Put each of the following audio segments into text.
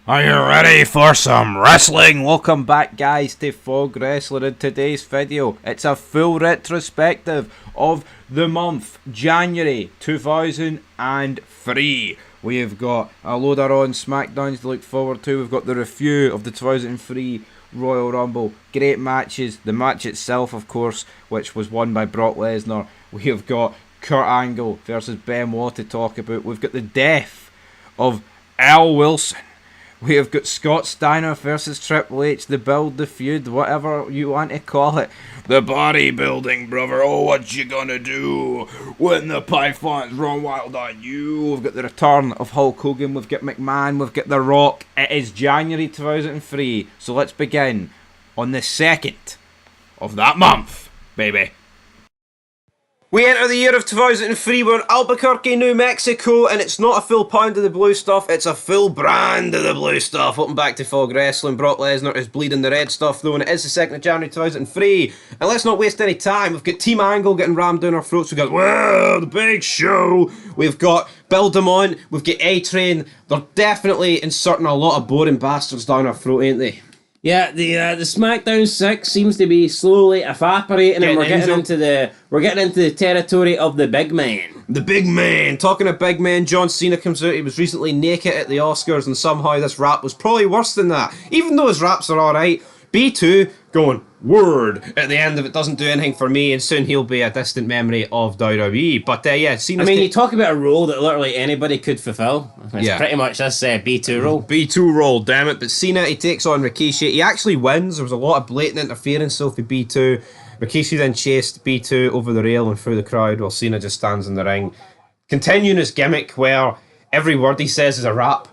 Are you ready for some wrestling? Welcome back, guys, to Fog Wrestler. In today's video, it's a full retrospective of the month January 2003. We have got a load of Raw and SmackDowns to look forward to. We've got the review of the 2003 Royal Rumble. Great matches. The match itself, of course, which was won by Brock Lesnar. We have got Kurt Angle versus Benoit to talk about. We've got the death of Al Wilson. We have got Scott Steiner versus Triple H, the build, the feud, whatever you want to call it. The bodybuilding, brother. Oh, what you gonna do when the Pythons run wild on you? We've got the return of Hulk Hogan. We've got McMahon. We've got The Rock. It is January 2003. So let's begin on the 2nd of that month, baby. We enter the year of 2003, we're in Albuquerque, New Mexico, and it's not a full pound of the blue stuff, it's a full brand of the blue stuff. Welcome back to Fog Wrestling. Brock Lesnar is bleeding the red stuff though, and it is the 2nd of January 2003. And let's not waste any time, we've got Team Angle getting rammed down our throats, we've got, well, the big show. We've got Bill DeMont, we've got A-Train. They're definitely inserting a lot of boring bastards down our throat, ain't they? Yeah, the SmackDown 6 seems to be slowly evaporating, and we're getting into the territory of the big man. The big man. Talking of big men, John Cena comes out. He was recently naked at the Oscars, and somehow this rap was probably worse than that. Even though his raps are alright, B2 going word at the end of it doesn't do anything for me, and soon he'll be a distant memory of WWE. But yeah, Cena's you talk about a role that literally anybody could fulfill. It's pretty much this B2 role. B2 role, damn it. But Cena, he takes on Rikishi. He actually wins. There was a lot of blatant interference so for B2. Rikishi then chased B2 over the rail and through the crowd while Cena just stands in the ring, continuing his gimmick where every word he says is a rap,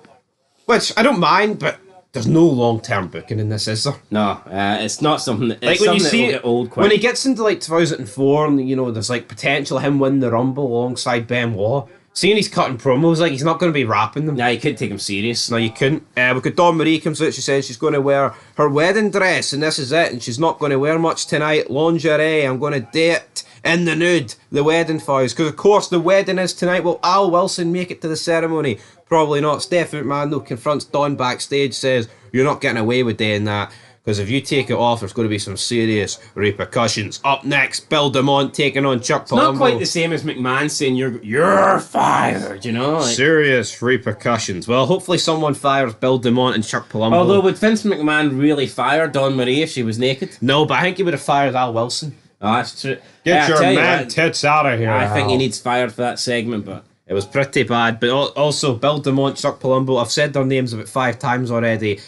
which I don't mind, but there's no long-term booking in this, is there? No, it's not something that, like when you see it, get old quick. When he gets into like 2004 and there's like potential him win the Rumble alongside Benoit, seeing he's cutting promos, like he's not going to be rapping them. Nah, you couldn't take him serious. No, you couldn't. We've got Dawn Marie comes out, she says she's going to wear her wedding dress and this is it, and she's not going to wear much tonight. Lingerie, I'm going to date in the nude, the wedding vows, because of course the wedding is tonight. Will Al Wilson make it to the ceremony? Probably not. Stephanie McMahon though confronts Dawn backstage, says you're not getting away with doing that, because if you take it off there's going to be some serious repercussions. Up next, Bill DeMont taking on Chuck Palumbo. It's not quite the same as McMahon saying you're fired, like. Serious repercussions. Well, hopefully someone fires Bill DeMont and Chuck Palumbo. Although would Vince McMahon really fire Dawn Marie if she was naked? No, but I think he would have fired Al Wilson. Oh, that's true. Get your man tits out of here. I think he needs fired for that segment, but it was pretty bad. But also, Bill DeMont, Chuck Palumbo, I've said their names about 5 times already.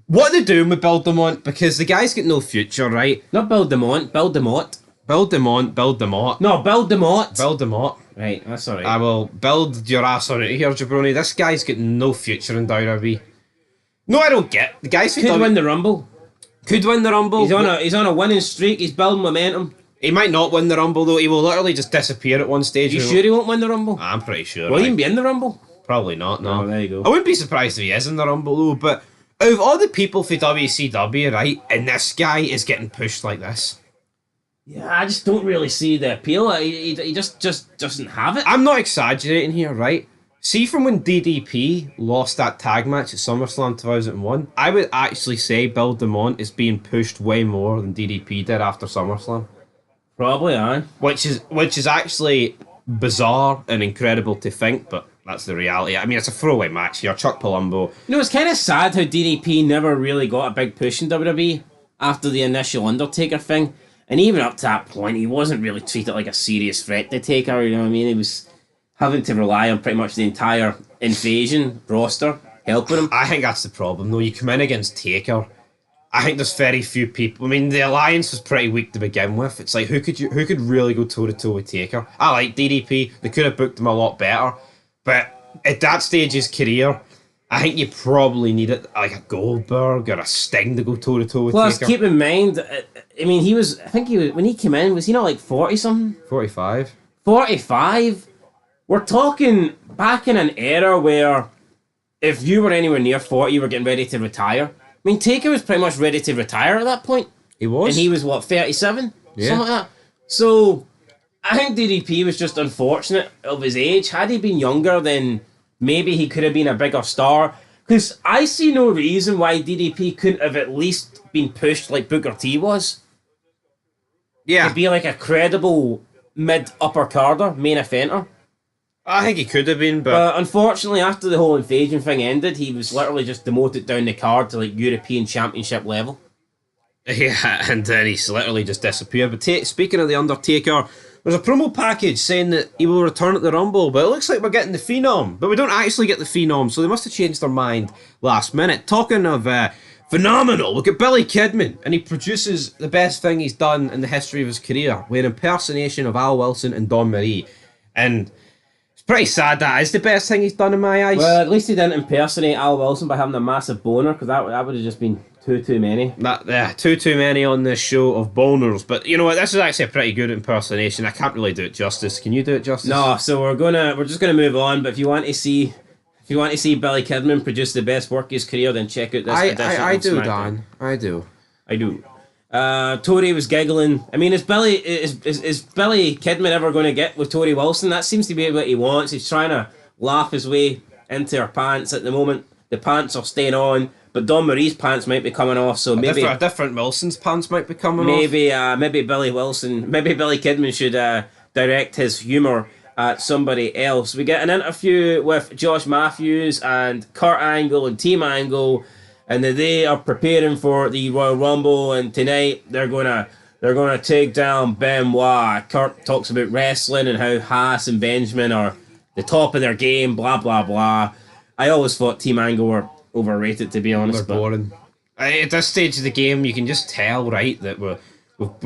What are they doing with Bill DeMont? Because the guy's got no future, right? Not Bill DeMont, Bill DeMott. Bill DeMont, Bill DeMott. No, Bill DeMott. Bill DeMott. Right, that's alright. I will build your ass on it here, jabroni. This guy's got no future in WWE. No, I don't get. The guy's could win the Rumble. Could win the Rumble. He's on a winning streak. He's building momentum. He might not win the Rumble though. He will literally just disappear at one stage. You sure he won't win the Rumble? I'm pretty sure. Will he even be in the Rumble? Probably not, no. Oh, there you go. I wouldn't be surprised if he is in the Rumble though, but out of all the people for WCW, right, and this guy is getting pushed like this. Yeah, I just don't really see the appeal. He just doesn't have it. I'm not exaggerating here, right? See, from when DDP lost that tag match at SummerSlam 2001, I would actually say Bill DeMont is being pushed way more than DDP did after SummerSlam. Probably, aye. Which is actually bizarre and incredible to think, but that's the reality. I mean, it's a throwaway match here. Chuck Palumbo. It's kind of sad how DDP never really got a big push in WWE after the initial Undertaker thing. And even up to that point, he wasn't really treated like a serious threat to Taker, you know what I mean? He was having to rely on pretty much the entire Invasion roster helping him. I think that's the problem, though. You come in against Taker, I think there's very few people. I mean, the alliance was pretty weak to begin with. It's like, who could really go toe-to-toe with Taker? I like DDP. They could have booked him a lot better. But at that stage of his career, I think you probably needed like a Goldberg or a Sting to go toe-to-toe with Plus, Taker. keep in mind, I mean, when he came in, was he not like 40-something? 45. 45? We're talking back in an era where if you were anywhere near 40, you were getting ready to retire. I mean, Taker was pretty much ready to retire at that point. He was. And he was, 37? Yeah. Something like that. So, I think DDP was just unfortunate of his age. Had he been younger, then maybe he could have been a bigger star. Because I see no reason why DDP couldn't have at least been pushed like Booker T was. Yeah. To be like a credible mid-upper carder, main eventer. I think he could have been, But unfortunately, after the whole invasion thing ended, he was literally just demoted down the card to like European Championship level. Yeah, and then he's literally just disappeared. But speaking of The Undertaker, there's a promo package saying that he will return at the Rumble, but it looks like we're getting the Phenom. But we don't actually get the Phenom, so they must have changed their mind last minute. Talking of phenomenal, look at Billy Kidman, and he produces the best thing he's done in the history of his career, with an impersonation of Al Wilson and Don Marie. And it's pretty sad that is the best thing he's done in my eyes. Well, at least he didn't impersonate Al Wilson by having a massive boner, because that would have just been too many. Too many on this show of boners. But you know what? This is actually a pretty good impersonation. I can't really do it justice. Can you do it justice? No, so we're just gonna move on. But if you want to see Billy Kidman produce the best work of his career, then check out this edition. I of do, SmackDown. Dan. I do. Tori was giggling. I mean, is Billy Kidman ever going to get with Tori Wilson? That seems to be what he wants. He's trying to laugh his way into her pants at the moment. The pants are staying on, but Don Marie's pants might be coming off. So maybe a different Wilson's pants might be coming off. Maybe Billy Kidman should direct his humour at somebody else. We get an interview with Josh Matthews and Kurt Angle and Team Angle, and they are preparing for the Royal Rumble. And tonight they're gonna take down Benoit. Kurt talks about wrestling and how Haas and Benjamin are the top of their game. Blah blah blah. I always thought Team Angle were overrated, to be honest. They're boring. At this stage of the game, you can just tell, right, that we're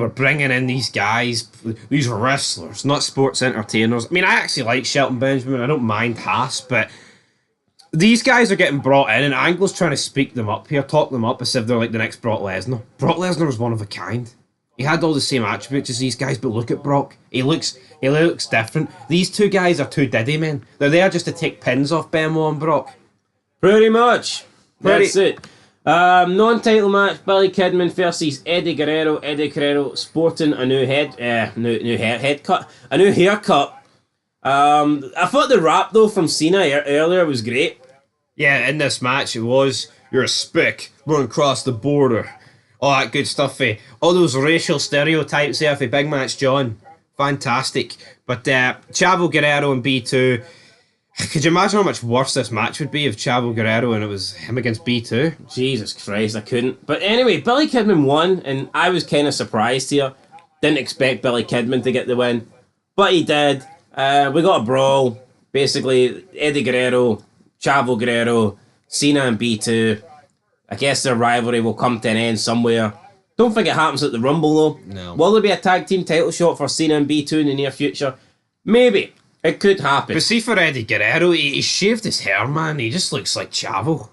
bringing in these guys. These are wrestlers, not sports entertainers. I mean, I actually like Shelton Benjamin. I don't mind Haas, but these guys are getting brought in, and Angle's trying to speak them up here, talk them up as if they're like the next Brock Lesnar. Brock Lesnar was one of a kind. He had all the same attributes as these guys, but look at Brock. He looks different. These two guys are two Diddy men. They're there just to take pins off Benoit and Brock. Pretty much. That's it. Non-title match: Billy Kidman versus Eddie Guerrero. Eddie Guerrero sporting a new haircut. I thought the rap though from Cena earlier was great. Yeah, in this match it was, you're a spick, running across the border. All that good stuff, all those racial stereotypes there for Big Match John. Fantastic. But Chavo Guerrero and B2, could you imagine how much worse this match would be if Chavo Guerrero and it was him against B2? Jesus Christ, I couldn't. But anyway, Billy Kidman won, and I was kind of surprised here. Didn't expect Billy Kidman to get the win, but he did. We got a brawl. Basically, Eddie Guerrero, Chavo Guerrero, Cena and B2. I guess their rivalry will come to an end somewhere. Don't think it happens at the Rumble though. No. Will there be a tag team title shot for Cena and B2 in the near future? Maybe. It could happen. But see, for Eddie Guerrero, he shaved his hair, man. He just looks like Chavo.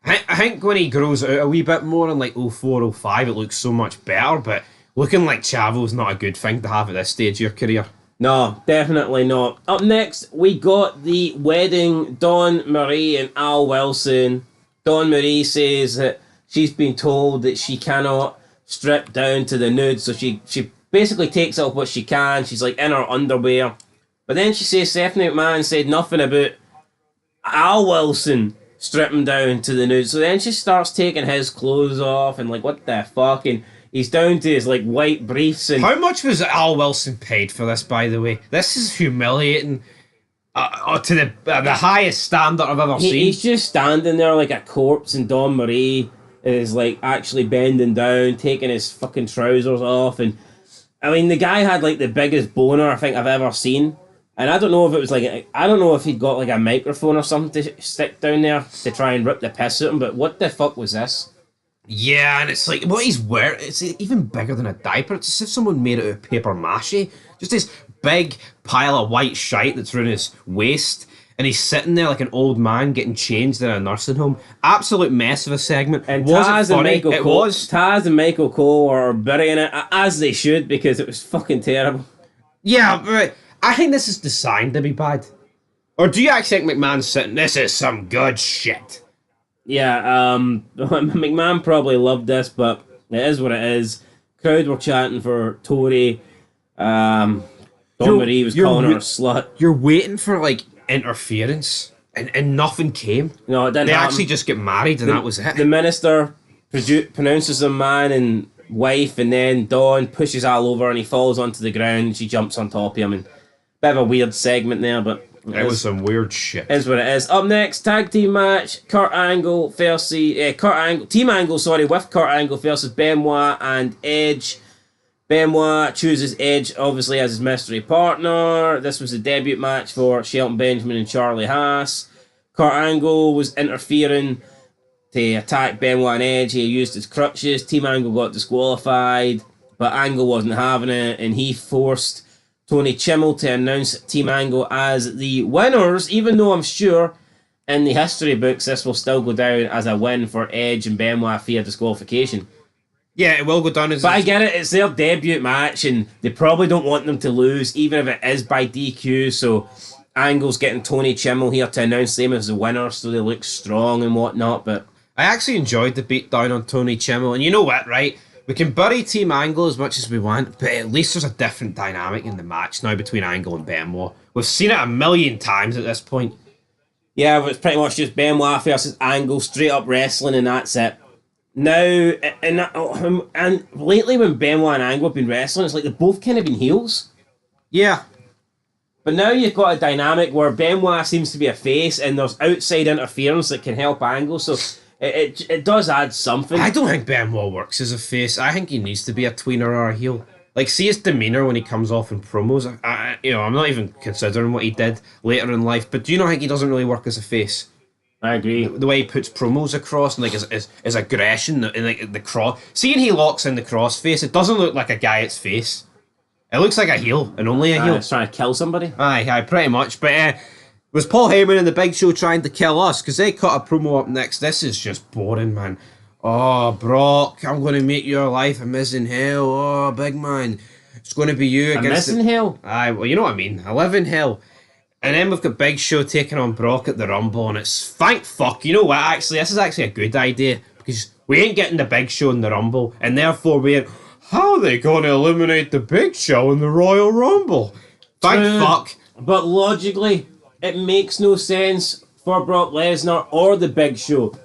I think when he grows out a wee bit more in like 04, 05, it looks so much better, but looking like Chavo's not a good thing to have at this stage of your career. No, definitely not. Up next, we got the wedding, Dawn Marie and Al Wilson. Dawn Marie says that she's been told that she cannot strip down to the nude, so she basically takes off what she can. She's like in her underwear. But then she says Stephanie McMahon said nothing about Al Wilson stripping down to the nude. So then she starts taking his clothes off and like, what the fuck? And he's down to his like white briefs. And how much was Al Wilson paid for this, by the way? This is humiliating. To the highest standard I've ever seen. He's just standing there like a corpse, and Dawn Marie is like actually bending down, taking his fucking trousers off. And I mean, the guy had like the biggest boner I think I've ever seen. And I don't know if it was like, I don't know if he'd got like a microphone or something to stick down there to try and rip the piss out him, but what the fuck was this? Yeah, and it's like, what he's wearing, it's even bigger than a diaper. It's as if someone made it out of paper mache. Just this big pile of white shite that's around his waist, and he's sitting there like an old man getting changed in a nursing home. Absolute mess of a segment. And Taz and Michael Cole are burying it, as they should, because it was fucking terrible. Yeah, but I think this is designed to be bad. Or do you actually think McMahon's sitting, this is some good shit? Yeah, McMahon probably loved this, but it is what it is. Crowd were chanting for Tori. Dawn Marie was calling her a slut. You're waiting for like interference, and nothing came. No, it didn't They happen. actually just get married, and that was it. The minister pronounces them man and wife, and then Dawn pushes Al over and he falls onto the ground and she jumps on top of him. And bit of a weird segment there, but It was some weird shit. is what it is. Up next, tag team match: Team Angle, with Kurt Angle versus Benoit and Edge. Benoit chooses Edge, obviously, as his mystery partner. This was the debut match for Shelton Benjamin and Charlie Haas. Kurt Angle was interfering to attack Benoit and Edge. He used his crutches. Team Angle got disqualified, but Angle wasn't having it, and he forced Tony Chimmel to announce Team Angle as the winners, even though I'm sure in the history books this will still go down as a win for Edge and Benoit via disqualification. Yeah, it will go down as... But I get it, it's their debut match, and they probably don't want them to lose, even if it is by DQ, so Angle's getting Tony Chimmel here to announce them as the winner, so they look strong and whatnot, but... I actually enjoyed the beatdown on Tony Chimmel, and you know what, right? We can bury Team Angle as much as we want, but at least there's a different dynamic in the match now between Angle and Benoit. We've seen it a million times at this point. Yeah, but it's pretty much just Benoit versus Angle, straight up wrestling, and that's it. Now, and lately when Benoit and Angle have been wrestling, it's like they've both kind of been heels. Yeah. But now you've got a dynamic where Benoit seems to be a face, and there's outside interference that can help Angle, so it does add something. I don't think Benoit works as a face. I think he needs to be a tweener or a heel. Like, see his demeanour when he comes off in promos. I'm not even considering what he did later in life, but do you not think he doesn't really work as a face? I agree. The way he puts promos across and like his aggression and like the cross. Seeing he locks in the cross face, it doesn't look like a guy at face. It looks like a heel and only a heel. It's trying to kill somebody. Aye, pretty much. But was Paul Heyman and the Big Show trying to kill us? Because they cut a promo up next. This is just boring, man. Oh, Brock, I'm going to make your life a missing hell. Oh, big man, it's going to be you against a missing hell? Aye, well, you know what I mean. I live in hell. And then we've got Big Show taking on Brock at the Rumble, and it's thank fuck. You know what? Actually, this is actually a good idea because we ain't getting the Big Show in the Rumble, and therefore how are they going to eliminate the Big Show in the Royal Rumble? Thank fuck. But logically, it makes no sense for Brock Lesnar or the Big Show.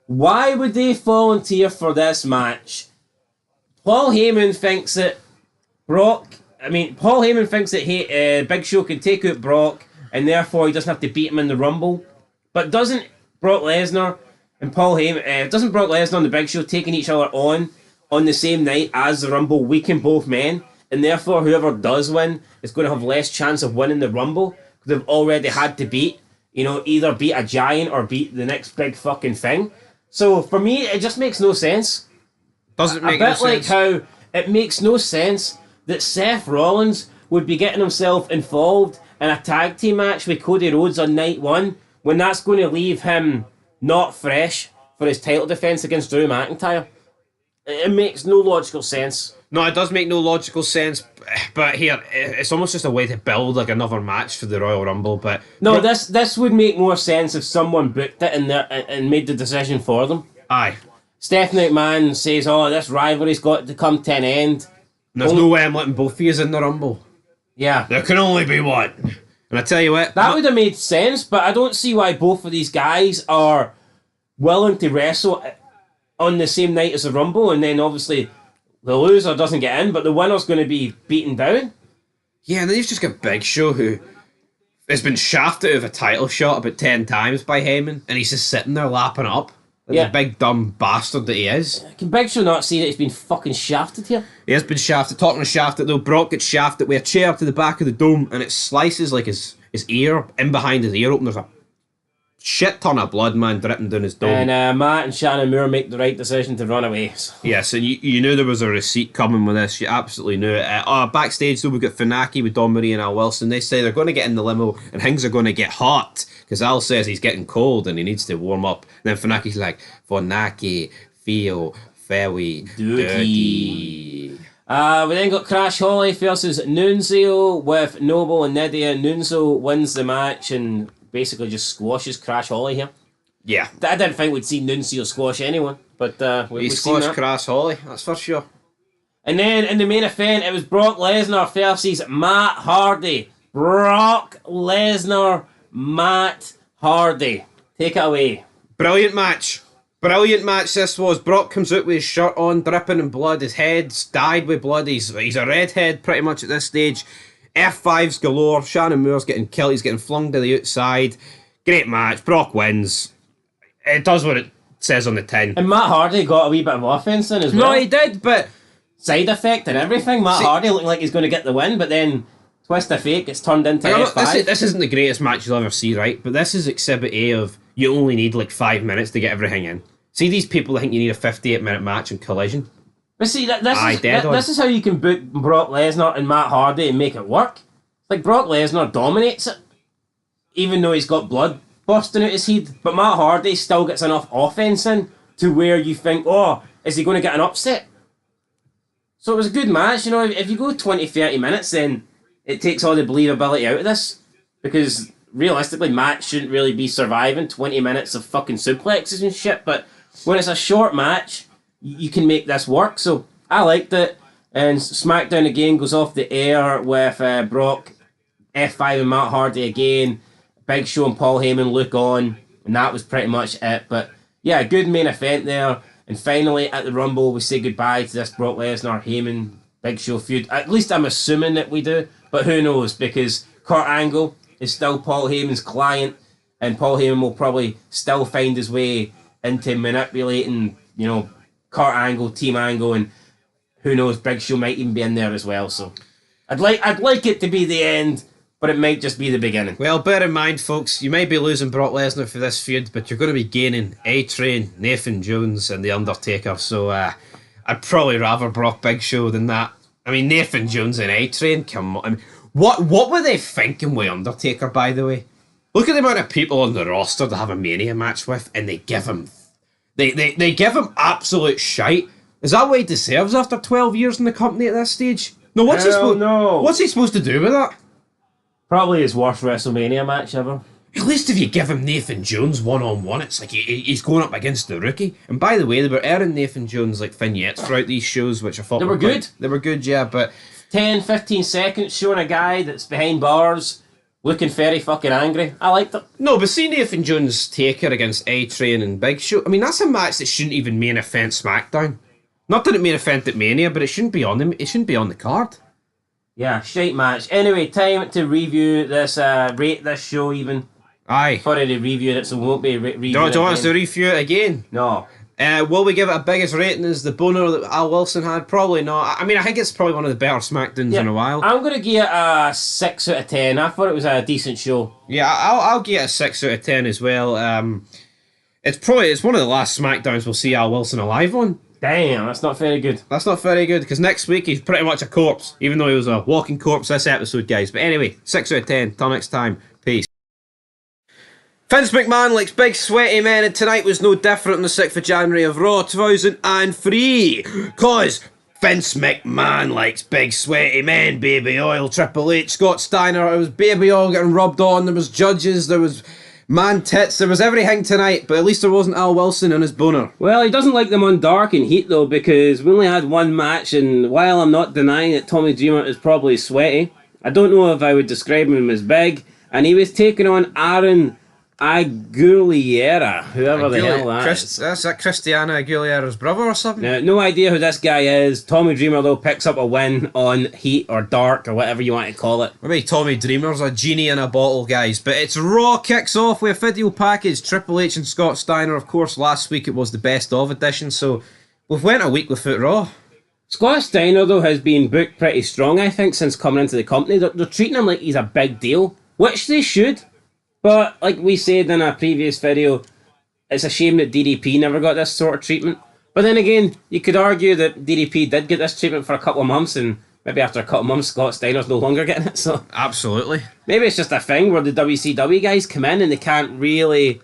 Why would they volunteer for this match? Paul Heyman thinks that Big Show can take out Brock, and therefore he doesn't have to beat him in the Rumble. But doesn't Brock Lesnar and the Big Show taking each other on the same night as the Rumble weaken both men, and therefore whoever does win is going to have less chance of winning the Rumble because they've already had to either beat a giant or beat the next big fucking thing. So for me, it just makes no sense. Doesn't make no no sense. A bit like how it makes no sense that Seth Rollins would be getting himself involved in a tag team match with Cody Rhodes on night one when that's going to leave him not fresh for his title defense against Drew McIntyre. It makes no logical sense. No, it does make no logical sense, but here, it's almost just a way to build like another match for the Royal Rumble, but... No, this would make more sense if someone booked it and made the decision for them. Aye. Stephanie McMahon says, this rivalry's got to come to an end. And there's no way I'm letting both of you in the Rumble. Yeah. There can only be one. And I tell you what... That would have made sense, but I don't see why both of these guys are willing to wrestle on the same night as the Rumble, and then obviously the loser doesn't get in, but the winner's going to be beaten down. Yeah, and then you've just got Big Show, who has been shafted out of a title shot about 10 times by Heyman, and he's just sitting there lapping up like the big dumb bastard that he is. Can Big Show not see that he's been fucking shafted here? He has been shafted. Talking of shafted though, Brock gets shafted with a chair to the back of the dome, and it slices like his ear, in behind his ear open. There's a shit ton of blood, man, dripping down his dome. And Matt and Shannon Moore make the right decision to run away. So. Yes, and you knew there was a receipt coming with this. You absolutely knew it. Backstage, though, we've got Funaki with Don Marie and Al Wilson. They say they're going to get in the limo and things are going to get hot because Al says he's getting cold and he needs to warm up. And then Funaki's like, Funaki, feel very dirty. We then got Crash Holly versus Nunzio with Noble and Nydia. Nunzio wins the match and basically just squashes Crash Holly here. Yeah. I didn't think we'd see Nunzio squash anyone, but we've seen squashed that. Crash Holly, that's for sure. And then in the main event, it was Brock Lesnar versus Matt Hardy. Brock Lesnar, Matt Hardy, take it away. Brilliant match. Brilliant match this was. Brock comes out with his shirt on, dripping in blood. His head's dyed with blood. He's a redhead pretty much at this stage. F5s galore. Shannon Moore's getting killed. He's getting flung to the outside. Great match. Brock wins. It does what it says on the tin. And Matt Hardy got a wee bit of offense in as well. No, he did, but... Side effect and everything. Matt Hardy looking like he's going to get the win, but then twist of fate gets turned into F5. This isn't the greatest match you'll ever see, right? But this is Exhibit A of you only need like 5 minutes to get everything in. See these people that think you need a 58-minute match in Collision? But see, this is how you can book Brock Lesnar and Matt Hardy and make it work. Like, Brock Lesnar dominates it, even though he's got blood bursting out his head. But Matt Hardy still gets enough offense in to where you think, oh, is he going to get an upset? So it was a good match. You know, if you go 20, 30 minutes, then it takes all the believability out of this. Because realistically, Matt shouldn't really be surviving 20 minutes of fucking suplexes and shit. But when it's a short match, you can make this work. So I liked it. And SmackDown again goes off the air with Brock, F5 and Matt Hardy again. Big Show and Paul Heyman look on. And that was pretty much it. But yeah, good main event there. And finally at the Rumble, we say goodbye to this Brock Lesnar, Heyman, Big Show feud. At least I'm assuming that we do. But who knows? Because Kurt Angle is still Paul Heyman's client. And Paul Heyman will probably still find his way into manipulating, you know, Kurt Angle, Team Angle, and who knows, Big Show might even be in there as well. So I'd like it to be the end, but it might just be the beginning. Well, bear in mind, folks, you might be losing Brock Lesnar for this feud, but you're going to be gaining A-Train, Nathan Jones, and The Undertaker. So I'd probably rather Brock Big Show than that. I mean, Nathan Jones and A-Train, come on. I mean, what were they thinking with Undertaker, by the way? Look at the amount of people on the roster to have a Mania match with, and they give him... They give him absolute shite. Is that what he deserves after 12 years in the company at this stage? No, what's he supposed to do with that? Probably his worst WrestleMania match ever. At least if you give him Nathan Jones one-on-one, it's like he's going up against the rookie. And by the way, they were airing Nathan Jones like vignettes throughout these shows, which I thought they were good. They were good, yeah, but... 10, 15 seconds showing a guy that's behind bars looking very fucking angry. I liked it. No, but see Nathan Jones Taker against A-Train and Big Show. I mean, that's a match that shouldn't even main event SmackDown. Not that it main event at Mania, but it shouldn't be on them. It shouldn't be on the card. Yeah, shite match. Anyway, time to review this, rate this show even. Aye. I've already reviewed it, so we won't be reviewing it. Don't want us to review it again? No. Will we give it a biggest rating as the boner that Al Wilson had? Probably not. I mean, I think it's probably one of the better SmackDowns in a while. I'm going to give it a 6 out of 10. I thought it was a decent show. Yeah, I'll give it a 6 out of 10 as well. It's one of the last SmackDowns we'll see Al Wilson alive on. Damn, that's not very good. That's not very good, because next week he's pretty much a corpse, even though he was a walking corpse this episode, guys. But anyway, 6 out of 10. Till next time. Peace. Vince McMahon likes big sweaty men, and tonight was no different on the 6th of January of Raw 2003. Cause Vince McMahon likes big sweaty men, baby oil, Triple H, Scott Steiner, it was baby oil getting rubbed on, there was judges, there was man tits, there was everything tonight, but at least there wasn't Al Wilson and his boner. Well, he doesn't like them on dark and heat though, because we only had one match, and while I'm not denying that Tommy Dreamer is probably sweaty, I don't know if I would describe him as big, and he was taking on Aaron Aguilera, whoever the hell that is. That's that Christiana Aguilera's brother or something? Now, no idea who this guy is. Tommy Dreamer, though, picks up a win on heat or dark or whatever you want to call it. Maybe Tommy Dreamer's a genie in a bottle, guys. But it's Raw kicks off with a video package. Triple H and Scott Steiner. Of course, last week it was the best of edition, so we've went a week without Raw. Scott Steiner, though, has been booked pretty strong, I think, since coming into the company. They're treating him like he's a big deal, which they should. But, like we said in a previous video, it's a shame that DDP never got this sort of treatment. But then again, you could argue that DDP did get this treatment for a couple of months, and maybe after a couple of months, Scott Steiner's no longer getting it. So absolutely. Maybe it's just a thing where the WCW guys come in and they can't really...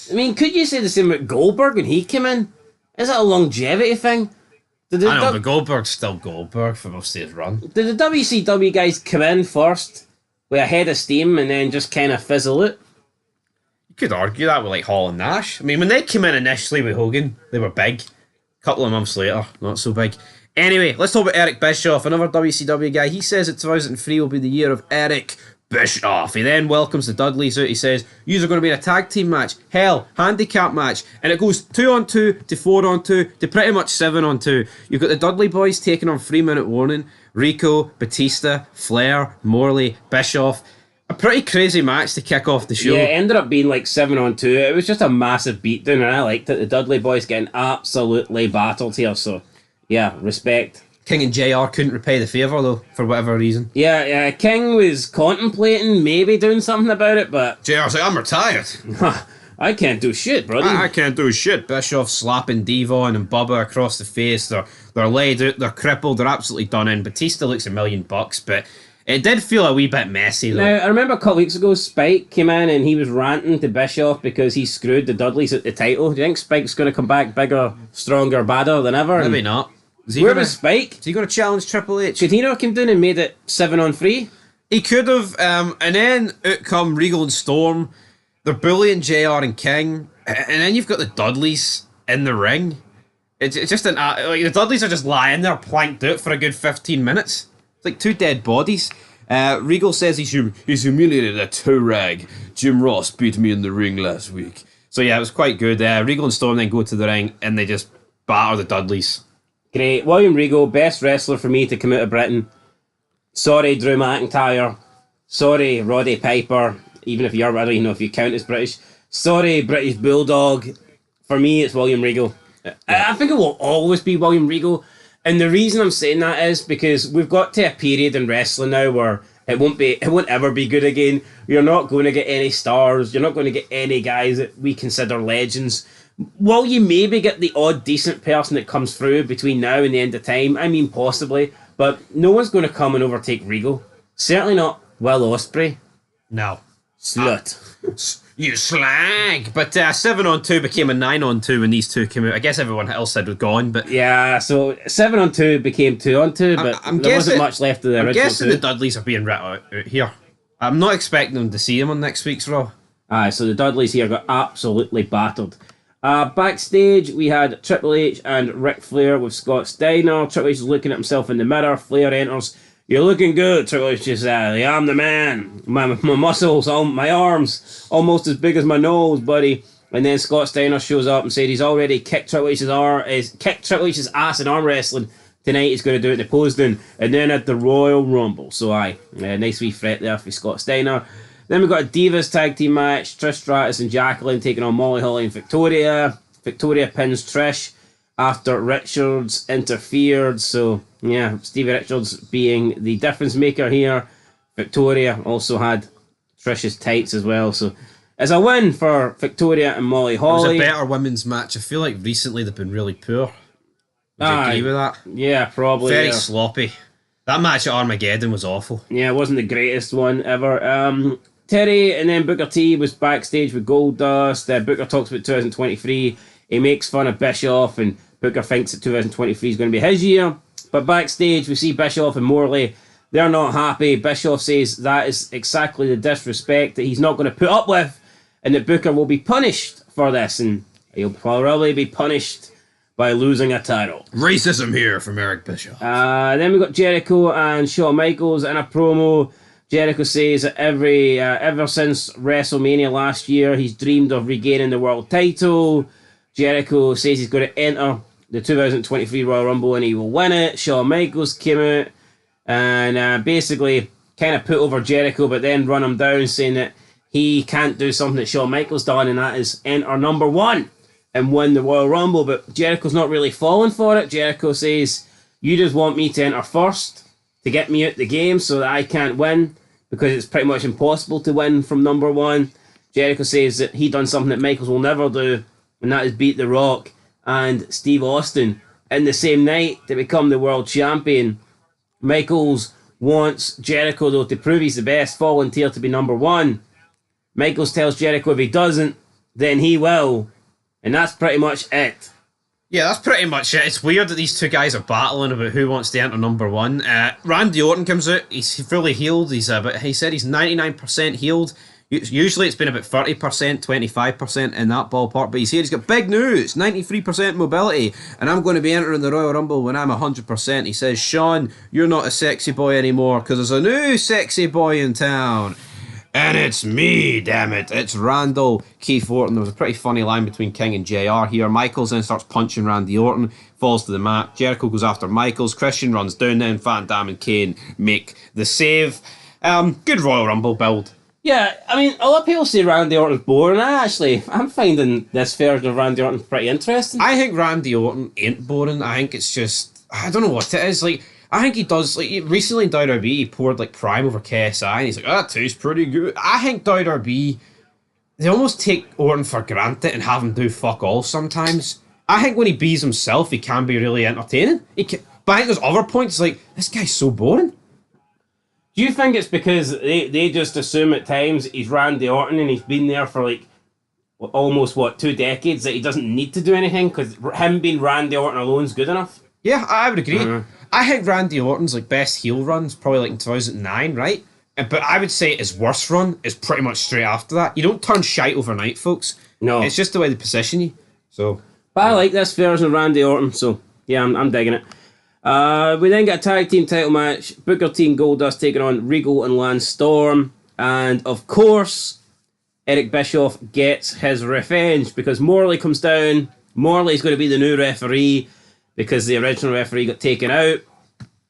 I mean, could you say the same about Goldberg when he came in? Is it a longevity thing? I know, but Goldberg's still Goldberg for most of his run. Did the WCW guys come in first with a head of steam and then just kind of fizzle out? You could argue that with like Hall and Nash. I mean, when they came in initially with Hogan, they were big. A couple of months later, not so big. Anyway, let's talk about Eric Bischoff, another WCW guy. He says that 2003 will be the year of Eric Bischoff. He then welcomes the Dudleys out. He says, "Yous are going to be in a tag team match. Hell, handicap match." And it goes 2-on-2 to 4-on-2 to pretty much 7-on-2. You've got the Dudley boys taking on 3-minute warning. Rico, Batista, Flair, Morley, Bischoff. A pretty crazy match to kick off the show. Yeah, it ended up being like 7-on-2. It was just a massive beatdown, and I liked it. The Dudley boys getting absolutely battled here. So, yeah, respect. King and JR couldn't repay the favour, though, for whatever reason. Yeah, King was contemplating maybe doing something about it, but JR's like, "I'm retired. I can't do shit, brother. I can't do shit." Bischoff slapping Devon and Bubba across the face. They're laid out, they're crippled, they're absolutely done in. Batista looks $1,000,000, but it did feel a wee bit messy, though. Now, I remember a couple weeks ago, Spike came in and he was ranting to Bischoff because he screwed the Dudleys at the title. Do you think Spike's going to come back bigger, stronger, badder than ever? Maybe not. Where was Spike? Is he going to challenge Triple H? Could he not come down and made it 7-on-3? He could have, and then out come Regal and Storm. They're bullying JR and King, and then you've got the Dudleys in the ring. It's just like the Dudleys are just lying there planked out for a good 15 minutes. It's like two dead bodies. Regal says he's humiliated a toe rag. Jim Ross beat me in the ring last week. So yeah, it was quite good. Regal and Storm then go to the ring and they just batter the Dudleys. Great. William Regal, best wrestler for me to come out of Britain. Sorry, Drew McIntyre. Sorry, Roddy Piper. Even if you're, I don't even know if you count as British. Sorry, British Bulldog. For me, it's William Regal. I think it will always be William Regal. And the reason I'm saying that is because we've got to a period in wrestling now where it won't ever be good again. You're not going to get any stars. You're not going to get any guys that we consider legends. Will you maybe get the odd decent person that comes through between now and the end of time? I mean, possibly. But no one's going to come and overtake Regal. Certainly not Will Ospreay. No. Slut. You slag! But 7-on-2 became a 9-on-2 when these two came out. I guess everyone else said was gone, but... Yeah, so 7-on-2 became 2-on-2, but there wasn't much left of the original. I'm guessing two. the Dudleys are being written out here. I'm not expecting them to see them on next week's Raw. Aye, so the Dudleys here got absolutely battered. Backstage, we had Triple H and Ric Flair with Scott Steiner. Triple H is looking at himself in the mirror. Flair enters. "You're looking good." Triple H just says, "I'm the man. My muscles, my arms, almost as big as my nose, buddy." And then Scott Steiner shows up and said he's already kicked Triple H's ass in arm wrestling. Tonight he's going to do it in the Poston. And then at the Royal Rumble. So nice wee threat there for Scott Steiner. Then we've got a Divas tag team match. Trish Stratus and Jacqueline taking on Molly Holly and Victoria. Victoria pins Trish after Richards interfered. So, yeah, Stevie Richards being the difference maker here. Victoria also had Trish's tights as well. So, it's a win for Victoria and Molly Holly. It was a better women's match. I feel like recently they've been really poor. Would you agree with that? Yeah, probably. Very sloppy. That match at Armageddon was awful. Yeah, it wasn't the greatest one ever. Terry and then Booker T was backstage with Goldust. Booker talks about 2023. He makes fun of Bischoff, and Booker thinks that 2023 is going to be his year. But backstage, we see Bischoff and Morley. They're not happy. Bischoff says that is exactly the disrespect that he's not going to put up with, and that Booker will be punished for this, and he'll probably be punished by losing a title. Racism here from Eric Bischoff. Then we got Jericho and Shawn Michaels in a promo. Jericho says that ever since WrestleMania last year, he's dreamed of regaining the world title. Jericho says he's going to enter the 2023 Royal Rumble and he will win it. Shawn Michaels came out and basically kind of put over Jericho, but then run him down, saying that he can't do something that Shawn Michaels done, and that is enter number one and win the Royal Rumble. But Jericho's not really falling for it. Jericho says, "You just want me to enter first to get me out the game so that I can't win, because it's pretty much impossible to win from number one." Jericho says that he done something that Michaels will never do, and that is beat The Rock and Steve Austin in the same night to become the world champion. Michaels wants Jericho, though, to prove he's the best, volunteer to be number one. Michaels tells Jericho if he doesn't, then he will. And that's pretty much it. Yeah, that's pretty much it. It's weird that these two guys are battling about who wants to enter number one. Randy Orton comes out. He's fully healed. He said he's 99% healed. Usually it's been about 30%, 25% in that ballpark, but he's here, he's got big news, 93% mobility, and I'm going to be entering the Royal Rumble when I'm 100%. He says, Sean, you're not a sexy boy anymore, because there's a new sexy boy in town. And it's me, damn it. It's Randall Keith Orton. There was a pretty funny line between King and JR here. Michaels then starts punching Randy Orton, falls to the mat. Jericho goes after Michaels. Christian runs down, then Van Dam and Kane make the save. Good Royal Rumble build. Yeah, I mean, a lot of people say Randy Orton's boring. I'm finding this version of Randy Orton pretty interesting. I think Randy Orton ain't boring. I think it's just, I don't know what it is. Like, I think he does, like, recently in WWE, he poured, like, Prime over KSI, and he's like, that tastes pretty good. I think WWE, they almost take Orton for granted and have him do fuck all sometimes. I think when he bees himself, he can be really entertaining. But I think there's other points, like, this guy's so boring. Do you think it's because they just assume at times he's Randy Orton and he's been there for like almost 2 decades that he doesn't need to do anything because him being Randy Orton alone is good enough? Yeah, I would agree. I think Randy Orton's like best heel run's probably like in 2009, right? But I would say his worst run is pretty much straight after that. You don't turn shite overnight, folks. No. It's just the way they position you. So, but I like this version of Randy Orton, so yeah, I'm digging it. We then get a tag team title match. Booker T and Goldust taking on Regal and Lance Storm. And of course, Eric Bischoff gets his revenge because Morley comes down. Morley's going to be the new referee because the original referee got taken out.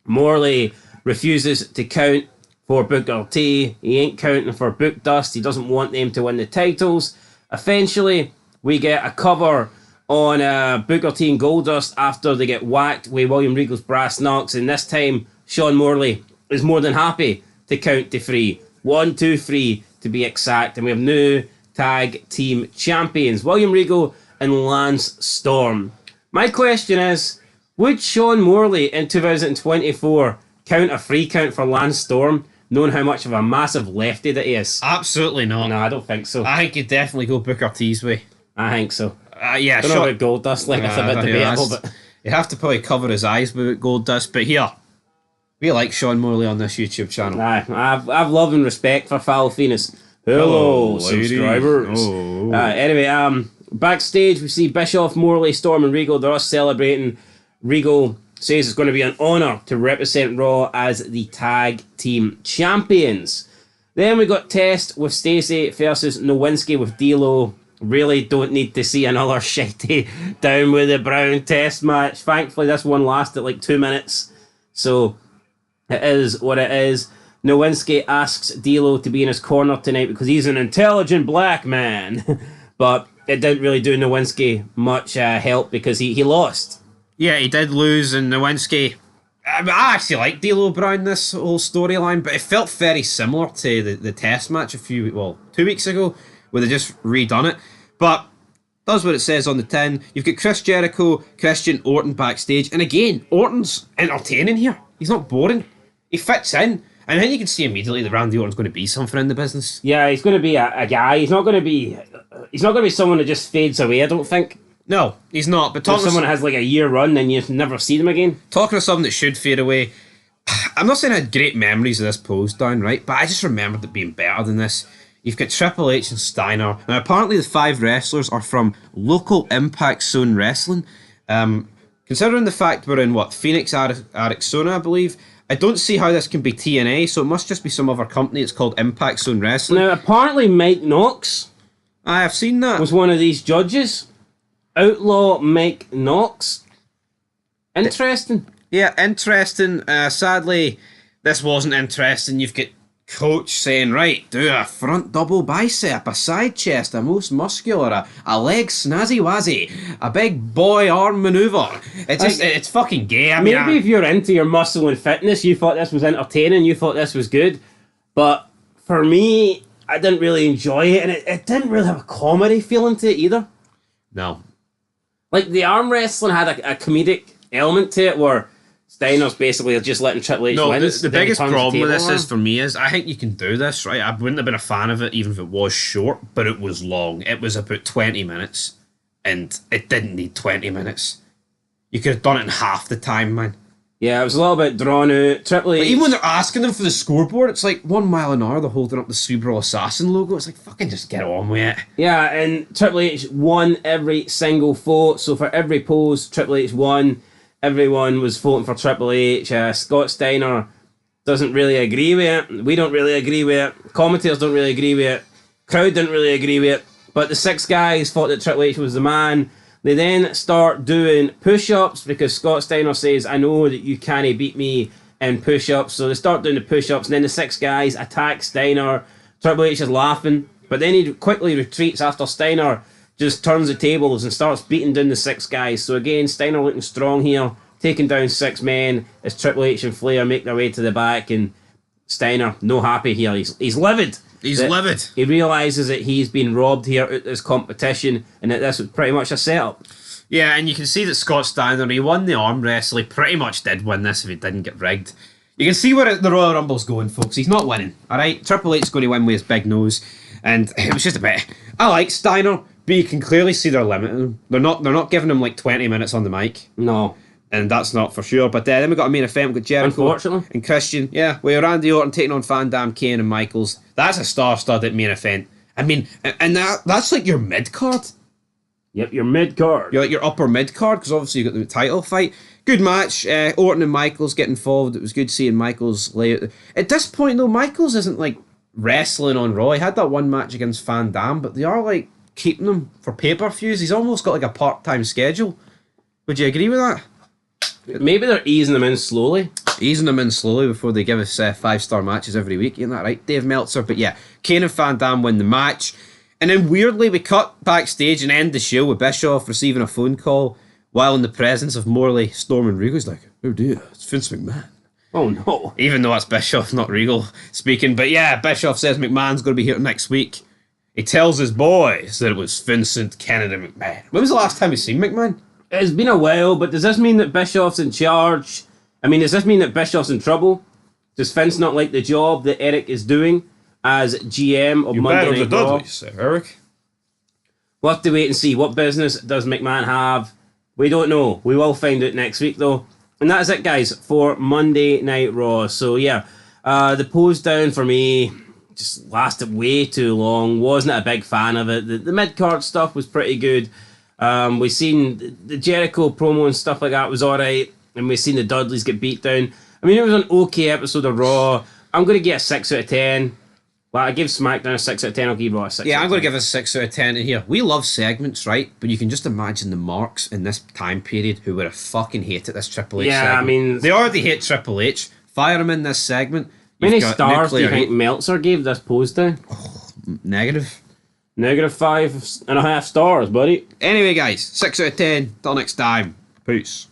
Morley refuses to count for Booker T. He ain't counting for Book Dust. He doesn't want them to win the titles. Eventually, we get a cover on Booker T and Goldust after they get whacked with William Regal's brass knucks, and this time Sean Morley is more than happy to count to 3. 1, 2, 3 to be exact, and we have new tag team champions, William Regal and Lance Storm. My question is, would Sean Morley in 2024 count a 3 count for Lance Storm, knowing how much of a massive lefty that he is? absolutely not. No, I don't think so. I think you'd definitely go Booker T's way. I think so. Yeah, I don't know about Goldust, like it's a bit debatable, but you have to probably cover his eyes with Goldust. But here, we like Sean Morley on this YouTube channel. I've love and respect for Foul Phoenix. Hello, subscribers. Oh. Anyway, backstage we see Bischoff, Morley, Storm, and Regal. They're all celebrating. Regal says it's going to be an honour to represent Raw as the tag team champions. Then we got Test with Stacey versus Nowinski with D'Lo. Really don't need to see another shitty down with the brown test match. Thankfully, this one lasted like 2 minutes. So, it is what it is. Nowinski asks D'Lo to be in his corner tonight because he's an intelligent black man. But it didn't really do Nowinski much help because he lost. Yeah, he did lose, and Nowinski... I actually like D'Lo Brown, this whole storyline, but it felt very similar to the test match 2 weeks ago, where they just redone it. But does what it says on the tin. You've got Chris Jericho, Christian, Orton backstage, and again, Orton's entertaining here. He's not boring. He fits in, and then you can see immediately that Randy Orton's going to be something in the business. Yeah, he's going to be a guy. He's not going to be someone that just fades away, I don't think. No, he's not. But someone that has like a year run and you never see them again. Talking of something that should fade away, I'm not saying I had great memories of this pose down, right? But I just remembered it being better than this. You've got Triple H and Steiner. Now, apparently the 5 wrestlers are from local Impact Zone Wrestling. Considering the fact we're in, Phoenix, Arizona, I believe, I don't see how this can be TNA, so it must just be some other company. It's called Impact Zone Wrestling. Now, apparently Mike Knox I have seen that. was one of these judges. Outlaw Mike Knox. Interesting. Yeah, interesting. Sadly, this wasn't interesting. You've got Coach saying, right, do a front double bicep, a side chest, a most muscular, a leg snazzy wazzy, a big boy arm maneuver. It's fucking gay. I mean, maybe if you're into your muscle and fitness, you thought this was entertaining, you thought this was good. But for me, I didn't really enjoy it, and it didn't really have a comedy feeling to it either. No. Like, the arm wrestling had a comedic element to it where Steiner's basically just letting Triple H win. The biggest problem with this is, for me, is I think you can do this, right? I wouldn't have been a fan of it even if it was short, but it was long. It was about 20 minutes, and it didn't need 20 minutes. You could have done it in half the time, man. Yeah, it was a little bit drawn out. Triple H. But even when they're asking them for the scoreboard, it's like 1 mile an hour. They're holding up the Cerebral Assassin logo. It's like, fucking just get on with it. Yeah, and Triple H won every single vote. So for every pose, Triple H won. Everyone was voting for Triple H. Scott Steiner doesn't really agree with it. We don't really agree with it. Commentators don't really agree with it. Crowd didn't really agree with it. But the 6 guys thought that Triple H was the man. They then start doing push-ups because Scott Steiner says, I know that you can't beat me in push-ups. So they start doing the push-ups, and then the 6 guys attack Steiner. Triple H is laughing, but then he quickly retreats after Steiner just turns the tables and starts beating down the 6 guys. So again, Steiner looking strong here, taking down 6 men as Triple H and Flair make their way to the back, and Steiner, no happy here. He's livid. He's livid. He realises that he's been robbed here at this competition and that this was pretty much a setup. Yeah, and you can see that Scott Steiner, he won the arm wrestle. He pretty much did win this if he didn't get rigged. You can see where the Royal Rumble's going, folks. He's not winning, alright? Triple H's going to win with his big nose. And it was just a bit... I like Steiner, but you can clearly see they're limiting him. They're not giving him like 20 minutes on the mic. No. And that's not for sure. But then we got a main event. We got Jericho Unfortunately. and Christian. Yeah, with Randy Orton taking on Van Dam, Kane and Michaels. That's a star-studded main event. I mean, and that's like your mid-card. Yep, your mid-card. You're like your upper mid-card, because obviously you got the title fight. Good match. Orton and Michaels get involved. It was good seeing Michaels lay out. At this point, though, Michaels isn't like wrestling on Raw. He had that one match against Van Dam, but they are like keeping him for pay-per-views. He's almost got like a part-time schedule. Would you agree with that? Maybe they're easing them in slowly. Easing them in slowly before they give us 5-star matches every week. Isn't that right, Dave Meltzer? But yeah, Kane and Van Dam win the match. And then weirdly, we cut backstage and end the show with Bischoff receiving a phone call while in the presence of Morley, Storm and Regal. He's like, oh dear, it's Vince McMahon. Oh no. Even though it's Bischoff, not Regal, speaking. But yeah, Bischoff says McMahon's going to be here next week. He tells his boys that it was Vincent Kennedy McMahon. When was the last time you seen McMahon? It's been a while, but does this mean that Bischoff's in charge? I mean, does this mean that Bischoff's in trouble? Does Vince not like the job that Eric is doing as GM of Monday Night Raw? Eric. We'll have to wait and see. What business does McMahon have? We don't know. We will find out next week, though. And that's it, guys, for Monday Night Raw. So, yeah, the pose down for me just lasted way too long. Wasn't a big fan of it. The mid-card stuff was pretty good. We've seen the Jericho promo and stuff like that was alright, and we've seen the Dudleys get beat down. I mean, it was an okay episode of Raw. I'm going to get a 6 out of 10. Well, I give SmackDown a 6 out of 10, I'll give Raw a 6 Yeah, out of 10. I'm going to give us a 6 out of 10 in here. We love segments, right? But you can just imagine the marks in this time period who would have fucking hated this Triple H segment. I mean... They already hate Triple H. Fire him in this segment. How many got stars do you nuclear think heat. Meltzer gave this pose down? Negative. Negative 5.5 stars, buddy. Anyway, guys, 6 out of 10. Till next time. Peace.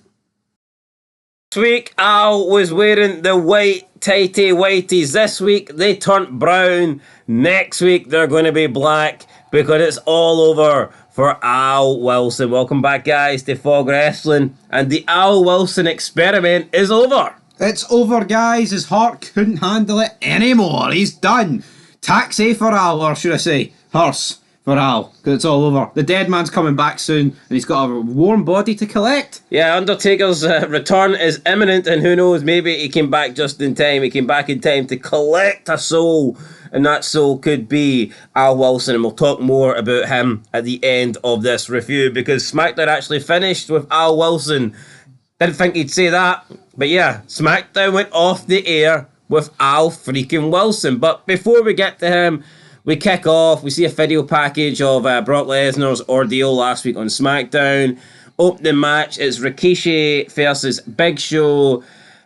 This week, Al was wearing the white tighty whities. This week, they turned brown. Next week, they're going to be black because it's all over for Al Wilson. Welcome back, guys, to Fog Wrestling. And the Al Wilson experiment is over. It's over, guys. His heart couldn't handle it anymore. He's done. Taxi for Al, or should I say, hearse for Al, because it's all over. The dead man's coming back soon, and he's got a warm body to collect. Yeah, Undertaker's return is imminent, and who knows, maybe he came back just in time. He came back in time to collect a soul, and that soul could be Al Wilson, and we'll talk more about him at the end of this review, because SmackDown actually finished with Al Wilson. Didn't think he'd say that, but yeah, SmackDown went off the air with Al freaking Wilson. But before we get to him, we kick off. We see a video package of Brock Lesnar's ordeal last week on SmackDown. Opening match, it's Rikishi versus Big Show.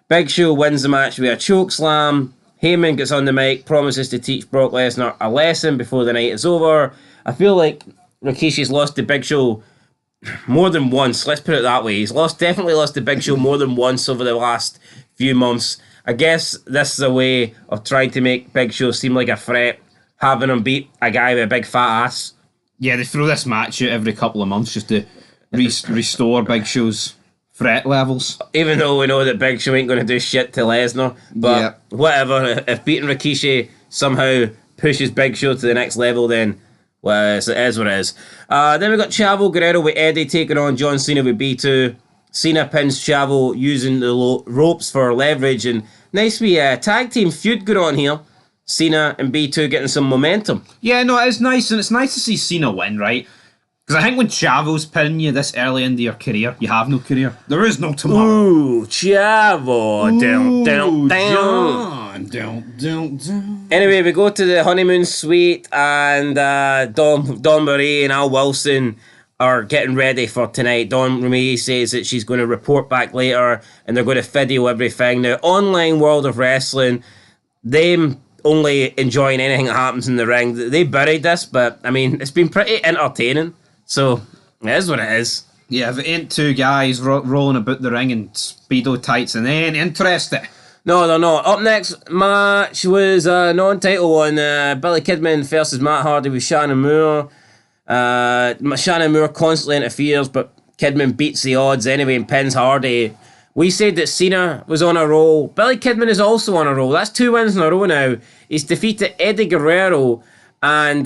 Big Show wins the match via chokeslam. Heyman gets on the mic, promises to teach Brock Lesnar a lesson before the night is over. I feel like Rikishi's lost to Big Show more than once. Let's put it that way. He's definitely lost to Big Show more than once over the last few months. I guess this is a way of trying to make Big Show seem like a threat, having him beat a guy with a big fat ass. Yeah, they throw this match out every couple of months just to restore Big Show's threat levels. Even though we know that Big Show ain't going to do shit to Lesnar. But whatever, if beating Rikishi somehow pushes Big Show to the next level, then well, it is what it is. Then we got Chavo Guerrero with Eddie taking on John Cena with B2. Cena pins Chavo using the ropes for leverage, and nice wee tag team feud going on here. Cena and B2 getting some momentum. Yeah, no, it's nice, and it's nice to see Cena win, right? Because I think when Chavo's pinning you this early into your career, you have no career. There is no tomorrow. Ooh, Chavo. Down. Down. Anyway, we go to the honeymoon suite, and Dawn Marie and Al Wilson are getting ready for tonight. Dawn Marie says that she's going to report back later, and they're going to video everything. Now, online world of wrestling, them only enjoying anything that happens in the ring. They buried this, but, I mean, it's been pretty entertaining. So, it is what it is. Yeah, if it ain't two guys rolling about the ring in Speedo tights, and they ain't interested. No, they're not. Up next match was a non-title one. Billy Kidman versus Matt Hardy with Shannon Moore. Shannon Moore constantly interferes, but Kidman beats the odds anyway and pins Hardy. We said that Cena was on a roll. Billy Kidman is also on a roll. That's 2 wins in a row now. He's defeated Eddie Guerrero and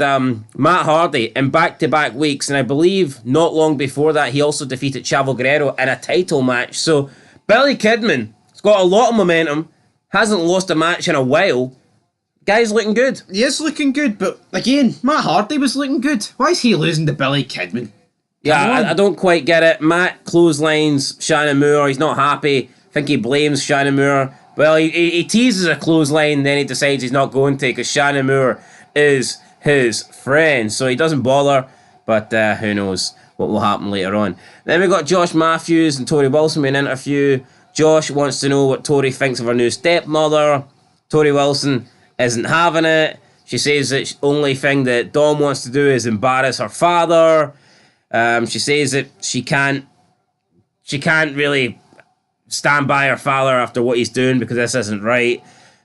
Matt Hardy in back-to-back weeks. And I believe not long before that, he also defeated Chavo Guerrero in a title match. So Billy Kidman has got a lot of momentum. Hasn't lost a match in a while. Guy's looking good. He is looking good, but again, Matt Hardy was looking good. Why is he losing to Billy Kidman? Yeah, I don't quite get it. Matt clotheslines Shannon Moore. He's not happy. I think he blames Shannon Moore. Well, he teases a clothesline, then he decides he's not going to because Shannon Moore is his friend. So he doesn't bother, but who knows what will happen later on. Then we got Josh Matthews and Tori Wilson in an interview. Josh wants to know what Tori thinks of her new stepmother. Tori Wilson isn't having it. She says that the only thing that Dawn wants to do is embarrass her father. She says that she can't really stand by her father after what he's doing because this isn't right.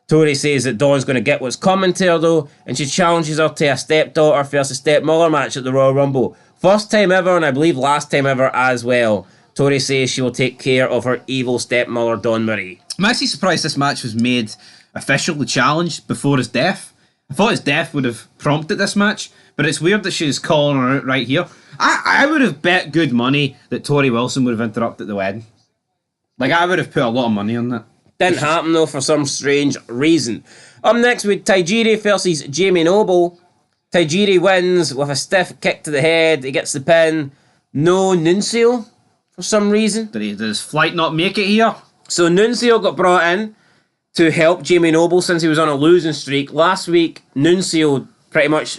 Tori says that Dawn's going to get what's coming to her though, and she challenges her to a stepdaughter versus stepmother match at the Royal Rumble. First time ever, and I believe last time ever as well. Tori says she will take care of her evil stepmother, Dawn Marie. I'm actually surprised this match was made officially challenged before his death. I thought his death would have prompted this match, but it's weird that she's calling her out right here. I would have bet good money that Tori Wilson would have interrupted the wedding. Like, I would have put a lot of money on that. Didn't happen though for some strange reason. Up next with Tajiri versus Jamie Noble. Tajiri wins with a stiff kick to the head. He gets the pin. No Nuncio for some reason. Did his flight not make it here? So Nuncio got brought in to help Jamie Noble since he was on a losing streak. Last week, Nuncio pretty much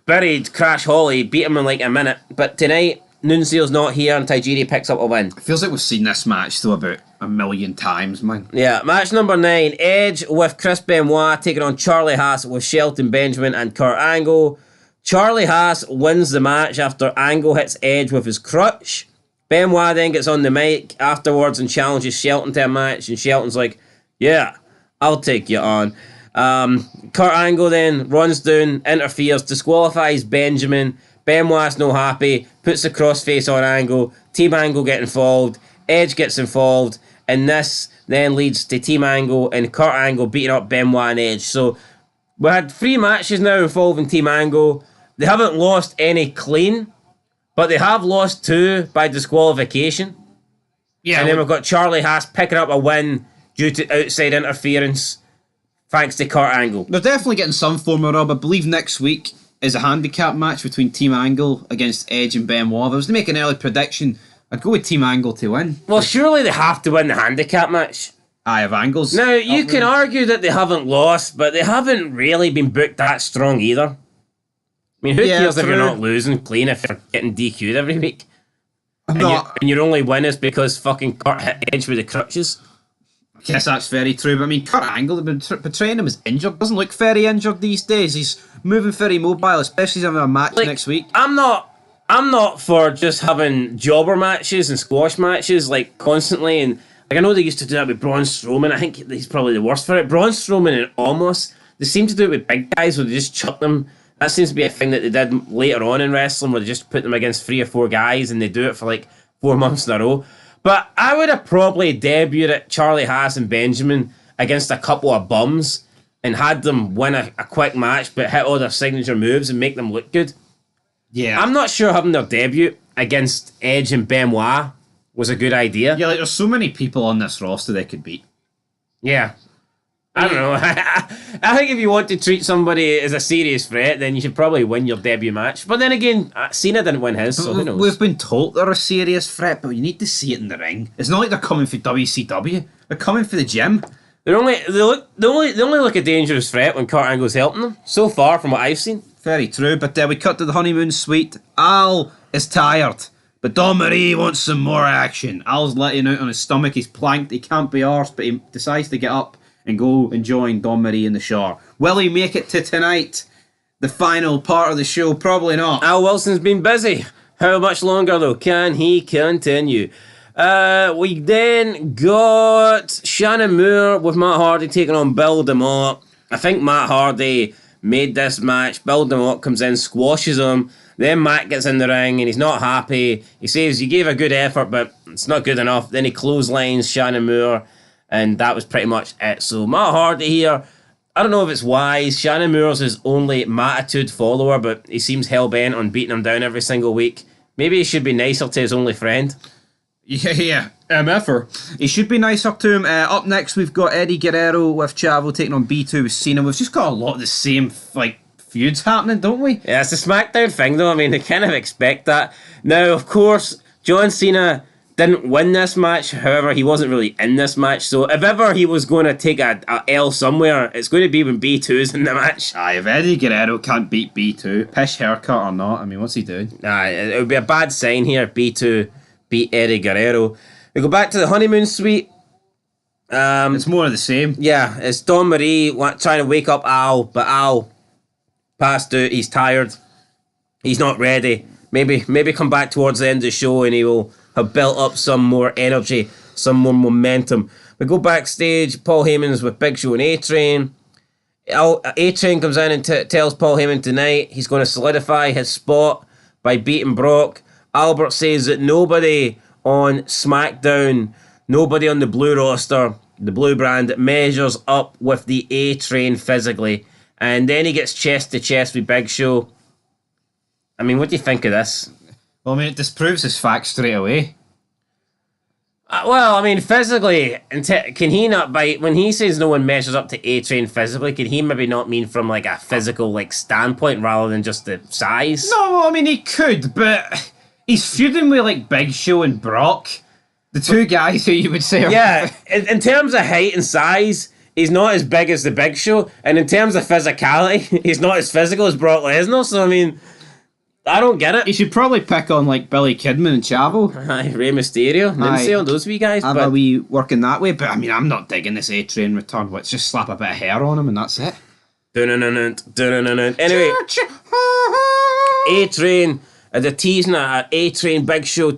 buried Crash Holly, beat him in like a minute. But tonight, Nuncio's not here and Tajiri picks up a win. It feels like we've seen this match though about a million times, man. Yeah, match number 9. Edge with Chris Benoit taking on Charlie Haas with Shelton Benjamin and Kurt Angle. Charlie Haas wins the match after Angle hits Edge with his crutch. Benoit then gets on the mic afterwards and challenges Shelton to a match, and Shelton's like, yeah, I'll take you on. Kurt Angle then runs down, interferes, disqualifies Benjamin. Benoit's no happy, puts the crossface on Angle. Team Angle get involved. Edge gets involved. And this then leads to Team Angle and Kurt Angle beating up Benoit and Edge. So we had 3 matches now involving Team Angle. They haven't lost any clean, but they have lost 2 by disqualification. Yeah, and then we've got Charlie Haas picking up a win due to outside interference, thanks to Kurt Angle. They're definitely getting some form of rub. I believe next week is a handicap match between Team Angle against Edge and Benoit. If I was to make an early prediction, I'd go with Team Angle to win. Well, surely they have to win the handicap match. I have Angles. Now, you can argue that they haven't lost, but they haven't really been booked that strong either. I mean, who cares if you're not losing clean if you're getting DQ'd every week? And your only win is because fucking Kurt hit Edge with the crutches. I guess that's very true, but I mean, Kurt Angle, they've been portraying him as injured. Doesn't look very injured these days. He's moving very mobile, especially having a match next week. I'm not for just having jobber matches and squash matches like constantly, and like I know they used to do that with Braun Strowman. I think he's probably the worst for it. Braun Strowman and Omos, they seem to do it with big guys where they just chuck them. That seems to be a thing that they did later on in wrestling where they just put them against 3 or 4 guys and they do it for like 4 months in a row. But I would have probably debuted at Charlie Haas and Benjamin against a couple of bums and had them win a quick match but hit all their signature moves and make them look good. Yeah. I'm not sure having their debut against Edge and Benoit was a good idea. Yeah, like there's so many people on this roster they could beat. Yeah. I don't know. I think if you want to treat somebody as a serious threat, then you should probably win your debut match. But then again, Cena didn't win his, so who knows? We've been told they're a serious threat, but you need to see it in the ring. It's not like they're coming for WCW. They're coming for the gym. They only look a dangerous threat when Kurt Angle's helping them. So far, from what I've seen. Very true, but we cut to the honeymoon suite. Al is tired, but Don Marie wants some more action. Al's letting out on his stomach. He's planked. He can't be arsed, but he decides to get up and go and join Don Marie in the shower. Will he make it to tonight? The final part of the show? Probably not. Al Wilson's been busy. How much longer, though? Can he continue? We then got Shannon Moore with Matt Hardy taking on Bill DeMott. I think Matt Hardy made this match. Bill DeMott comes in, squashes him. Then Matt gets in the ring and he's not happy. He says, you gave a good effort, but it's not good enough. Then he clotheslines Shannon Moore. And that was pretty much it. So Matt Hardy here, I don't know if it's wise. Shannon Moore's his only Mattitude follower, but he seems hell-bent on beating him down every single week. Maybe he should be nicer to his only friend. Yeah. MFer. He should be nicer to him. Up next, we've got Eddie Guerrero with Chavo taking on B2 with Cena. We've just got a lot of the same, feuds happening, don't we? Yeah, it's a SmackDown thing, though. I mean, they kind of expect that. Now, of course, John Cena didn't win this match. However, he wasn't really in this match. So if ever he was going to take a L somewhere, it's going to be when B2's in the match. Aye, if Eddie Guerrero can't beat B2, pish haircut or not, I mean, what's he doing? Aye, it would be a bad sign here if B2 beat Eddie Guerrero. We go back to the honeymoon suite. It's more of the same. Yeah, it's Don Marie trying to wake up Al, but Al passed out. He's tired. He's not ready. Maybe come back towards the end of the show and he will have built up some more energy, some more momentum. We go backstage. Paul Heyman's with Big Show and A-Train. A-Train comes in and tells Paul Heyman tonight he's going to solidify his spot by beating Brock. Albert says that nobody on SmackDown, nobody on the blue roster, the blue brand, measures up with the A-Train physically. And then he gets chest to chest with Big Show. I mean, what do you think of this? Well, I mean, it disproves his facts straight away. Well, I mean, physically, can he not bite? When he says no one measures up to A-Train physically, can he maybe not mean from like a physical standpoint rather than just the size? No, I mean, he could, but he's feuding with like Big Show and Brock. The two guys who you would say are... Yeah, in terms of height and size, he's not as big as the Big Show. And in terms of physicality, he's not as physical as Brock Lesnar. So, I mean, I don't get it. You should probably pick on like Billy Kidman and Chavo. Aye, Rey Mysterio, Lindsay, those wee guys. Have a wee working that way, but I mean, I'm not digging this A-Train return. Let's just slap a bit of hair on him and that's it. Anyway, A-Train, they're teasing a A-Train Big Show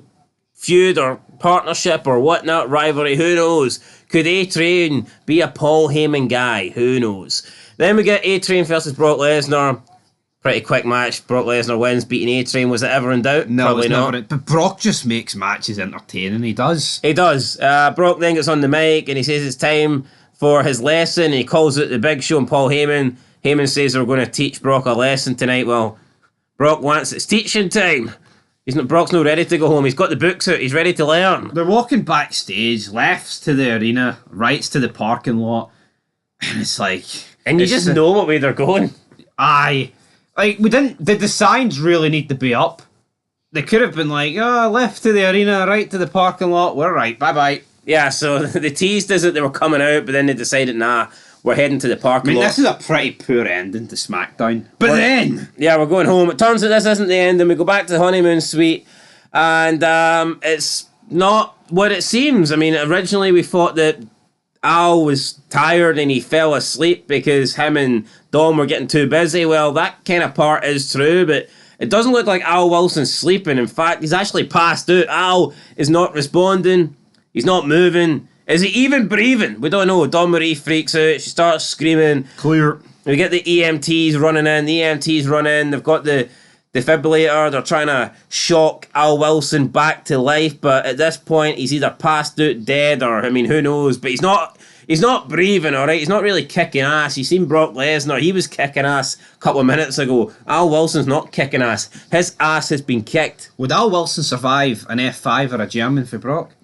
feud or partnership or whatnot, rivalry, who knows? Could A-Train be a Paul Heyman guy? Who knows? Then we get A-Train versus Brock Lesnar. Pretty quick match. Brock Lesnar wins, beating A-Train. Was it ever in doubt? No, probably it's not. never. But Brock just makes matches entertaining. He does. He does. Brock then gets on the mic and he says it's time for his lesson. And he calls it the Big Show and Paul Heyman. Heyman says they're going to teach Brock a lesson tonight. Well, Brock wants it's teaching time. Brock's not ready to go home. He's got the books out. He's ready to learn. They're walking backstage, lefts to the arena, rights to the parking lot, and it's like... And you just know what way they're going. Aye. Like, did the signs really need to be up? They could have been like, left to the arena, right to the parking lot, we're right, bye-bye. Yeah, so they teased us that they were coming out, but then they decided, nah, we're heading to the parking lot. This is a pretty poor ending to SmackDown. But then... Yeah, we're going home. It turns out this isn't the end, and we go back to the honeymoon suite, and it's not what it seems. I mean, originally we thought that Al was tired and he fell asleep because him and Dom were getting too busy. Well, that kind of part is true, but it doesn't look like Al Wilson's sleeping. In fact, he's actually passed out. Al is not responding. He's not moving. Is he even breathing? We don't know. Dawn Marie freaks out. She starts screaming. Clear. We get the EMTs running in. The EMTs run in. They've got the defibrillator. They're trying to shock Al Wilson back to life. But at this point, he's either passed out dead or, I mean, who knows. But he's not He's not breathing, all right? He's not really kicking ass. You seen Brock Lesnar. He was kicking ass a couple of minutes ago. Al Wilson's not kicking ass. His ass has been kicked. Would Al Wilson survive an F5 or a German for Brock?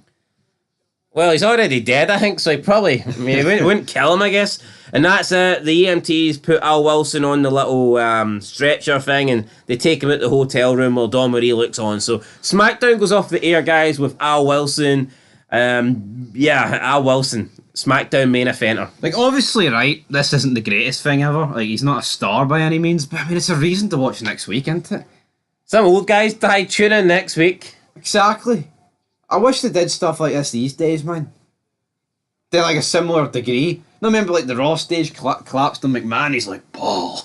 Well, he's already dead, I think, so he probably... I mean, it wouldn't kill him, I guess. And that's it. The EMTs put Al Wilson on the little stretcher thing, and they take him out the hotel room while Dawn Marie looks on. So SmackDown goes off the air, guys, with Al Wilson. Al Wilson, SmackDown main eventer. Like, obviously, right, this isn't the greatest thing ever. Like, he's not a star by any means, but I mean, it's a reason to watch next week, isn't it? Some old guys die. Tune in next week. Exactly. I wish they did stuff like this these days, man. They're like a similar degree. I remember, like, the Raw stage collapsed on McMahon. He's like, Paul,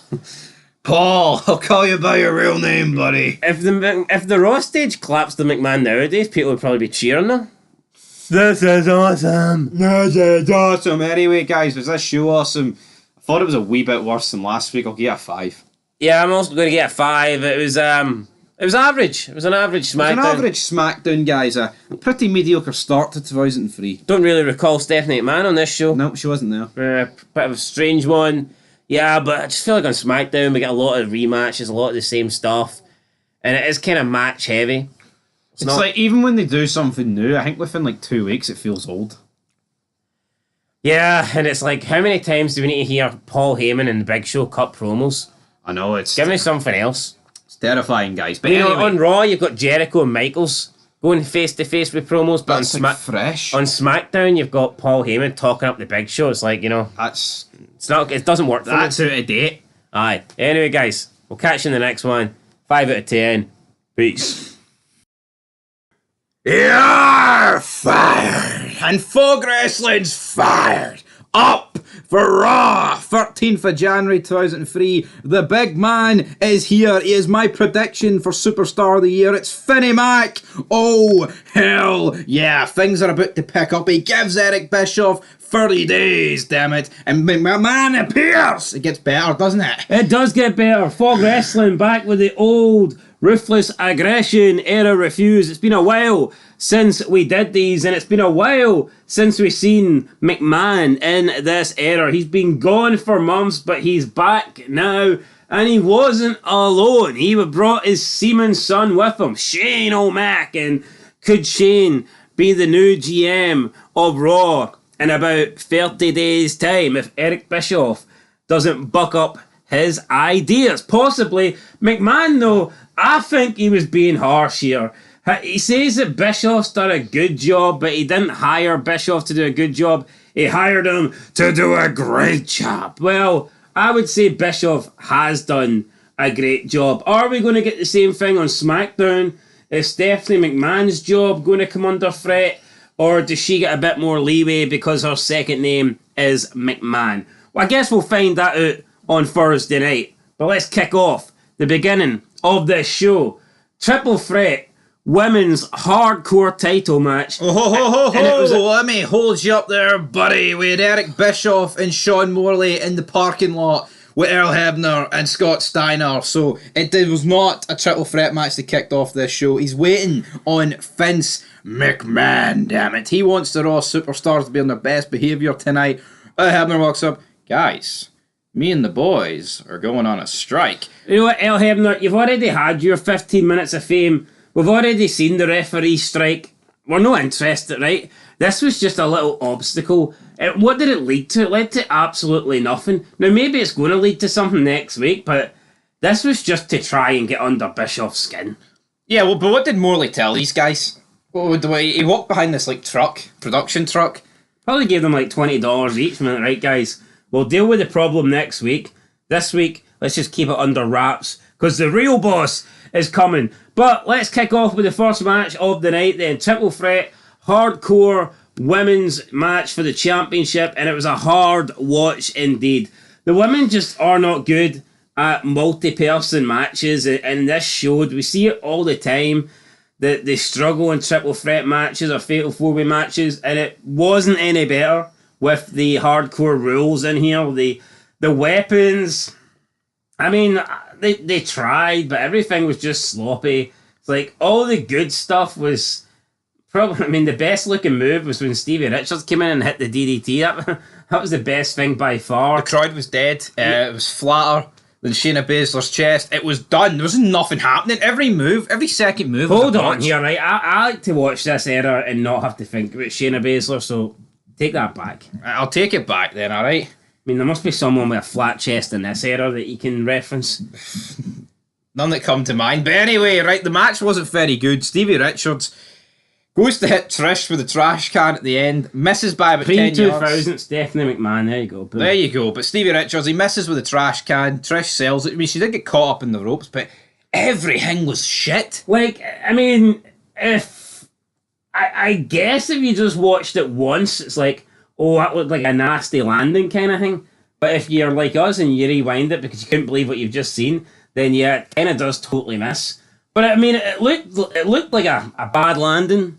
I'll call you by your real name, buddy. If the Raw stage collapsed on McMahon nowadays, people would probably be cheering them. This is awesome. This is awesome. Anyway, guys, was this show awesome? I thought it was a wee bit worse than last week. I'll give it a 5. Yeah, I'm also going to get a 5. It was average. It was an average SmackDown. It was an average SmackDown, guys. A pretty mediocre start to 2003. Don't really recall Stephanie McMahon on this show. Nope, she wasn't there. Bit of a strange one. Yeah, but I just feel like on SmackDown we get a lot of rematches, a lot of the same stuff. And it is kind of match heavy. It's like, even when they do something new, I think within like 2 weeks it feels old. Yeah, and it's like, how many times do we need to hear Paul Heyman and the Big Show cut promos? I know, it's... Give me something else. It's terrifying, guys. But you anyway, know, on Raw, you've got Jericho and Michaels going face-to-face with promos, but that's like fresh. On SmackDown, you've got Paul Heyman talking up the Big Show. It's like, you know... It doesn't work. That's out of date. Aye. Anyway, guys, we'll catch you in the next one. 5 out of 10. Peace. You're fired! And Fog Wrestling's fired! Up for Raw! 13th of January 2003. The big man is here. He is my prediction for Superstar of the Year. It's Finney Mac. Oh, hell yeah. Things are about to pick up. He gives Eric Bischoff 30 days, damn it. And my man appears. It gets better, doesn't it? It does get better. Fog Wrestling back with the old ruthless aggression era refuse. It's been a while since we did these, and it's been a while since we've seen McMahon in this era. He's been gone for months, but he's back now, and he wasn't alone. He brought his seaman son with him, Shane O'Mac, and could Shane be the new GM of Raw in about 30 days' time if Eric Bischoff doesn't buck up his ideas? Possibly. McMahon, though, I think he was being harsh here. He says that Bischoff's done a good job, but he didn't hire Bischoff to do a good job. He hired him to do a great job. Well, I would say Bischoff has done a great job. Are we going to get the same thing on SmackDown? Is Stephanie McMahon's job going to come under threat? Or does she get a bit more leeway because her second name is McMahon? Well, I guess we'll find that out on Thursday night. But let's kick off the beginning of this show. Triple threat women's hardcore title match. Let me hold you up there, buddy. We had Eric Bischoff and Sean Morley in the parking lot with Earl Hebner and Scott Steiner. So it was not a triple threat match that kicked off this show. He's waiting on Vince McMahon, damn it. He wants the Raw Superstars to be on their best behaviour tonight. Earl Hebner walks up. Guys, me and the boys are going on a strike. You know what, Earl Hebner, you've already had your 15 minutes of fame. We've already seen the referee strike. We're not interested, right? This was just a little obstacle. What did it lead to? It led to absolutely nothing. Now, maybe it's going to lead to something next week, but this was just to try and get under Bischoff's skin. Yeah, well, but what did Morley tell these guys? He walked behind this, like, production truck. Probably gave them, like, $20 each. Right, guys, we'll deal with the problem next week. This week, let's just keep it under wraps, because the real boss is coming. But let's kick off with the first match of the night then. Triple threat, hardcore women's match for the championship, and it was a hard watch indeed. The women just are not good at multi-person matches, and this showed. We see it all the time, that they struggle in triple threat matches or fatal four-way matches, and it wasn't any better with the hardcore rules in here. The weapons, I mean, they tried, but everything was just sloppy. It's like all the good stuff was Probably, I mean, the best looking move was when Stevie Richards came in and hit the DDT. That was the best thing by far. The crowd was dead. It was flatter than Shayna Baszler's chest. It was done. There was nothing happening. Every second move. Hold on here, right? I like to watch this era and not have to think about Shayna Baszler, so take that back. I'll take it back then, alright? I mean, there must be someone with a flat chest in this era that you can reference. None that come to mind. But anyway, right, the match wasn't very good. Stevie Richards goes to hit Trish with a trash can at the end, misses by about 10 yards. Pre-2000, Stephanie McMahon, there you go. Boom. There you go. But Stevie Richards, he misses with a trash can. Trish sells it. I mean, she did get caught up in the ropes, but everything was shit. Like, I mean, if... I guess if you just watched it once, it's like, oh, that looked like a nasty landing kind of thing. But if you're like us and you rewind it because you couldn't believe what you've just seen, then yeah, it kind of does totally miss. But I mean, it looked like a bad landing.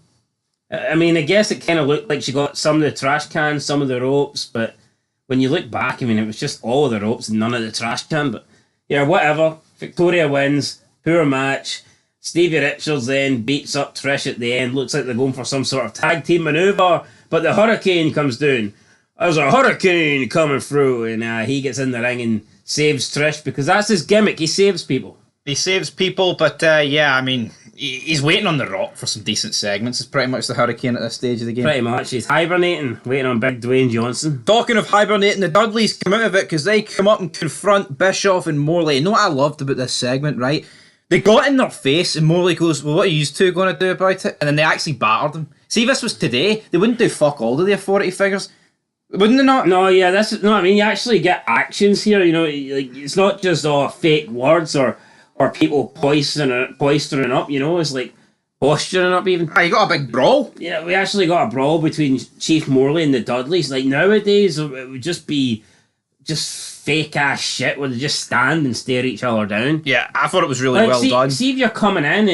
I mean, I guess it kind of looked like she got some of the trash cans, some of the ropes, but when you look back, I mean, it was just all of the ropes and none of the trash can. But yeah, whatever. Victoria wins. Poor match. Stevie Richards then beats up Trish at the end. Looks like they're going for some sort of tag team maneuver, but the hurricane comes down. There's a hurricane coming through, and he gets in the ring and saves Trish because that's his gimmick. He saves people. He saves people, but yeah, I mean, he's waiting on The Rock for some decent segments. It's pretty much the Hurricane at this stage of the game. Pretty much. He's hibernating, waiting on big Dwayne Johnson. Talking of hibernating, the Dudleys come out of it because they come up and confront Bischoff and Morley. You know what I loved about this segment, right? They got in their face and Morley goes, well, what are you two going to do about it? And then they actually battered them. See, if this was today, they wouldn't do fuck all to the authority figures. Wouldn't they not? No, yeah, no, I mean, you actually get actions here, you know, like, it's not just all fake words or people poistering up, you know, it's like posturing up even. You got a big brawl. Yeah, we actually got a brawl between Chief Morley and the Dudleys. Like, nowadays, it would just be just fake-ass shit where they just stand and stare each other down. Yeah, I thought it was really well done. See if you're coming in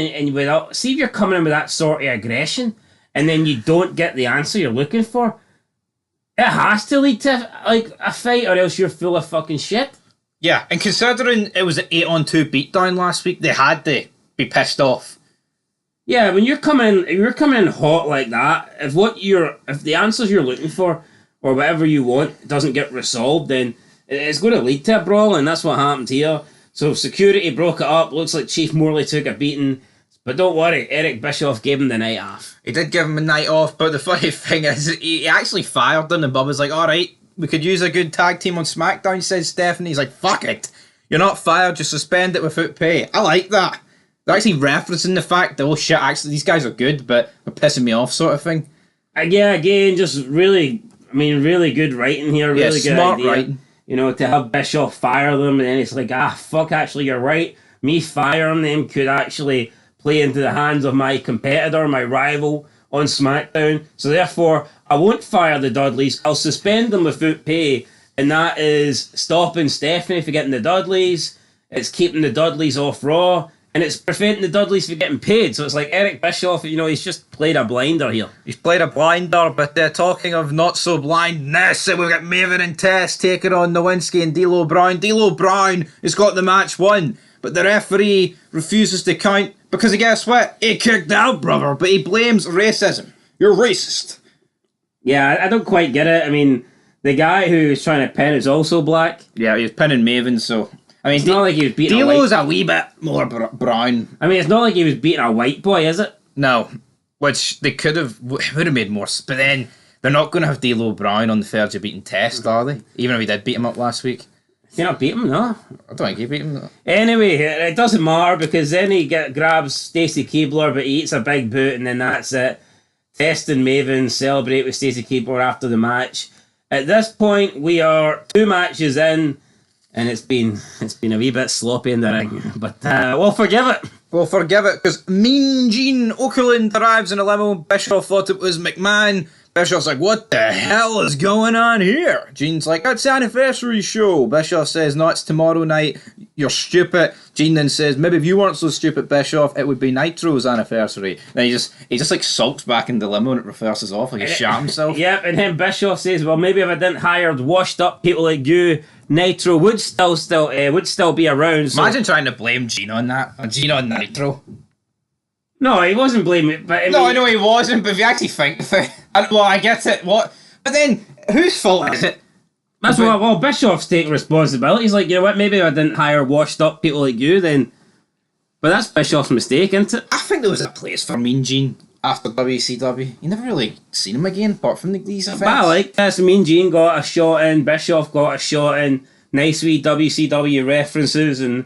see if you're coming in with that sort of aggression and then you don't get the answer you're looking for, it has to lead to, like, a fight or else you're full of fucking shit. Yeah, and considering it was an 8-on-2 beatdown last week, they had to be pissed off. Yeah, when you're coming in hot like that, if the answers you're looking for or whatever you want doesn't get resolved, then it's going to lead to a brawl, and that's what happened here. So security broke it up. Looks like Chief Morley took a beating, but don't worry, Eric Bischoff gave him the night off. He did give him a night off, but the funny thing is, he actually fired them, and Bubba's like, all right, we could use a good tag team on SmackDown, says Stephanie. He's like, fuck it. You're not fired, just suspend it without pay. I like that. They're actually referencing the fact that, oh shit, actually, these guys are good, but they're pissing me off sort of thing. Yeah, again, just really good writing here. Really good smart idea. writing. You know, to have Bischoff fire them, and then it's like, fuck, actually, you're right. Me firing them could actually play into the hands of my competitor, my rival on SmackDown. So therefore, I won't fire the Dudleys. I'll suspend them without pay, and that is stopping Stephanie from getting the Dudleys. It's keeping the Dudleys off Raw, and it's preventing the Dudleys from getting paid. So it's like Eric Bischoff, you know, he's just played a blinder here. He's played a blinder, but talking of not so blindness, we've got Maven and Tess taking on Nowinski and D'Lo Brown. D'Lo Brown has got the match won, but the referee refuses to count because guess what? He kicked out, brother, but he blames racism. You're racist. Yeah, I don't quite get it. I mean, the guy who's trying to pin is also black. Yeah, he was pinning Maven, so... I mean, it's not like he was beating D'Lo's a wee bit more brown. I mean, it's not like he was beating a white boy, is it? No, which they would have made more... But then, they're not going to have D'Lo Brown on the verge of beating Test, are they? Even if he did beat him up last week. Did he not beat him? No. I don't think he beat him, though. Anyway, it doesn't matter because then he grabs Stacey Keibler, but he eats a big boot, and then that's it. Test and Maven celebrate with Stacey Keibler after the match. At this point, we are 2 matches in, and it's been a wee bit sloppy in the ring, but we'll forgive it. We'll forgive it because Mean Gene Okerlund arrives in a limo. Bischoff thought it was McMahon. Bischoff's like, what the hell is going on here? Gene's like, it's the anniversary show. Bischoff says, no, it's tomorrow night. You're stupid. Gene then says, maybe if you weren't so stupid, Bischoff, it would be Nitro's anniversary. Then he just like sulks back in the limo and it reverses off like he shot himself. Yep, and then Bischoff says, well, maybe if I didn't hire washed up people like you, Nitro would still be around. So. Imagine trying to blame Gene on that. Gene on Nitro. No, he wasn't blaming it, but I No, I mean, know he wasn't, but if you actually think of it, well, I get it. What? But then, whose fault is it? that's what. Well, Bischoff's taking responsibility. He's like, you know what? Maybe I didn't hire washed-up people like you then. But that's Bischoff's mistake, isn't it? I think there was a place for Mean Gene after WCW. You never really seen him again, apart from these events. But I like this. Mean Gene got a shot in. Bischoff got a shot in. Nice wee WCW references, and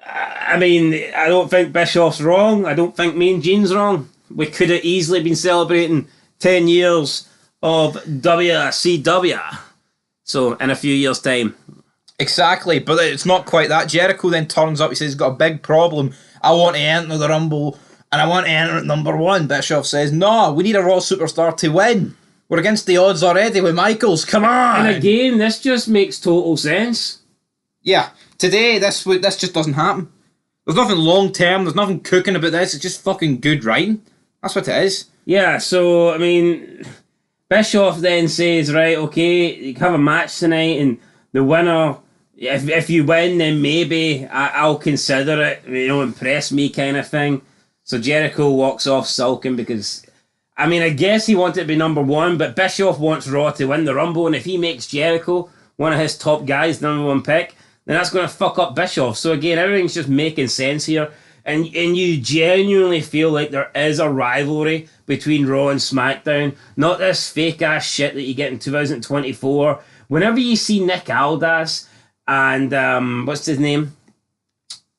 I mean, I don't think Bischoff's wrong. I don't think Mean Gene's wrong. We could have easily been celebrating 10 years of WCW. So, in a few years' time. Exactly, but it's not quite that. Jericho then turns up, he says he's got a big problem. I want to enter the Rumble, and I want to enter at number 1. Bischoff says, no, we need a Raw superstar to win. We're against the odds already with Michaels, come on! And again, this just makes total sense. Yeah, today, this just doesn't happen. There's nothing long term, there's nothing cooking about this, it's just fucking good writing. That's what it is. Yeah, so, I mean, Bischoff then says, right, okay, you can have a match tonight, and the winner, if you win, then maybe I'll consider it, impress me kind of thing. So Jericho walks off sulking because, I mean, I guess he wanted to be number 1, but Bischoff wants Raw to win the Rumble, and if he makes Jericho one of his top guys, the number 1 pick, then that's going to fuck up Bischoff. So again, everything's just making sense here. And you genuinely feel like there is a rivalry between Raw and SmackDown. Not this fake-ass shit that you get in 2024. Whenever you see Nick Aldis and, what's his name?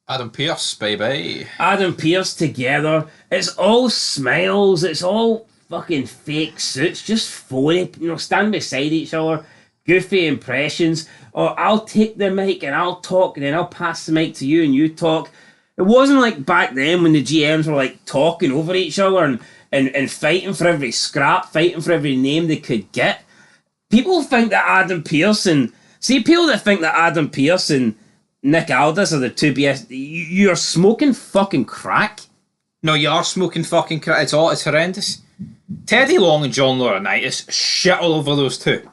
Adam Pearce, baby. Adam Pearce together. It's all smiles. It's all fucking fake suits. Just phony. Stand beside each other. Goofy impressions. Or I'll take the mic and I'll talk and then I'll pass the mic to you and you talk. It wasn't like back then when the GMs were like talking over each other and fighting for every scrap, fighting for every name they could get. People think that Adam Pearce and... See, people that think that Adam Pearce and Nick Aldis are the two BS... You're smoking fucking crack. No, you are smoking fucking crack. It's horrendous. Teddy Long and John Laurinaitis shit all over those two.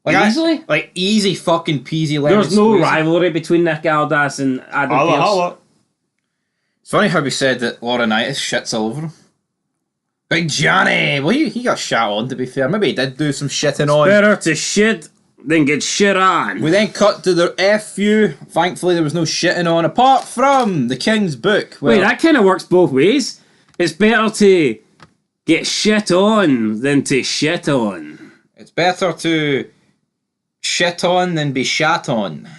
Easily? Easy fucking peasy lemon There's no squeezy. rivalry between Nick Aldis and Adam Pearce. It's funny how we said that Laurinaitis shits all over him. Big Johnny! Well, he got shat on, to be fair. Maybe he did do some shitting on. Better to shit than get shit on. We then cut to the FU. Thankfully, there was no shitting on, apart from the King's Book. Wait, that kind of works both ways. It's better to get shit on than to shit on. It's better to shit on than be shat on.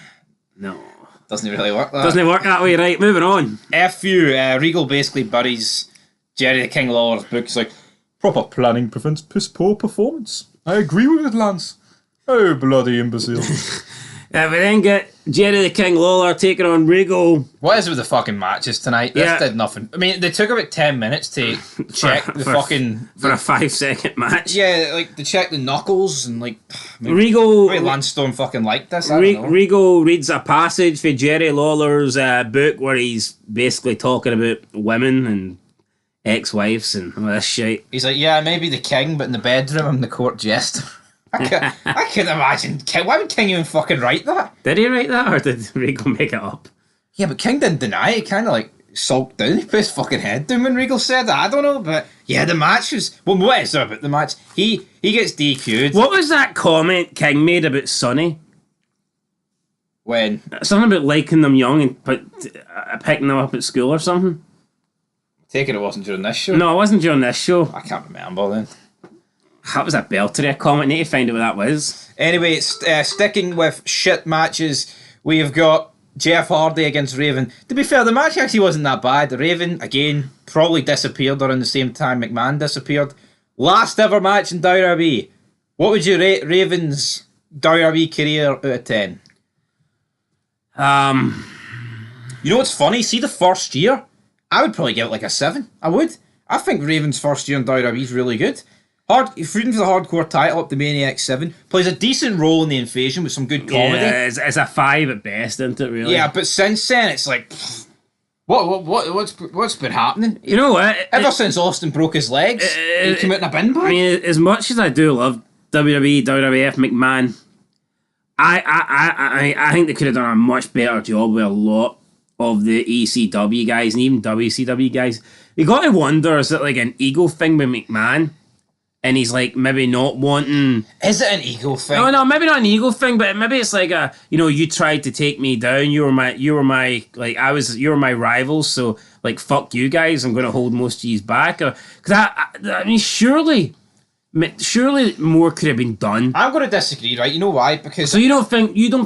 No. Doesn't really work that. Doesn't it work that way, right? Moving on. FU, Regal basically buries Jerry the King Lawler's book. He's like, proper planning prevents piss poor performance. I agree with it, Lance. Oh, bloody imbecile. We then get Jerry the King Lawler taking on Regal. What is with the fucking matches tonight? This did nothing. I mean, they took about 10 minutes to check the fucking... For a 5-second match. Yeah, to check the knuckles and Regal... Maybe Lance Storm fucking liked this, I don't know. Regal reads a passage for Jerry Lawler's book where he's basically talking about women and ex-wives and all this shit. He's like, yeah, maybe the king, but in the bedroom I'm the court jester. I couldn't imagine. Why would King even fucking write that? Did he write that, or did Regal make it up? Yeah, but King didn't deny it. He kind of sulked down. He put his fucking head down when Regal said that. I don't know, but yeah, the match was... Well, what is there about the match? He gets DQ'd. What was that comment King made about Sonny? When? Something about liking them young and picking them up at school or something? Taking it wasn't during this show. No, it wasn't during this show. I can't remember then. That was a belter of a comment. Need to find out what that was. Anyway, sticking with shit matches, we have got Jeff Hardy against Raven. To be fair, the match actually wasn't that bad. Raven, again, probably disappeared around the same time McMahon disappeared. Last ever match in WWE. What would you rate Raven's WWE career out of 10? You know what's funny? See the first year? I would probably give it a 7. I would. I think Raven's first year in WWE is really good. Feuding for the hardcore title up to Maniac 7. Plays a decent role in the Invasion with some good comedy. Yeah, it's a 5 at best, isn't it, really? Yeah, but since then, it's like... What's been happening? You know what? Ever since Austin broke his legs, he came out in a bin bag. I mean, as much as I do love WWE, WWF, McMahon, I think they could have done a much better job with a lot of the ECW guys and even WCW guys. You got to wonder, is it like an ego thing with McMahon? And he's like maybe not wanting. Is it an ego thing? No, maybe not an ego thing, but maybe it's like you tried to take me down. You were my you were my rivals. So like, fuck you guys. I'm going to hold most of you back. Because I mean, surely more could have been done. I'm going to disagree, right? You know why? Because So you don't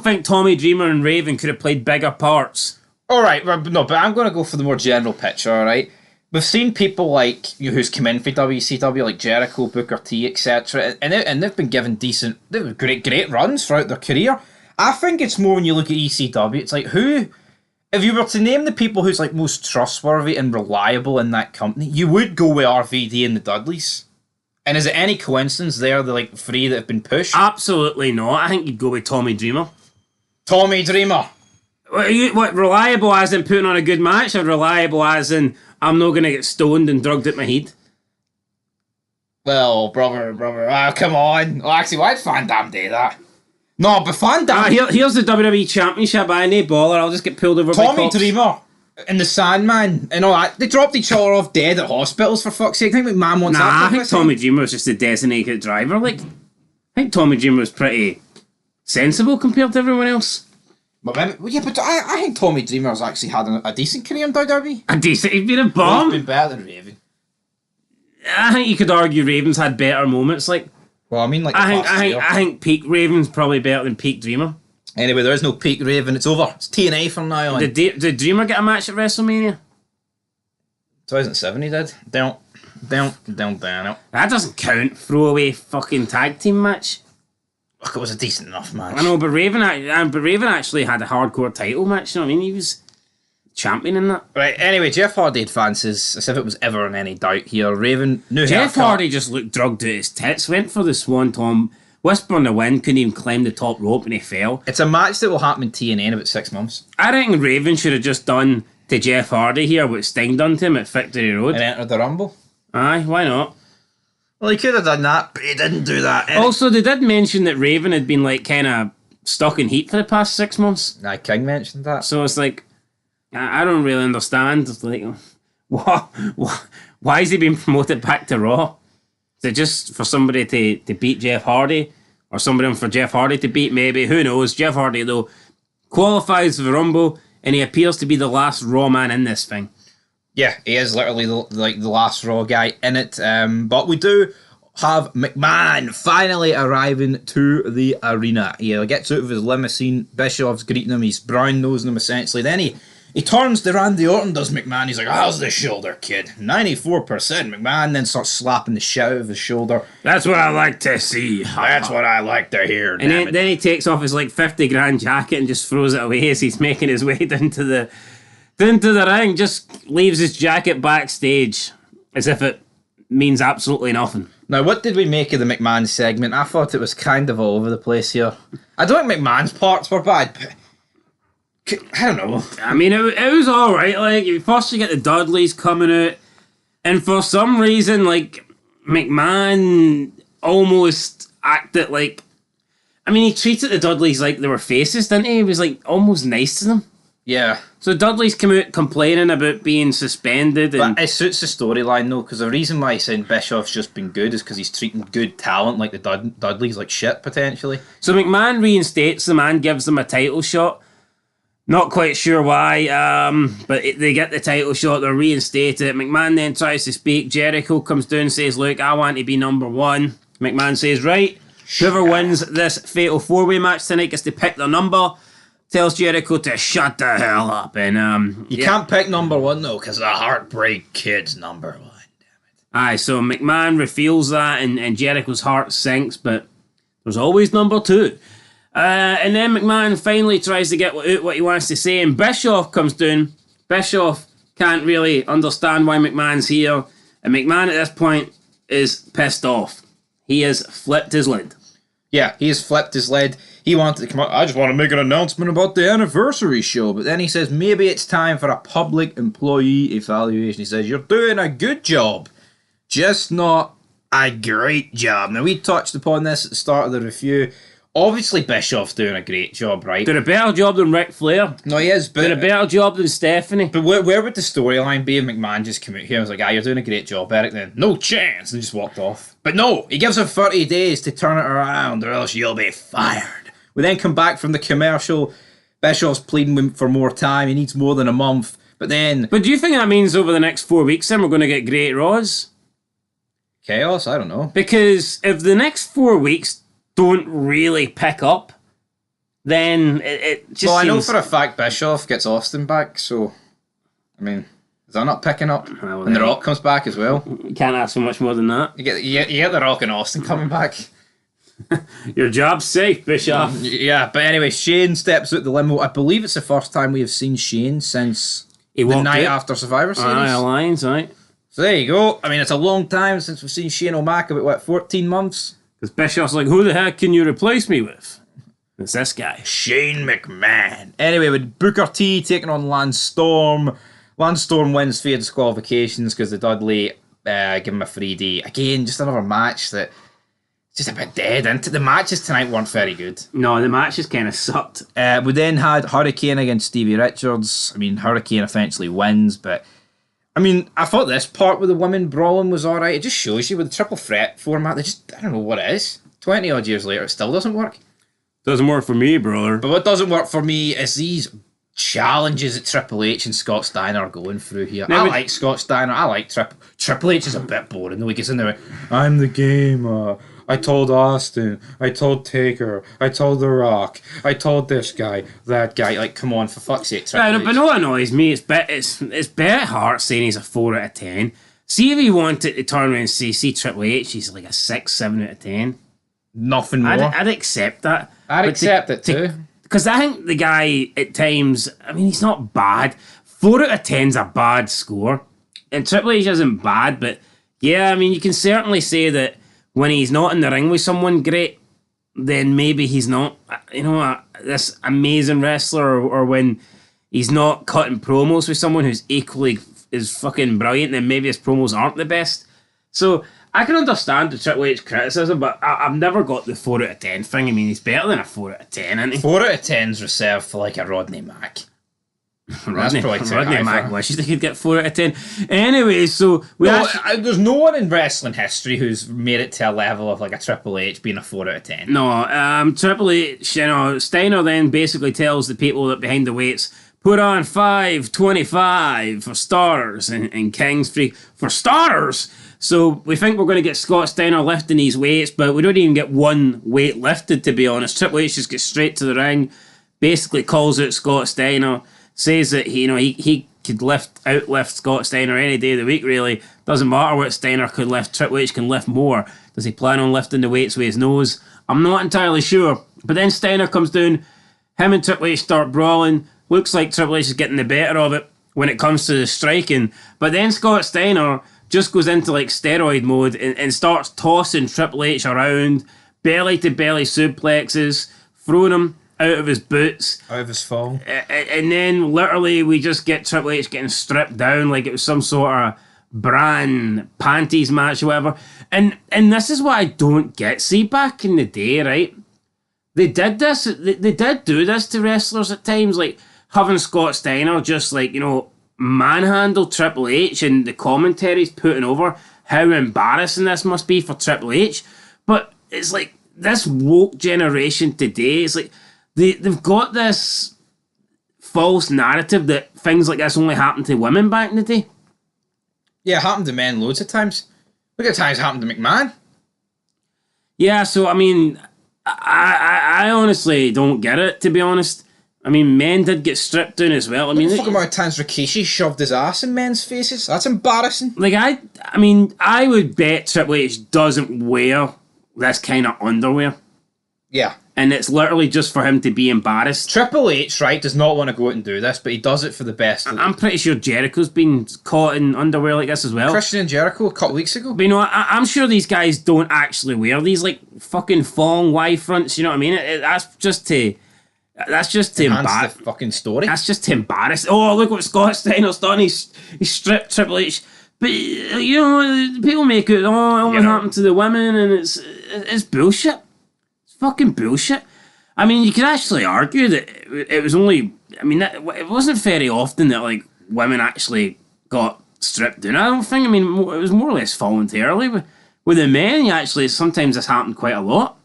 think Tommy Dreamer and Raven could have played bigger parts? all right, no, but I'm going to go for the more general picture. All right. We've seen people like who's come in for WCW, like Jericho, Booker T, etc., and they've been given great runs throughout their career. I think it's more when you look at ECW. It's like, who, if you were to name the people who's like most trustworthy and reliable in that company, you would go with RVD and the Dudleys. And is it any coincidence they're the like three that have been pushed? Absolutely not. I think you'd go with Tommy Dreamer. Tommy Dreamer. What, reliable as in putting on a good match, or reliable as in I'm not going to get stoned and drugged at my head? Well, brother, come on. Well, actually, why'd Van Dam do that? No, but Van Dam... Here's the WWE Championship. I ain't baller. I'll just get pulled over by Tommy cops. Dreamer and the Sandman and all that, they dropped each other off dead at hospitals, for fuck's sake. I think McMahon wants that. I think Tommy Dreamer was just a designated driver. Like, I think Tommy Dreamer was pretty sensible compared to everyone else. But I think Tommy Dreamer's actually had a decent career in WWE. A decent, he's been a He's bomb. been better than Raven. I think you could argue Raven's had better moments. Like, Well, I mean, like, I think peak Raven's probably better than peak Dreamer. Anyway, there is no peak Raven. It's over. It's TNA from now on. Did Dreamer get a match at WrestleMania? 2007 he did. Down. That doesn't count. Throwaway fucking tag team match. Look, it was a decent enough match. I know, but Raven actually had a hardcore title match. You know what I mean? He was champion in that. Right, anyway, Jeff Hardy advances, as if it was ever in any doubt here. Raven, new Jeff haircut. Hardy just looked drugged out his tits, went for the Swanton, Whisper in the wind, couldn't even climb the top rope and he fell. It's a match that will happen in TNA in about 6 months. I reckon Raven should have just done to Jeff Hardy here what Sting done to him at Victory Road. And entered the Rumble. Aye, why not? Well, he could have done that, but he didn't do that. Also, they did mention that Raven had been like kind of stuck in heat for the past 6 months. King mentioned that. So it's like, I don't really understand. It's like, why is he being promoted back to Raw? Is it just for somebody to beat Jeff Hardy? Or somebody for Jeff Hardy to beat? Maybe. Who knows? Jeff Hardy, though, qualifies for the Rumble, and he appears to be the last Raw man in this thing. Yeah, he is literally the last Raw guy in it. But we do have McMahon finally arriving to the arena. He gets out of his limousine. Bischoff's greeting him. He's brown-nosing him, essentially. Then he turns to Randy Orton, does McMahon. He's like, how's the shoulder, kid? 94%. McMahon then starts slapping the shit out of his shoulder. That's what I like to see. That's what I like to hear, And then he takes off his like 50 grand jacket and just throws it away as he's making his way down to the ring. Just leaves his jacket backstage as if it means absolutely nothing. Now, what did we make of the McMahon segment? I thought it was kind of all over the place here. I don't think McMahon's parts were bad, but I don't know. I mean, it was alright. Like, first you get the Dudleys coming out, and for some reason, like, McMahon almost acted like... I mean, he treated the Dudleys like they were faces, didn't he? He was, like, almost nice to them. Yeah. So Dudley's come out complaining about being suspended. But it suits the storyline, though, because the reason why he's saying Bischoff's just been good is because he's treating good talent like the Dudleys like shit, potentially. So McMahon reinstates them and gives them a title shot. Not quite sure why, but they get the title shot, they're reinstated. McMahon then tries to speak. Jericho comes down and says, look, I want to be number one. McMahon says, right, whoever wins this fatal four-way match tonight gets to pick their number. Tells Jericho to shut the hell up. And you can't pick number one, though, because the Heartbreak Kid's number one. Aye, so McMahon reveals that, and Jericho's heart sinks, but there's always number two. And then McMahon finally tries to get out what he wants to say, and Bischoff comes down. Bischoff can't really understand why McMahon's here, and McMahon at this point is pissed off. He has flipped his lid. Yeah, he has flipped his lid. He wanted to come out, I just want to make an announcement about the anniversary show. But then he says, maybe it's time for a public employee evaluation. He says, you're doing a good job, just not a great job. Now, we touched upon this at the start of the review. Obviously, Bischoff's doing a great job, right? Did a better job than Ric Flair. No, he is, but Did a better job than Stephanie. But where would the storyline be if McMahon just came out here and was like, you're doing a great job, Eric, then no chance, and just walked off. But no, he gives him 30 days to turn it around or else you'll be fired. We then come back from the commercial. Bischoff's pleading for more time. He needs more than a month. But do you think that means over the next 4 weeks then we're going to get great Raws? Chaos? I don't know. Because if the next 4 weeks don't really pick up, then it just I seems... know for a fact Bischoff gets Austin back, so... I mean, is that not picking up? Well, and The Rock comes back as well. You can't ask for much more than that. You get The Rock and Austin coming back. Your job's safe, Bischoff. Yeah, but anyway, Shane steps out the limo. I believe it's the first time we have seen Shane since the night after Survivor Series. Alliance, right. So there you go. I mean, it's a long time since we've seen Shane O'Mac, about 14 months? Because Bischoff's like, who the heck can you replace me with? It's this guy. Shane McMahon. Anyway, with Booker T taking on Lance Storm. Lance Storm wins fair disqualifications because the Dudley give him a 3D. Again, just another match that just a bit dead. And the matches tonight weren't very good. No, the matches kind of sucked. We then had Hurricane against Stevie Richards. I mean, Hurricane eventually wins, but I mean, I thought this part with the women brawling was alright. It just shows you with the triple threat format, I don't know what it is. 20 odd years later, it still doesn't work. Doesn't work for me, brother. But what doesn't work for me is these challenges that Triple H and Scott Steiner are going through here. I like Scott Steiner. I like Triple H is a bit boring though. He gets in there, I'm the game. I told Austin. I told Taker. I told The Rock. I told this guy, that guy. Like, come on, for fuck's sake, Triple H. But what annoys me is it's Bret Hart saying he's a 4 out of 10. See if he wanted to turn around and see Triple H, he's like a 6, 7 out of 10. Nothing more. I'd accept that. I'd accept it too. Because I think the guy, at times, I mean, he's not bad. 4 out of 10's a bad score. And Triple H isn't bad, but yeah, I mean, you can certainly say that when he's not in the ring with someone great, then maybe he's not, this amazing wrestler, or when he's not cutting promos with someone who's equally as fucking brilliant, then maybe his promos aren't the best. So I can understand the Triple H criticism, but I've never got the 4 out of 10 thing. I mean, he's better than a 4 out of 10, isn't he? 4 out of 10's reserved for like a Rodney Mack. Rodney Mack wishes they could get 4 out of 10. Anyway, so there's no one in wrestling history who's made it to a level of like a Triple H being a 4 out of 10. No, Triple H, Steiner then basically tells the people that behind the weights, put on 525 for starters, and King's free for starters. So we think we're going to get Scott Steiner lifting these weights, but we don't even get one weight lifted, to be honest. Triple H just gets straight to the ring, basically calls out Scott Steiner, says that he could outlift Scott Steiner any day of the week, really. Doesn't matter what Steiner could lift, Triple H can lift more. Does he plan on lifting the weights with his nose? I'm not entirely sure. But then Steiner comes down, him and Triple H start brawling. Looks like Triple H is getting the better of it when it comes to the striking. But then Scott Steiner just goes into like steroid mode and starts tossing Triple H around, belly to belly suplexes, throwing him out of his boots. Out of his fall. And then literally we just get Triple H getting stripped down like it was some sort of Bran panties match or whatever. And this is what I don't get. See, back in the day, right? They did this. They did do this to wrestlers at times, like having Scott Steiner just like, manhandle Triple H, and the commentaries putting over how embarrassing this must be for Triple H. But it's like this woke generation today, it's like they've got this false narrative that things like this only happened to women back in the day. Yeah, it happened to men loads of times. Look at times it happened to McMahon. Yeah, so I mean, I honestly don't get it, to be honest. I mean, men did get stripped down as well. I mean, the fucking amount of times Rikishi shoved his ass in men's faces. That's embarrassing. Like, I mean, I would bet Triple H doesn't wear this kind of underwear. Yeah. And it's literally just for him to be embarrassed. Triple H, right, does not want to go out and do this, but he does it for the best. I'm pretty sure Jericho's been caught in underwear like this as well. Christian and Jericho a couple weeks ago. But I'm sure these guys don't actually wear these like fucking thong Y fronts. You know what I mean? That's just to embarrass the fucking story. That's just to embarrass. Oh, look what Scott Steiner's done. He stripped Triple H. But people make it. Oh, it only happened to the women, and it's bullshit. It's fucking bullshit. I mean, you could actually argue that it was only. I mean, it wasn't very often that like women actually got stripped down. I don't think. I mean, it was more or less voluntarily. With the men, sometimes this happened quite a lot.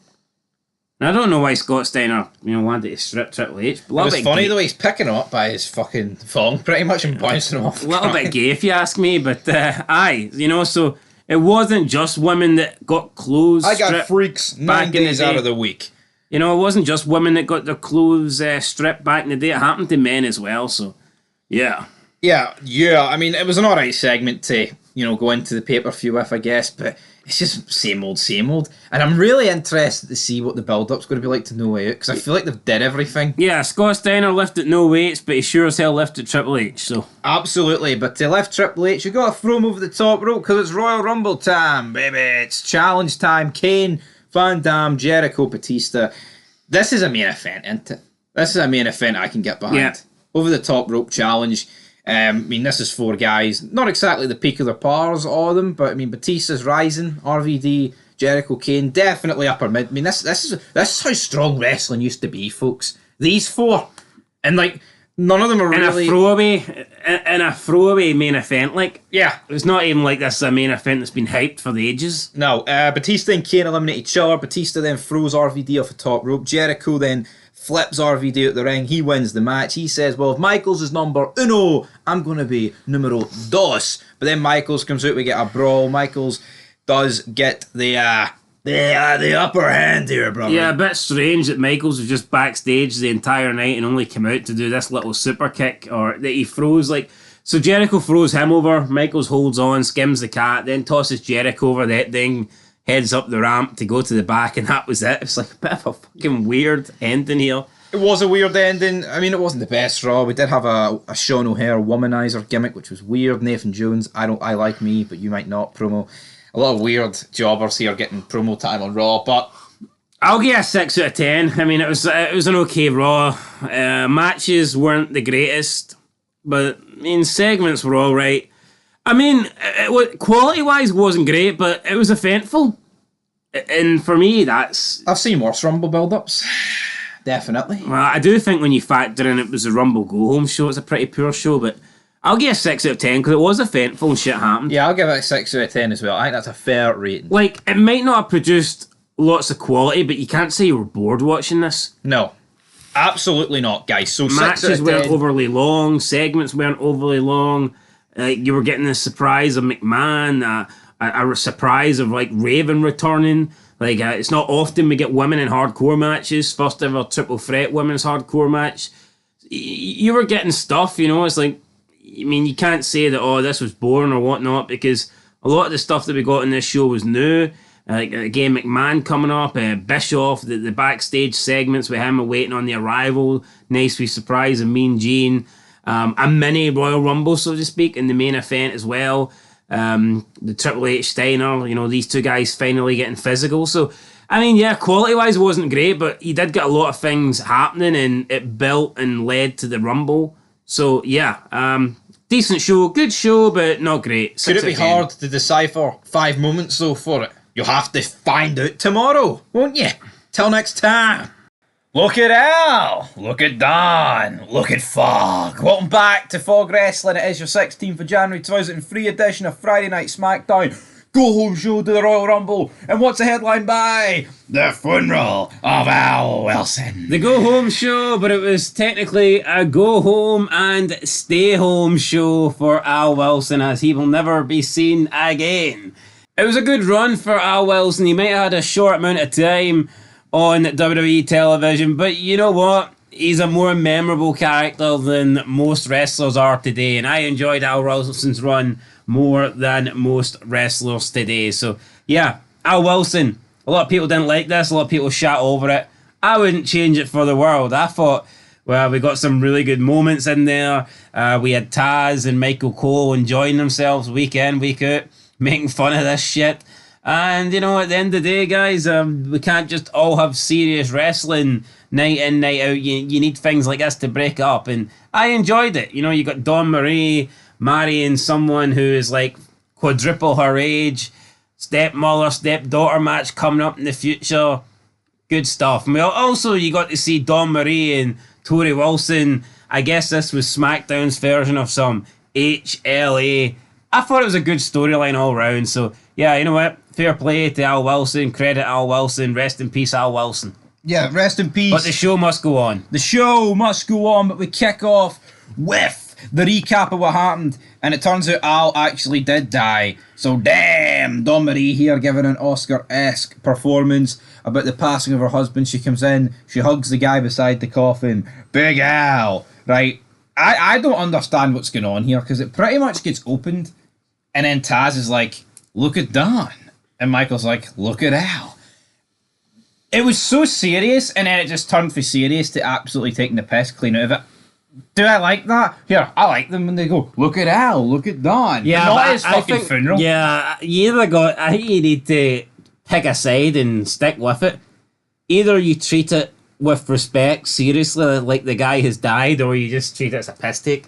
And I don't know why Scott Steiner, wanted to strip Triple H. It was funny the way he's picking him up by his fucking thong, pretty much, and bouncing him off. A little bit gay, if you ask me, but so it wasn't just women that got clothes. I got freaks 9 days out of the week. It wasn't just women that got their clothes stripped back in the day. It happened to men as well. So, yeah. Yeah. I mean, it was an alright segment to go into the pay-per-view with, I guess, but it's just same old. And I'm really interested to see what the build-up's going to be like to No Way Out, because I feel like they've did everything. Yeah, Scott Steiner lifted no weights, but he sure as hell lifted Triple H, so... Absolutely, but to lift Triple H, you got to throw him over the top rope, because it's Royal Rumble time, baby. It's challenge time. Kane, Van Damme, Jericho, Batista. This is a main event, isn't it? This is a main event I can get behind. Yeah. Over the top rope challenge. I mean, this is 4 guys, not exactly the peak of their powers, all of them, but I mean, Batista's rising, RVD, Jericho, Kane, definitely upper mid. I mean, this is how strong wrestling used to be, folks. These 4, and like none of them are really in a throwaway main event. Like, yeah, it's not even like this is a main event that's been hyped for the ages. No, Batista and Kane eliminate each other. Batista then throws RVD off the top rope. Jericho then flips RVD out the ring. He wins the match. He says, well, if Michaels is number uno, I'm going to be numero dos. But then Michaels comes out. We get a brawl. Michaels does get the upper hand here, brother. Yeah, a bit strange that Michaels was just backstage the entire night and only came out to do this little super kick, or that he throws like... So Jericho throws him over. Michaels holds on, skims the cat, then tosses Jericho over that thing, heads up the ramp to go to the back, and that was it. It's like a bit of a fucking weird ending here. It was a weird ending. I mean, it wasn't the best Raw. We did have a Sean O'Hare womanizer gimmick, which was weird. Nathan Jones, I like me, but you might not promo. A lot of weird jobbers here getting promo time on Raw, but I'll give it a 6 out of 10. I mean, it was an okay Raw. Matches weren't the greatest, but I mean, segments were all right. I mean, quality-wise wasn't great, but it was eventful. And for me, I've seen worse Rumble build-ups. Definitely. Well, I do think when you factor in it was a Rumble go-home show, it's a pretty poor show, but I'll give it a 6 out of 10 because it was eventful and shit happened. Yeah, I'll give it a 6 out of 10 as well. I think that's a fair rating. Like, it might not have produced lots of quality, but you can't say you were bored watching this. No. Absolutely not, guys. So matches weren't overly long, segments weren't overly long. You were getting the surprise of McMahon, a surprise of like Raven returning. Like it's not often we get women in hardcore matches. First ever triple threat women's hardcore match. You were getting stuff, It's like, I mean, you can't say that this was boring or whatnot, because a lot of the stuff that we got in this show was new. Like again, McMahon coming up, Bischoff, the backstage segments with him waiting on the arrival. Nice wee surprise of Mean Gene. A mini Royal Rumble, so to speak, in the main event as well. The Triple H Steiner, these 2 guys finally getting physical. So, I mean, yeah, quality-wise it wasn't great, but you did get a lot of things happening, and it built and led to the Rumble. So, yeah, decent show, good show, but not great. Could it be hard to decipher 5 moments, though, for it? You'll have to find out tomorrow, won't you? Till next time. Look at Al. Look at Don. Look at Fog. Welcome back to Fog Wrestling. It is your 16th of January 2003 edition of Friday Night SmackDown. Go home show to the Royal Rumble. And what's the headline by? The funeral of Al Wilson. The go home show, but it was technically a go home and stay home show for Al Wilson, as he will never be seen again. It was a good run for Al Wilson. He might have had a short amount of time on WWE television, but you know what? He's a more memorable character than most wrestlers are today, and I enjoyed Al Wilson's run more than most wrestlers today. So, yeah, Al Wilson. A lot of people didn't like this. A lot of people shat over it. I wouldn't change it for the world. I thought, well, we got some really good moments in there. We had Taz and Michael Cole enjoying themselves week in, week out, making fun of this shit. And, at the end of the day, guys, we can't just all have serious wrestling night in, night out. You need things like this to break up. And I enjoyed it. You got Dawn Marie marrying someone who is like quadruple her age. Stepmother, stepdaughter match coming up in the future. Good stuff. And also, you got to see Dawn Marie and Tori Wilson. I guess this was SmackDown's version of some HLA. I thought it was a good storyline all round. So, yeah, you know what? Fair play to Al Wilson. Credit Al Wilson. Rest in peace, Al Wilson. Yeah, rest in peace. But the show must go on. The show must go on, but we kick off with the recap of what happened, and it turns out Al actually did die. So damn, Dawn Marie here giving an Oscar-esque performance about the passing of her husband. She comes in, she hugs the guy beside the coffin. Big Al, right? I don't understand what's going on here, because it pretty much gets opened, and then Taz is like, look at Dawn. And Michael's like, look at Al. It was so serious, and then it just turned from serious to absolutely taking the piss clean out of it. Do I like that? Here, I like them when they go, look at Al, look at Dawn. Yeah, not but his fucking funeral. Yeah, I think you need to pick a side and stick with it. Either you treat it with respect, seriously, like the guy has died, or you just treat it as a piss take.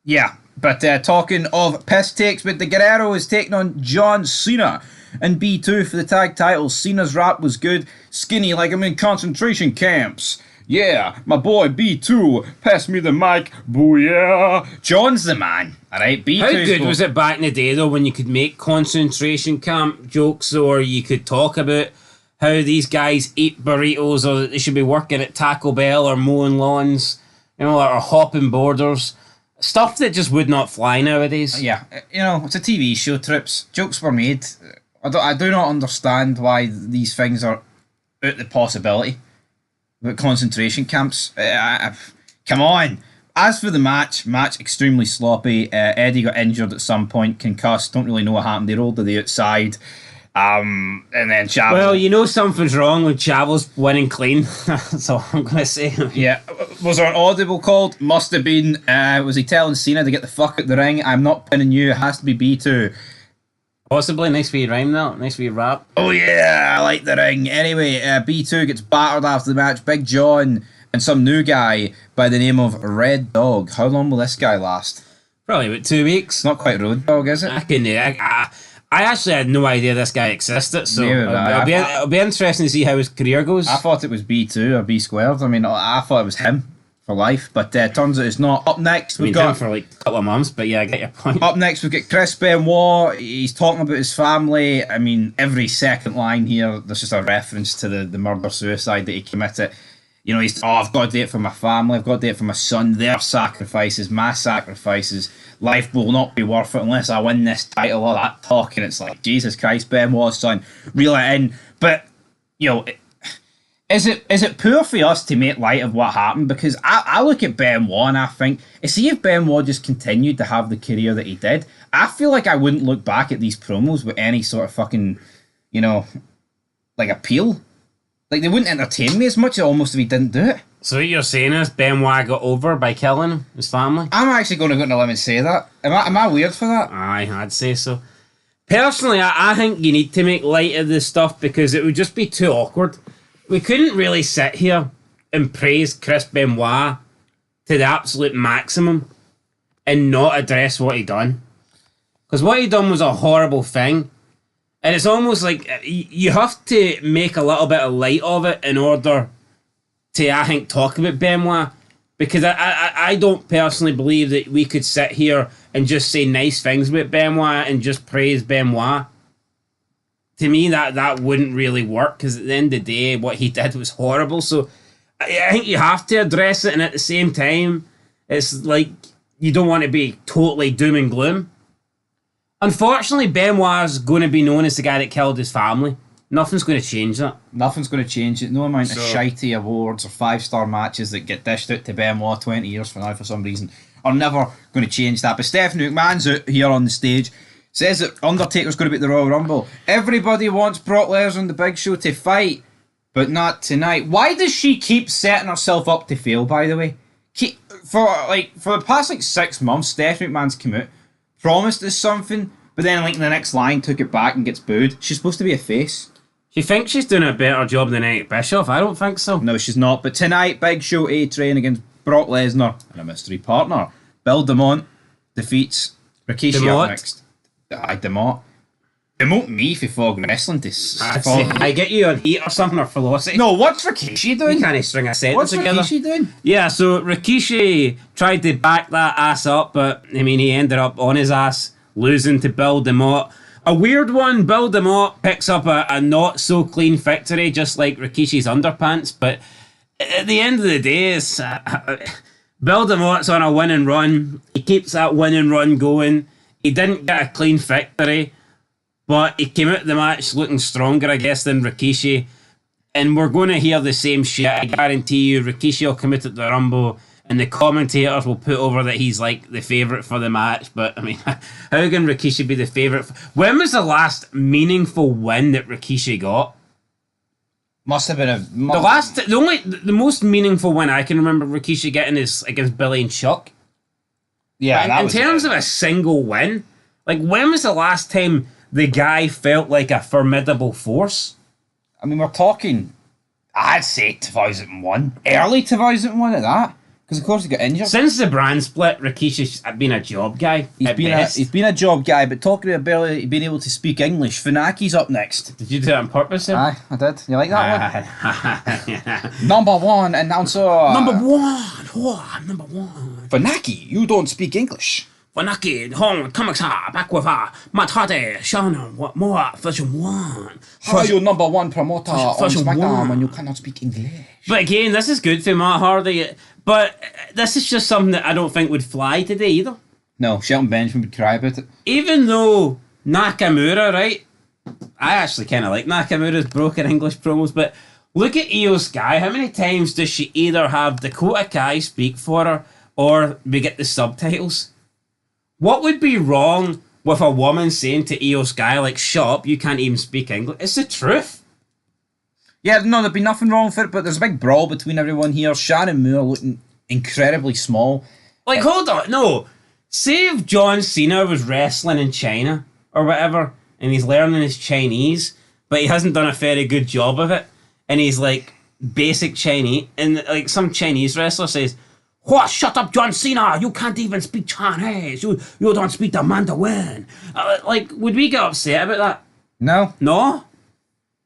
Yeah, but talking of piss takes, but the Guerrero is taking on John Cena and B2 for the tag titles. Cena's rap was good, skinny like I'm in concentration camps. Yeah, my boy B2, pass me the mic, booyah. John's the man, alright? B2's How good was it back in the day, though, when you could make concentration camp jokes, or you could talk about how these guys eat burritos, or that they should be working at Taco Bell or mowing lawns, you know, or hopping borders. Stuff that just would not fly nowadays. Yeah, you know, it's a TV show, Trips. Jokes were made. I do not understand why these things are out the possibility. But concentration camps, come on. As for the match extremely sloppy. Eddie got injured at some point, concussed. Don't really know what happened. They rolled to the outside, and then Chavo. Well, you know something's wrong with Chavo's winning clean. That's all I'm gonna say. Yeah, was there an audible called? Must have been. Was he telling Cena to get the fuck out the ring? I'm not pinning you. It has to be B2. Possibly. Nice wee rhyme, though. Nice wee rap. Oh yeah, I like the ring. Anyway, B2 gets battered after the match. Big John and some new guy by the name of Red Dog. How long will this guy last? Probably about 2 weeks. It's not quite Road Dog, is it? I actually had no idea this guy existed, so it'll be interesting to see how his career goes. I thought it was B2 or B squared. I mean, I thought it was him for life, but turns out it's not. Up next, we've got him for like a couple of months, but yeah, I get your point. Up next, we've got Chris Benoit. He's talking about his family. I mean, every second line here, there's just a reference to the murder-suicide that he committed. You know, I've got to do it for my family, I've got to do it for my son, their sacrifices, my sacrifices. Life will not be worth it unless I win this title. All that talk, and it's like, Jesus Christ, Benoit's son, reel it in. But, you know, Is it poor for us to make light of what happened? Because I look at Benoit and I think, see if Benoit just continued to have the career that he did, I feel like I wouldn't look back at these promos with any sort of fucking, you know, like appeal. Like, they wouldn't entertain me as much almost if he didn't do it. So what you're saying is Benoit got over by killing his family? I'm actually going to go on a limb and say that. Am I weird for that? Aye, I'd say so. Personally, I think you need to make light of this stuff because it would just be too awkward. We couldn't really sit here and praise Chris Benoit to the absolute maximum and not address what he done. Because what he done was a horrible thing. And it's almost like you have to make a little bit of light of it in order to, I think, talk about Benoit. Because I don't personally believe that we could sit here and just say nice things about Benoit and just praise Benoit. To me, that wouldn't really work because at the end of the day, what he did was horrible. So I think you have to address it, and at the same time, it's like you don't want to be totally doom and gloom. Unfortunately, Benoit is going to be known as the guy that killed his family. Nothing's going to change that. Nothing's going to change it. No amount of shitey awards or 5-star matches that get dished out to Benoit 20 years from now for some reason are never going to change that. But Stephanie McMahon's out here on the stage. Says that Undertaker's going to be at the Royal Rumble. Everybody wants Brock Lesnar and the Big Show to fight, but not tonight. Why does she keep setting herself up to fail, by the way? For the past 6 months, Stephanie McMahon's come out, promised us something, but then the next line took it back and gets booed. She's supposed to be a face. She thinks she's doing a better job than Eric Bischoff. I don't think so. No, she's not. But tonight, Big Show A-Train against Brock Lesnar and a mystery partner. Bill DeMott defeats Rikishi up next. Demott. Demote me for Fog Wrestling to I get you on heat or something, or velocity. No, what's Rikishi doing? You can't string a sentence What's together. Rikishi doing? Yeah, so Rikishi tried to back that ass up, but I mean, he ended up on his ass, losing to Bill DeMott. A weird one. Bill DeMott picks up a not so clean victory, just like Rikishi's underpants. But at the end of the day, it's, Bill DeMott's on a winning run. He keeps that winning run going. He didn't get a clean victory, but he came out of the match looking stronger, I guess, than Rikishi. And we're going to hear the same shit. I guarantee you, Rikishi will come out at the Rumble, and the commentators will put over that he's like the favourite for the match. But I mean, how can Rikishi be the favourite? When was the last meaningful win that Rikishi got? Must have been The most meaningful win I can remember Rikishi getting is against Billy and Chuck. Yeah, in terms of a single win, like when was the last time the guy felt like a formidable force? I mean, we're talking, I'd say 2001. Early 2001 at that. Because, of course, he got injured. Since the brand split, Rikishi's been a job guy. He's been a job guy, but talking about being able to speak English, Funaki's up next. Did you do that on purpose, Tim? Aye, I did. You like that one? Number one announcer. Number one. Funaki, you don't speak English. Funaki, home, comics back with Matade, Shannon, what more, version 1. How are you number one promoter on version SmackDown 1. when you cannot speak English? But again, this is good for Matt Hardy. But this is just something that I don't think would fly today either. No, Shelton Benjamin would cry about it. Even though Nakamura, right? I actually kind of like Nakamura's broken English promos, but look at Io Sky. How many times does she either have Dakota Kai speak for her or we get the subtitles? What would be wrong with a woman saying to Io Sky, like, shut up, you can't even speak English? It's the truth. Yeah, no, there'd be nothing wrong with it, but there's a big brawl between everyone here. Shannon Moore looking incredibly small. Like, hold on, no. Say if John Cena was wrestling in China or whatever, and he's learning his Chinese, but he hasn't done a very good job of it, and he's like basic Chinese, and like some Chinese wrestler says, "What? Shut up, John Cena! You can't even speak Chinese. You don't speak the Mandarin." Like, would we get upset about that? No. No.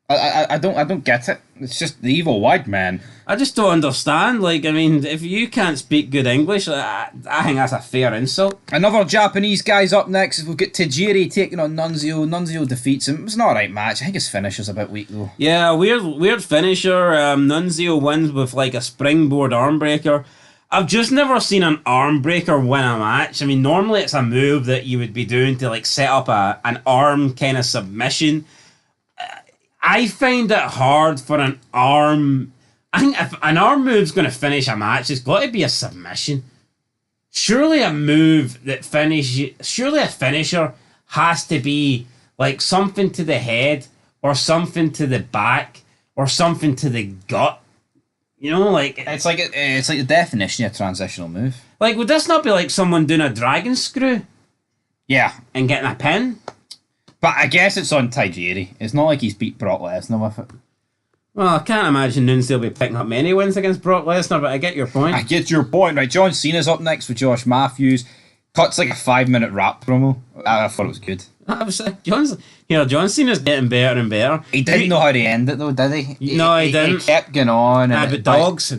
I don't get it. It's just the evil white man. I just don't understand. Like, I mean, if you can't speak good English, I think that's a fair insult. Another Japanese guy's up next. We've got Tajiri taking on Nunzio. Nunzio defeats him. It was an alright match. I think his finisher's a bit weak though. Yeah, weird finisher. Nunzio wins with like a springboard arm breaker. I've just never seen an arm breaker win a match. I mean, normally it's a move that you would be doing to like set up an arm kind of submission. I find it hard for an arm. I think if an arm move's going to finish a match, it's got to be a submission. Surely a move that surely a finisher has to be like something to the head or something to the back or something to the gut. You know, like it's like the definition of a transitional move. Like, would this not be like someone doing a dragon screw? Yeah, and getting a pin. But I guess it's on Tajiri. It's not like he's beat Brock Lesnar with it. Well, I can't imagine Nunzio will be picking up many wins against Brock Lesnar, but I get your point. I get your point. Right, John Cena's up next with Josh Matthews. Cuts like a 5-minute rap promo. I thought it was good. John Cena's getting better and better. He didn't know how to end it though, did he? No, he didn't. He kept going on. But dogs.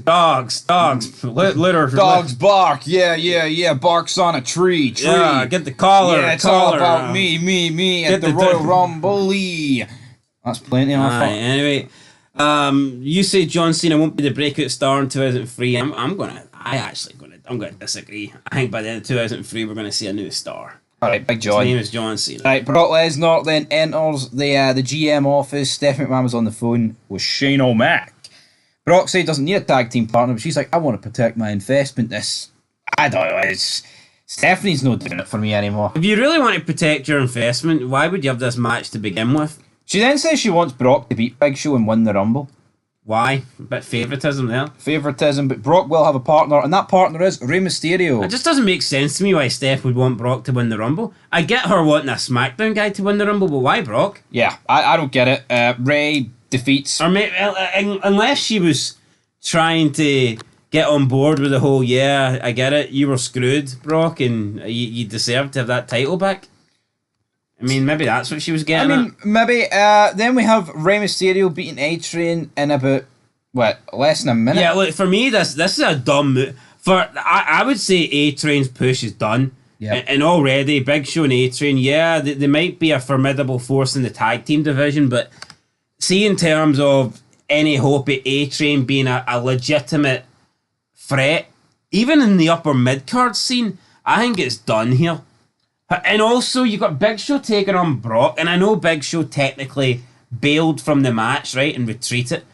Litter. Dogs bark. Yeah. Barks on a tree. Yeah, get the collar. Yeah, it's all about me at the Royal Rumble. That's plenty of fun. Anyway, you say John Cena won't be the breakout star in 2003. I'm gonna disagree. I think by the end of 2003 we're gonna see a new star. Alright, Big John. His name is John Cena. Right, Brock Lesnar then enters the GM office. Stephanie McMahon was on the phone with Shane O'Mac. Brock said he doesn't need a tag team partner, but she's like, I want to protect my investment. I don't know, Stephanie's not doing it for me anymore. If you really want to protect your investment, why would you have this match to begin with? She then says she wants Brock to beat Big Show and win the Rumble. Why? A bit favouritism there. Favouritism, but Brock will have a partner, and that partner is Rey Mysterio. It just doesn't make sense to me why Steph would want Brock to win the Rumble. I get her wanting a SmackDown guy to win the Rumble, but why Brock? Yeah, I don't get it. Rey defeats... Or maybe, unless she was trying to get on board with the whole, yeah, I get it, you were screwed, Brock, and you deserve to have that title back. I mean, maybe that's what she was I getting mean, maybe. Then we have Rey Mysterio beating A-Train in about, less than a minute? Yeah, look, for me, this is a dumb move. I would say A-Train's push is done. Yep. And already, Big Show and A-Train, they might be a formidable force in the tag team division, but see, in terms of any hope of A-Train being a legitimate threat, even in the upper mid-card scene, I think it's done here. And also, you've got Big Show taking on Brock, and I know Big Show technically bailed from the match, right, and retreated.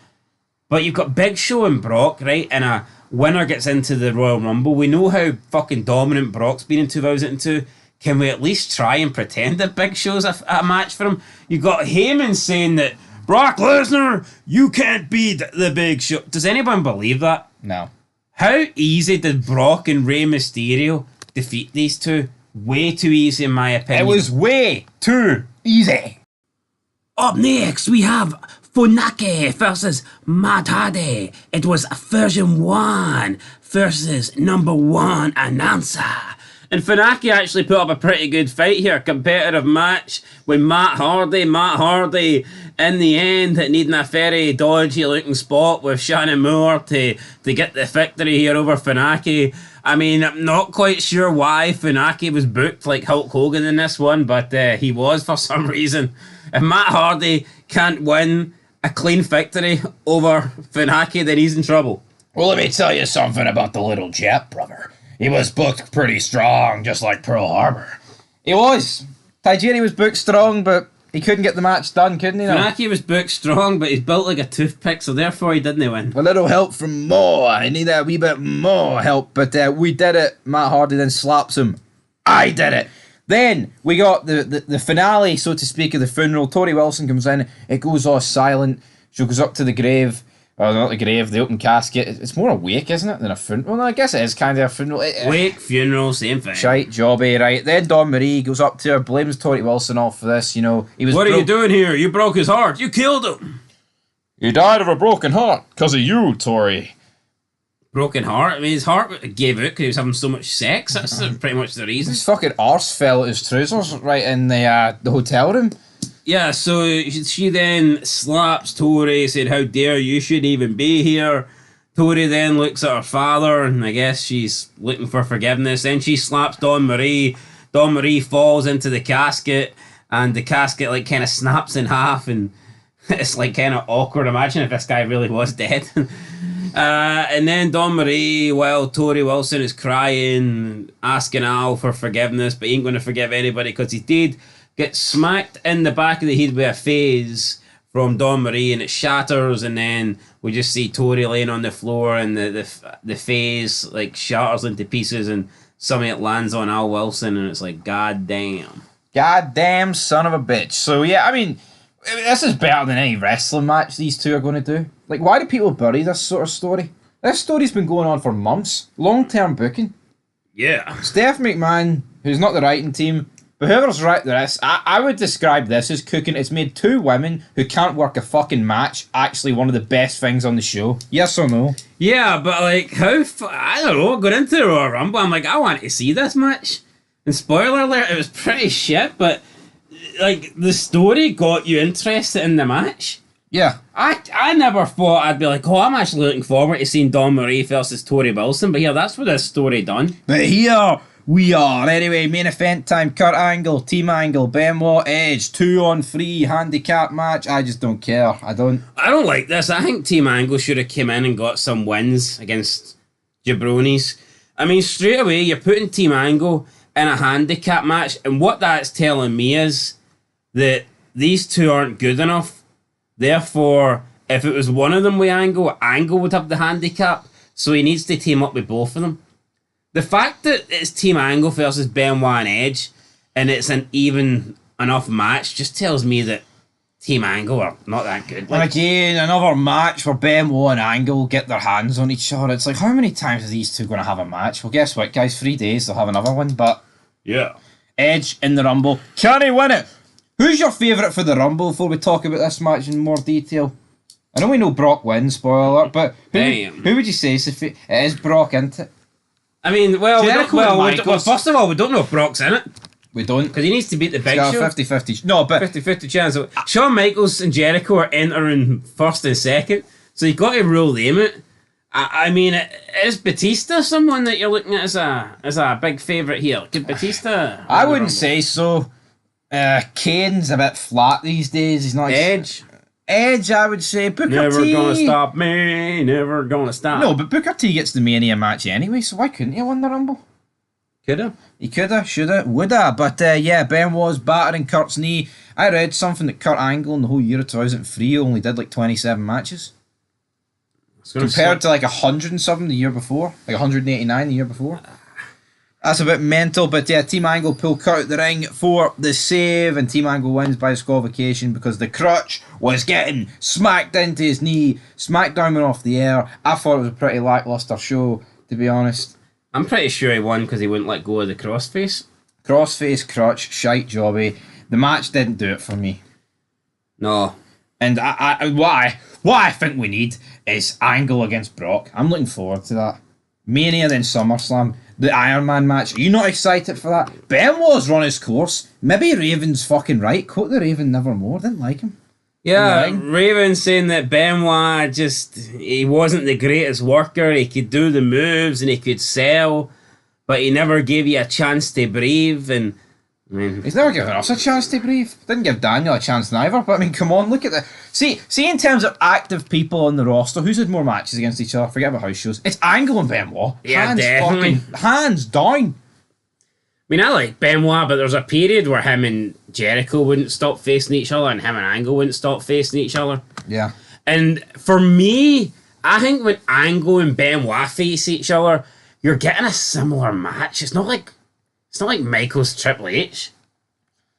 But you've got Big Show and Brock, right, and a winner gets into the Royal Rumble. We know how fucking dominant Brock's been in 2002. Can we at least try and pretend that Big Show's a match for him? You got Heyman saying that, Brock Lesnar, you can't beat the Big Show. Does anyone believe that? No. How easy did Brock and Rey Mysterio defeat these two? Way too easy, in my opinion. It was way too easy. Up next, we have Funaki versus Matt Hardy. It was version 1 versus number 1 announcer. And Funaki actually put up a pretty good fight here. Competitive match with Matt Hardy. Matt Hardy, in the end, needing a very dodgy looking spot with Shannon Moore to get the victory here over Funaki. I mean, I'm not quite sure why Funaki was booked like Hulk Hogan in this one, but he was for some reason. If Matt Hardy can't win a clean victory over Funaki, then he's in trouble. Well, let me tell you something about the little Jap brother. He was booked pretty strong, just like Pearl Harbor. He was. Tajiri was booked strong, but he couldn't get the match done, couldn't he? Funaki was booked strong, but he's built like a toothpick, so therefore he didn't win. A little help from Mo. I need a wee bit more help, but we did it. Matt Hardy then slaps him. I did it. Then we got the finale, so to speak, of the funeral. Tori Wilson comes in. It goes all silent. She goes up to the grave. Oh, not the grave, the open casket. It's more a wake, isn't it, than a funeral? Well, no, I guess it is kind of a funeral. Wake, funeral, same thing. Shite, jobby, right. Then Dawn Marie goes up to her, blames Tori Wilson off for this, you know. He was What are you doing here? You broke his heart. You killed him. You died of a broken heart because of you, Tori. Broken heart? I mean, his heart gave out because he was having so much sex. That's pretty much the reason. His fucking arse fell out his trousers right in the hotel room. Yeah, so she then slaps Tori, said, how dare you, shouldn't even be here. Tori then looks at her father, and I guess she's looking for forgiveness. Then she slaps Dawn Marie. Dawn Marie falls into the casket, and the casket like kind of snaps in half, and it's like kind of awkward. Imagine if this guy really was dead. And then Dawn Marie, while Tori Wilson is crying, asking Al for forgiveness, but he ain't going to forgive anybody because he did, gets smacked in the back of the head with a phase from Dawn Marie, and it shatters, and then we just see Tori laying on the floor, and the phase like shatters into pieces, and something that lands on Al Wilson, and it's like, god damn. Goddamn son of a bitch. So yeah, I mean, this is better than any wrestling match these two are going to do. Like, why do people bury this sort of story? This story's been going on for months. Long-term booking. Yeah. Steph McMahon, who's not the writing team, but whoever's right this, I would describe this as cooking. It's made two women who can't work a fucking match actually one of the best things on the show. Yes or no? Yeah, but like, I don't know, going into the Royal Rumble, I'm like, I want to see this match. And spoiler alert, it was pretty shit, but like, the story got you interested in the match. Yeah. I never thought I'd be like, oh, I'm actually looking forward to seeing Dawn Marie versus Tori Wilson, but yeah, that's what this story done. But here we are. Anyway, main event time. Kurt Angle, Team Angle, Benoit, Edge, 2-on-3 handicap match. I just don't care. I don't like this. I think Team Angle should have come in and got some wins against jabronis. I mean, straight away, you're putting Team Angle in a handicap match, and what that's telling me is that these two aren't good enough. Therefore, if it was one of them with Angle, Angle would have the handicap, so he needs to team up with both of them. The fact that it's Team Angle versus Benoit and Edge, and it's an even enough match, just tells me that Team Angle are not that good. And again, another match where Benoit and Angle get their hands on each other. It's like, how many times are these two going to have a match? Well, guess what, guys? 3 days, they'll have another one, but... Yeah. Edge in the Rumble. Can he win it? Who's your favourite for the Rumble before we talk about this match in more detail? I know we know Brock wins, spoiler alert, but who would you say is it is Brock, isn't it? I mean, well, Jericho and Michaels. first of all, we don't know if Brock's in it. We don't. Because he needs to beat the Big Got Show. a 50-50. No, but 50-50 chance. Shawn Michaels and Jericho are entering first and second, so you got to rule them out. I mean, is Batista someone that you're looking at as a big favourite here? Could Batista? I wouldn't say so. Kane's a bit flat these days. He's not Edge. Edge, I would say. Booker Never T. gonna stop me. Never gonna stop. No, but Booker T gets the Mania match anyway, so why couldn't he win the Rumble? Coulda. He coulda, shoulda, woulda. But yeah, Benoit's battering Kurt's knee. I read something that Kurt Angle in the whole year of 2003 only did like 27 matches. Compared to like 100 and something the year before. Like 189 the year before. That's a bit mental, but yeah, Team Angle pull Kurt out the ring for the save, and Team Angle wins by disqualification because the crutch was getting smacked into his knee. SmackDown went off the air. I thought it was a pretty lackluster show, to be honest. I'm pretty sure he won because he wouldn't let go of the crossface. Crossface, crutch, shite jobby. The match didn't do it for me. No. And what I think we need is Angle against Brock. I'm looking forward to that. Mania, then SummerSlam. The Iron Man match. Are you not excited for that? Benoit's run his course. Maybe Raven's fucking right. Quote the Raven nevermore. Didn't like him. Yeah, Raven saying that Benoit he wasn't the greatest worker. He could do the moves and he could sell, but he never gave you a chance to breathe. And I mean, he's never given us a chance to breathe. Didn't give Daniel a chance neither. But I mean, come on, look at the see in terms of active people on the roster, who's had more matches against each other? Forget about house shows. It's Angle and Benoit. Yeah, definitely. Hands down. I mean, I like Benoit, but there's a period where him and Jericho wouldn't stop facing each other, and him and Angle wouldn't stop facing each other. Yeah. And for me, I think when Angle and Benoit face each other, you're getting a similar match. It's not like Michaels Triple H,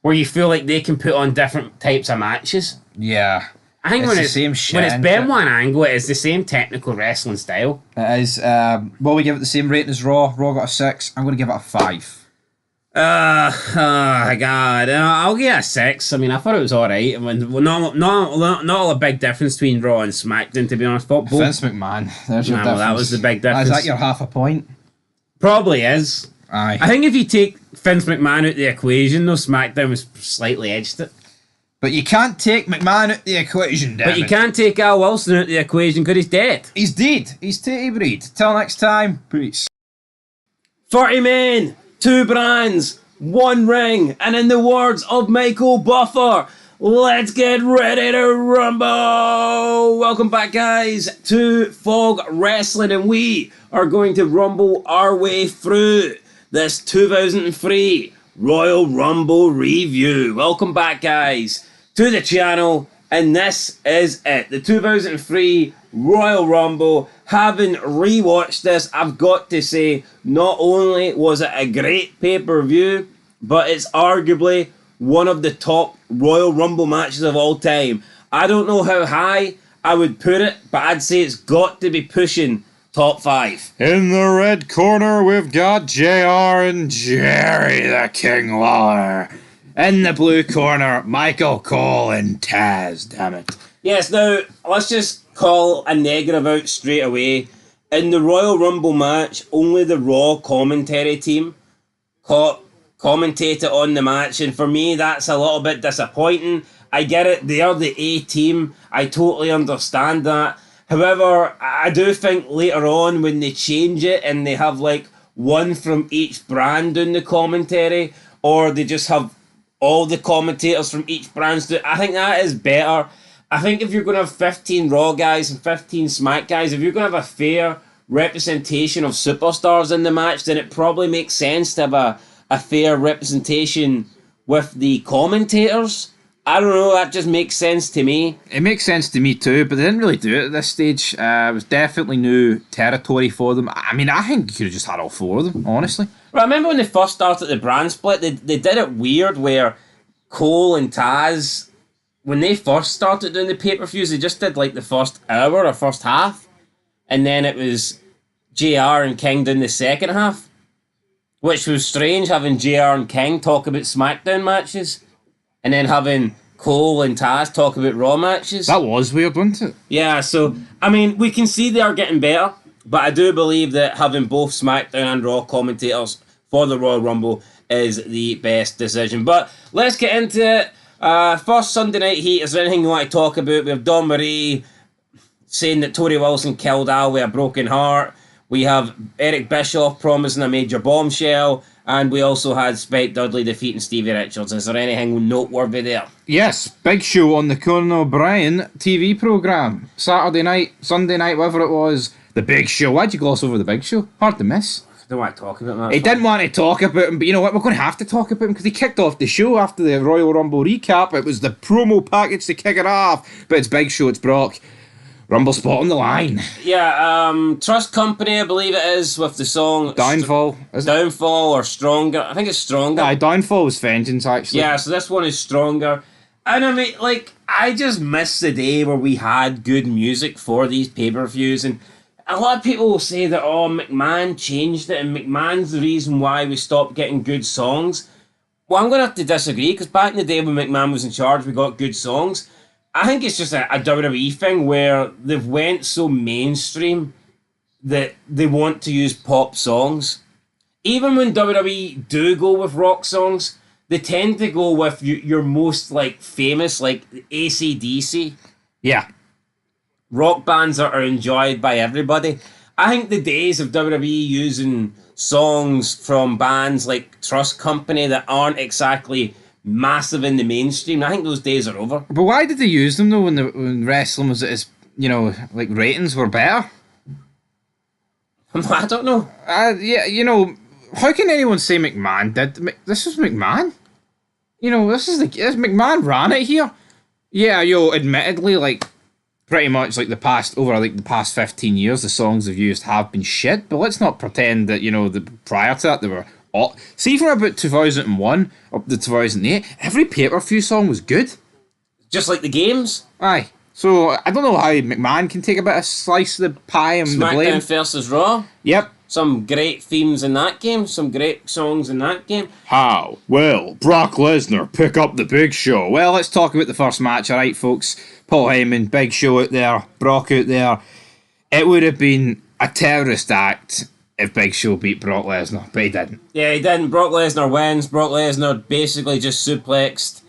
where you feel like they can put on different types of matches. Yeah. I think when it's Benoit and Angle, it's the same technical wrestling style. It is. Well, we give it the same rating as Raw. Raw got a 6. I'm going to give it a 5. Oh God, I'll give it a 6. I mean, I thought it was alright. I mean, not a big difference between Raw and SmackDown, to be honest. But Vince McMahon. There's your difference. That was the big difference. Is that your half a point? Probably is. Aye. I think if you take Vince McMahon out the equation, though, SmackDown was slightly edged it. But you can't take McMahon out the equation, damn But you can't take Al Wilson out the equation because he's dead. He's dead. He's Titty Breed. Till next time, peace. 40 men, 2 brands, 1 ring, and in the words of Michael Buffer, let's get ready to rumble! Welcome back, guys, to Fog Wrestling, and we are going to rumble our way through this 2003 Royal Rumble review. Welcome back, guys, to the channel, and this is it. The 2003 Royal Rumble. Having rewatched this, I've got to say, not only was it a great pay-per-view, but it's arguably one of the top Royal Rumble matches of all time. I don't know how high I would put it, but I'd say it's got to be pushing top 5. In the red corner, we've got JR and Jerry the King Lawler. In the blue corner, Michael Cole and Taz, damn it. Yes, now, let's just call a negative out straight away. In the Royal Rumble match, only the Raw commentary team commentated on the match, and for me, that's a little bit disappointing. I get it, they are the A team. I totally understand that. However, I do think later on when they change it and they have like one from each brand doing the commentary, or they just have all the commentators from each brand, I think that is better. I think if you're going to have 15 Raw guys and 15 Smack guys, if you're going to have a fair representation of superstars in the match, then it probably makes sense to have a fair representation with the commentators. I don't know, that just makes sense to me. It makes sense to me too, but they didn't really do it at this stage. It was definitely new territory for them. I mean, I think you could have just had all 4 of them, honestly. Right, I remember when they first started the brand split, they did it weird where Cole and Taz, when they first started doing the pay-per-views, they just did like the first hour or first half, and then it was JR and King doing the second half, which was strange, having JR and King talk about SmackDown matches, and then having Cole and Taz talk about Raw matches. That was weird, wasn't it? Yeah, so, I mean, we can see they are getting better, but I do believe that having both SmackDown and Raw commentators for the Royal Rumble is the best decision. But let's get into it. First Sunday Night Heat. Is there anything you want to talk about? We have Don Marie saying that Tori Wilson killed Al with a broken heart. We have Eric Bischoff promising a major bombshell. And we also had Spike Dudley defeating Stevie Richards. Is there anything noteworthy there? Yes, Big Show on the Conan O'Brien TV programme. Saturday night, Sunday night, whatever it was. The Big Show. Why'd you gloss over the Big Show? Hard to miss. I don't want to talk about that. He didn't want to talk about him, but you know what? We're going to have to talk about him because he kicked off the show after the Royal Rumble recap. It was the promo package to kick it off. But it's Big Show, it's Brock. Rumble spot on the line. Yeah, Trust Company, I believe it is, with the song Downfall. Downfall or Stronger. I think it's Stronger. Aye, Downfall was Vengeance, actually. Yeah, so this one is Stronger. And I mean, like, I just miss the day where we had good music for these pay-per-views. And a lot of people will say that, oh, McMahon changed it and McMahon's the reason why we stopped getting good songs. Well, I'm going to have to disagree, because back in the day when McMahon was in charge, we got good songs. I think it's just a WWE thing where they've went so mainstream that they want to use pop songs. Even when WWE do go with rock songs, they tend to go with your most like famous, like AC/DC. Yeah. Rock bands that are enjoyed by everybody. I think the days of WWE using songs from bands like Trust Company that aren't exactly massive in the mainstream, I think those days are over. But why did they use them though when wrestling was at its, you know, like ratings were better? I don't know. Yeah, you know, how can anyone say McMahon did? This is McMahon. You know, this McMahon ran it here. Yeah, admittedly, like pretty much like the past 15 years, the songs they've used have been shit. But let's not pretend that, you know, prior to that they were. See, from about 2001 up to 2008, every pay-per-view song was good. Just like the games? Aye. So, I don't know how McMahon can take a bit of slice of the pie and the blame. SmackDown versus Raw? Yep. Some great themes in that game. Some great songs in that game. How? Well, Brock Lesnar pick up the Big Show. Well, let's talk about the first match, alright, folks? Paul Heyman, Big Show out there, Brock out there. It would have been a terrorist act if Big Show beat Brock Lesnar, but he didn't. Yeah, he didn't. Brock Lesnar wins. Brock Lesnar basically just suplexed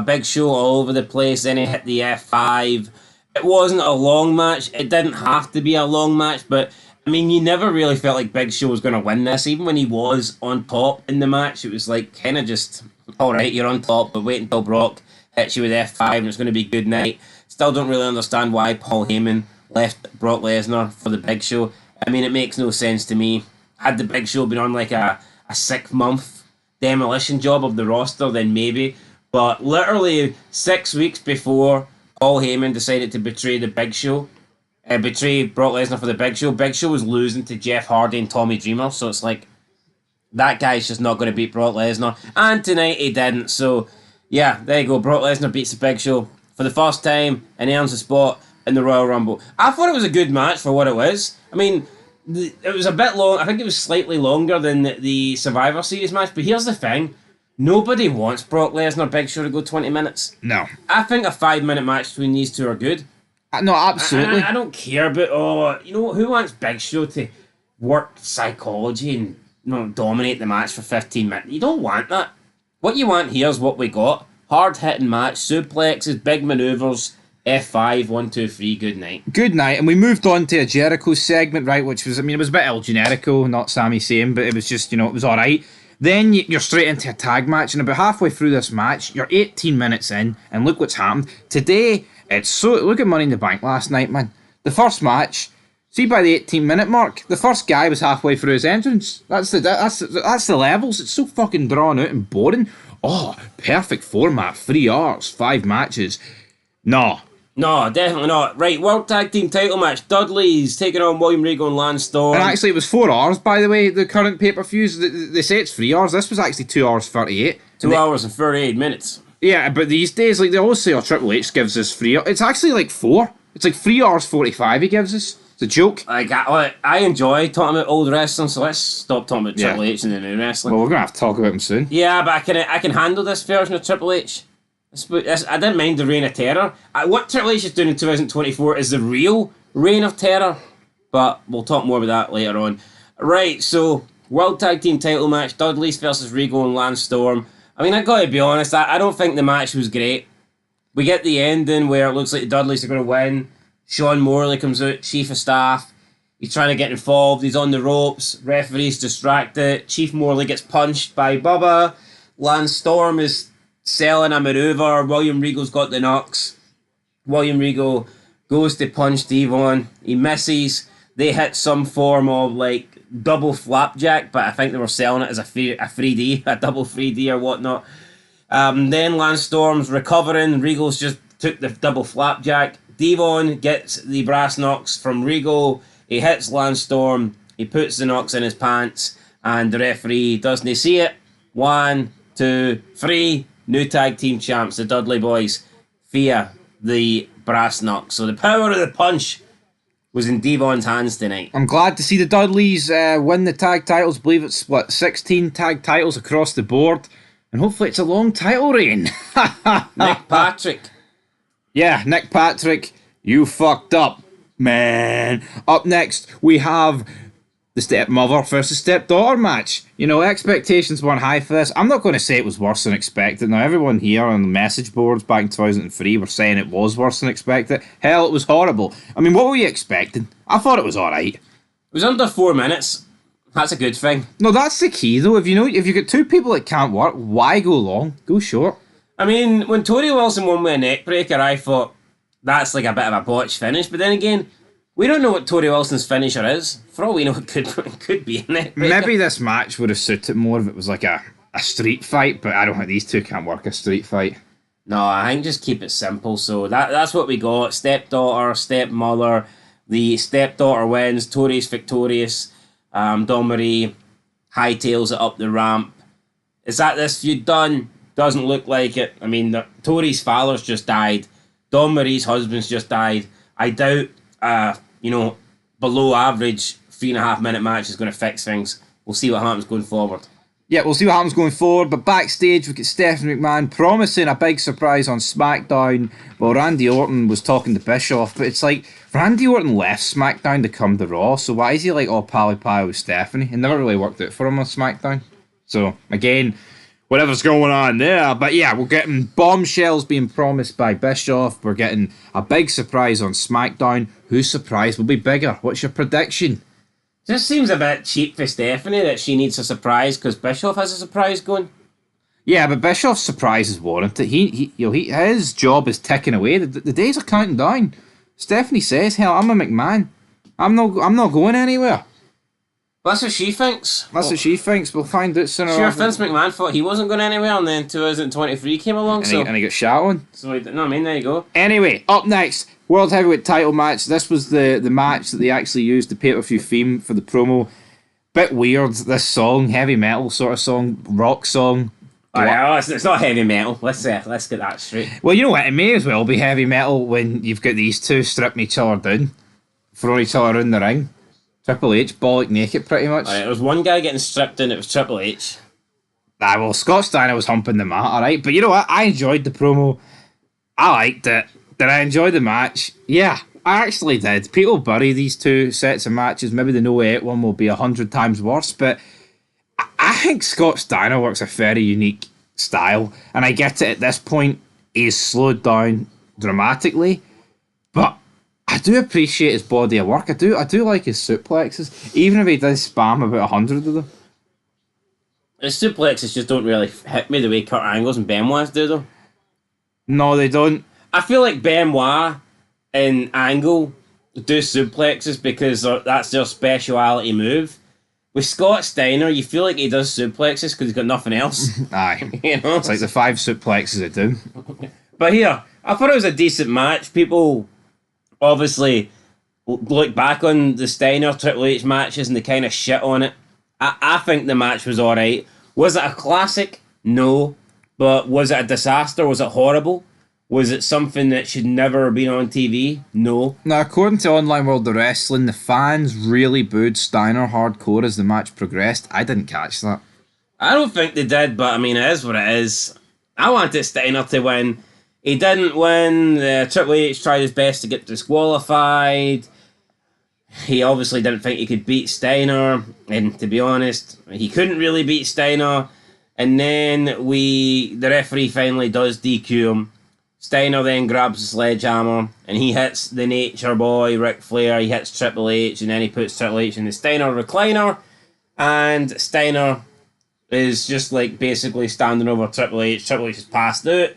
Big Show all over the place. Then he hit the F5. It wasn't a long match. It didn't have to be a long match, but I mean, you never really felt like Big Show was going to win this. Even when he was on top in the match, it was like kind of just, all right, you're on top, but wait until Brock hits you with F5 and it's going to be good night. Still don't really understand why Paul Heyman left Brock Lesnar for the Big Show. I mean, it makes no sense to me. Had the Big Show been on like a 6-month demolition job of the roster, then maybe. But literally 6 weeks before Paul Heyman decided to betray the Big Show, betray Brock Lesnar for the Big Show was losing to Jeff Hardy and Tommy Dreamer. So it's like, that guy's just not going to beat Brock Lesnar. And tonight he didn't. So yeah, there you go. Brock Lesnar beats the Big Show for the first time and earns a spot in the Royal Rumble. I thought it was a good match for what it was. I mean, it was a bit long. I think it was slightly longer than the Survivor Series match. But here's the thing. Nobody wants Brock Lesnar Big Show to go 20 minutes. No. I think a 5-minute match between these two are good. No, absolutely. I don't care about, who wants Big Show to work psychology and dominate the match for 15 minutes? You don't want that. What you want here is what we got. Hard-hitting match, suplexes, big manoeuvres, F5, 1, 2, 3, good night. Good night, and we moved on to a Jericho segment, right, which was, I mean, it was a bit El Generico, not Sami Zayn, but it was just, it was alright. Then you're straight into a tag match, and about halfway through this match, you're 18 minutes in, and look what's happened. Today, look at Money in the Bank last night, man. The first match, see by the 18-minute mark, the first guy was halfway through his entrance. That's the levels. It's so fucking drawn out and boring. Oh, perfect format, 3 hours, 5 matches. No, definitely not. Right, World Tag Team title match. Dudley's taking on William Regal and Lance Storm. And actually, it was 4 hours, by the way, the current pay-per-views. They say it's 3 hours. This was actually 2 hours 38. 2 hours and 38 minutes. Yeah, but these days, like, they always say, Triple H gives us 3 hours. It's actually like 4. It's like 3 hours 45 he gives us. It's a joke. Like, I enjoy talking about old wrestling, so let's stop talking about Triple H and the new wrestling. Well, we're going to have to talk about him soon. Yeah, but I can handle this version of Triple H. I didn't mind the Reign of Terror. What Triple H is doing in 2024 is the real Reign of Terror, but we'll talk more about that later on. Right, so World Tag Team title match, Dudleys versus Regal and Lance Storm. I mean, I gotta be honest, I don't think the match was great. We get the ending where it looks like the Dudleys are going to win. Sean Morley comes out, Chief of Staff. He's trying to get involved. He's on the ropes. Referee's distracted. Chief Morley gets punched by Bubba. Lance Storm is selling a maneuver. William Regal's got the knocks. William Regal goes to punch Devon. He misses. They hit some form of like double flapjack, but I think they were selling it as a 3D, a double 3D or whatnot. Then Lance Storm's recovering. Regal's just took the double flapjack. Devon gets the brass knocks from Regal. He hits Lance Storm. He puts the knocks in his pants. And the referee doesn't see it. 1, 2, 3. New tag team champs, the Dudley Boys, via the brass knocks. So the power of the punch was in Devon's hands tonight. I'm glad to see the Dudleys win the tag titles. I believe it's split 16 tag titles across the board. And hopefully it's a long title reign. Nick Patrick. Yeah, Nick Patrick, you fucked up, man. Up next, we have the stepmother versus stepdaughter match. You know, expectations weren't high for this. I'm not going to say it was worse than expected. Now, everyone here on the message boards back in 2003 were saying it was worse than expected. Hell, it was horrible. I mean, what were you expecting? I thought it was alright. It was under 4 minutes. That's a good thing. No, that's the key though. If you got two people that can't work, why go long? Go short. I mean, when Tori Wilson won with a neck breaker, I thought that's like a bit of a botch finish. But then again, we don't know what Tori Wilson's finisher is. For all we know, it could be a neck breaker. Maybe this match would have suited more if it was like a street fight, but I don't think these two can't work a street fight. No, I think just keep it simple. So that's what we got. Stepdaughter, stepmother. The stepdaughter wins. Tori's victorious. Dawn Marie hightails it up the ramp. Is that this feud done? Doesn't look like it. I mean, Tori's father's just died. Dawn Marie's husband's just died. I doubt, below average 3.5 minute match is going to fix things. We'll see what happens going forward. Yeah, we'll see what happens going forward. But backstage, we get Stephanie McMahon promising a big surprise on SmackDown while Randy Orton was talking to Bischoff. But it's like, Randy Orton left SmackDown to come to Raw, so why is he like all pally-pally with Stephanie? It never really worked out for him on SmackDown. So, again, whatever's going on there. But yeah, we're getting bombshells being promised by Bischoff. We're getting a big surprise on SmackDown. Whose surprise will be bigger? What's your prediction? Just seems a bit cheap for Stephanie that she needs a surprise because Bischoff has a surprise going. Yeah, but Bischoff's surprise is warranted. His job is ticking away. The days are counting down. Stephanie says, "Hell, I'm a McMahon. I'm not going anywhere." That's what she thinks. That's what she thinks. We'll find out sooner. Sure, Vince McMahon thought he wasn't going anywhere, and then 2023 came along. And he got shot on. So there you go. Anyway, up next, World Heavyweight title match. This was the match that they actually used the pay-per-view theme for the promo. Bit weird, this song, heavy metal sort of song, rock song. It's not heavy metal. Let's get that straight. Well, you know what? It may as well be heavy metal when you've got these two stripping each other down, throwing each other in the ring. Triple H, bollock naked, pretty much. Alright, there was one guy getting stripped in. It was Triple H. Well, Scott Steiner was humping the mat, alright? But you know what? I enjoyed the promo. I liked it. Did I enjoy the match? Yeah, I actually did. People bury these two sets of matches. Maybe the No 8 one will be 100 times worse, but I think Scott Steiner works a very unique style. And I get it at this point, he's slowed down dramatically. But I do appreciate his body of work. I do like his suplexes, even if he does spam about 100 of them. His suplexes just don't really hit me the way Kurt Angle's and Benoit's do, though. No, they don't. I feel like Benoit and Angle do suplexes because that's their speciality move. With Scott Steiner, you feel like he does suplexes because he's got nothing else. Aye. You know? It's like the 5 suplexes they do. But here, I thought it was a decent match. People obviously look back on the Steiner Triple H matches and they kind of shit on it. I think the match was alright. Was it a classic? No. But was it a disaster? Was it horrible? Was it something that should never have been on TV? No. Now, according to Online World of Wrestling, the fans really booed Steiner hardcore as the match progressed. I didn't catch that. I don't think they did, but I mean, it is what it is. I wanted Steiner to win. He didn't win. Triple H tried his best to get disqualified. He obviously didn't think he could beat Steiner, and to be honest, he couldn't really beat Steiner. And then the referee finally does DQ him. Steiner then grabs the sledgehammer and he hits the Nature Boy, Ric Flair. He hits Triple H, and then he puts Triple H in the Steiner recliner. And Steiner is just like basically standing over Triple H. Triple H is passed out.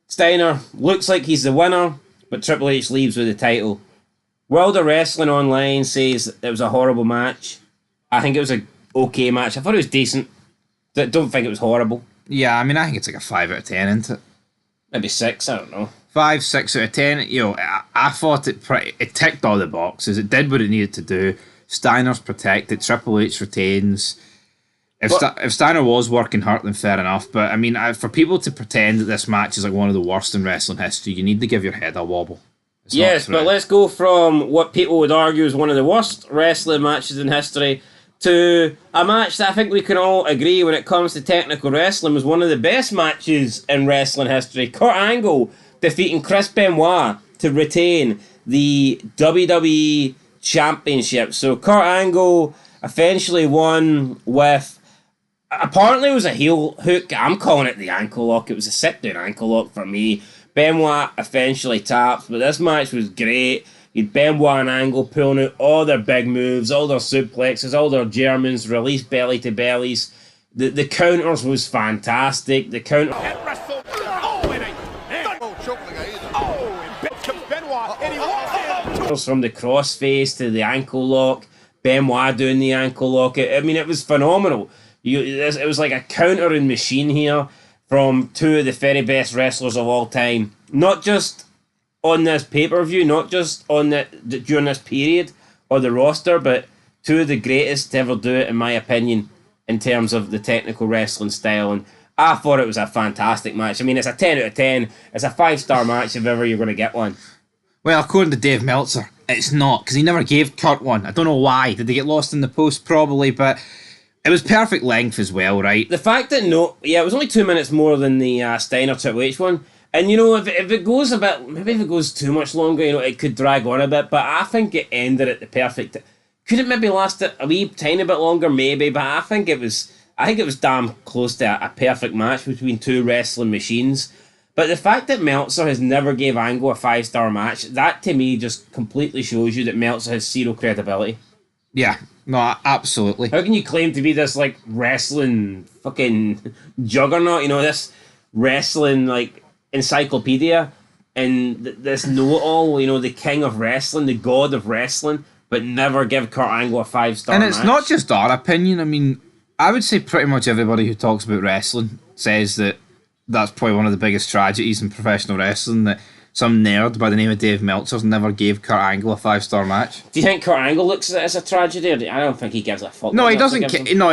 Steiner looks like he's the winner, but Triple H leaves with the title. World of Wrestling Online says it was a horrible match. I think it was an okay match. I thought it was decent. Don't think it was horrible. Yeah, I mean, I think it's like a 5 out of 10, isn't it? Maybe 6, I don't know. 5, 6 out of 10. You know, I thought it ticked all the boxes. It did what it needed to do. Steiner's protected. Triple H retains. If Steiner was working hurt, then fair enough. But I mean, for people to pretend that this match is like one of the worst in wrestling history, you need to give your head a wobble. Yes, but let's go from what people would argue is one of the worst wrestling matches in history to a match that I think we can all agree when it comes to technical wrestling was one of the best matches in wrestling history. Kurt Angle defeating Chris Benoit to retain the WWE Championship. So Kurt Angle eventually won with, apparently it was a heel hook. I'm calling it the ankle lock. It was a sit-down ankle lock for me. Benoit eventually taps, but this match was great. You had Benoit and Angle pulling out all their big moves, all their suplexes, all their Germans, release belly to bellies. The counters was fantastic. The counter from the crossface to the ankle lock, Benoit doing the ankle lock. I mean, it was phenomenal. It was like a countering machine here from two of the very best wrestlers of all time. Not just on this pay-per-view, not just on during this period or the roster, but two of the greatest to ever do it, in my opinion, in terms of the technical wrestling style. And I thought it was a fantastic match. I mean, it's a 10 out of 10. It's a 5-star match if ever you're going to get one. Well, according to Dave Meltzer, it's not, because he never gave Kurt one. I don't know why. Did they get lost in the post? Probably, but it was perfect length as well, right? The fact that it was only 2 minutes more than the Steiner Triple H one. And, you know, if it goes a bit, maybe if it goes too much longer, you know, it could drag on a bit. But I think it ended at the perfect. Could it maybe last a wee tiny bit longer? Maybe. But I think it was damn close to a perfect match between two wrestling machines. But the fact that Meltzer has never gave Angle a 5-star match, that to me just completely shows you that Meltzer has zero credibility. Yeah, no, absolutely. How can you claim to be this, like, wrestling fucking juggernaut, you know, this wrestling, like, encyclopedia, and this know-it-all, you know, the king of wrestling, the god of wrestling, but never give Kurt Angle a 5-star match? And it's not just our opinion. I mean, I would say pretty much everybody who talks about wrestling says that that's probably one of the biggest tragedies in professional wrestling, that some nerd by the name of Dave Meltzer never gave Kurt Angle a 5-star match. Do you think Kurt Angle looks at it as a tragedy? Or I don't think he gives a fuck. No, he doesn't care. No,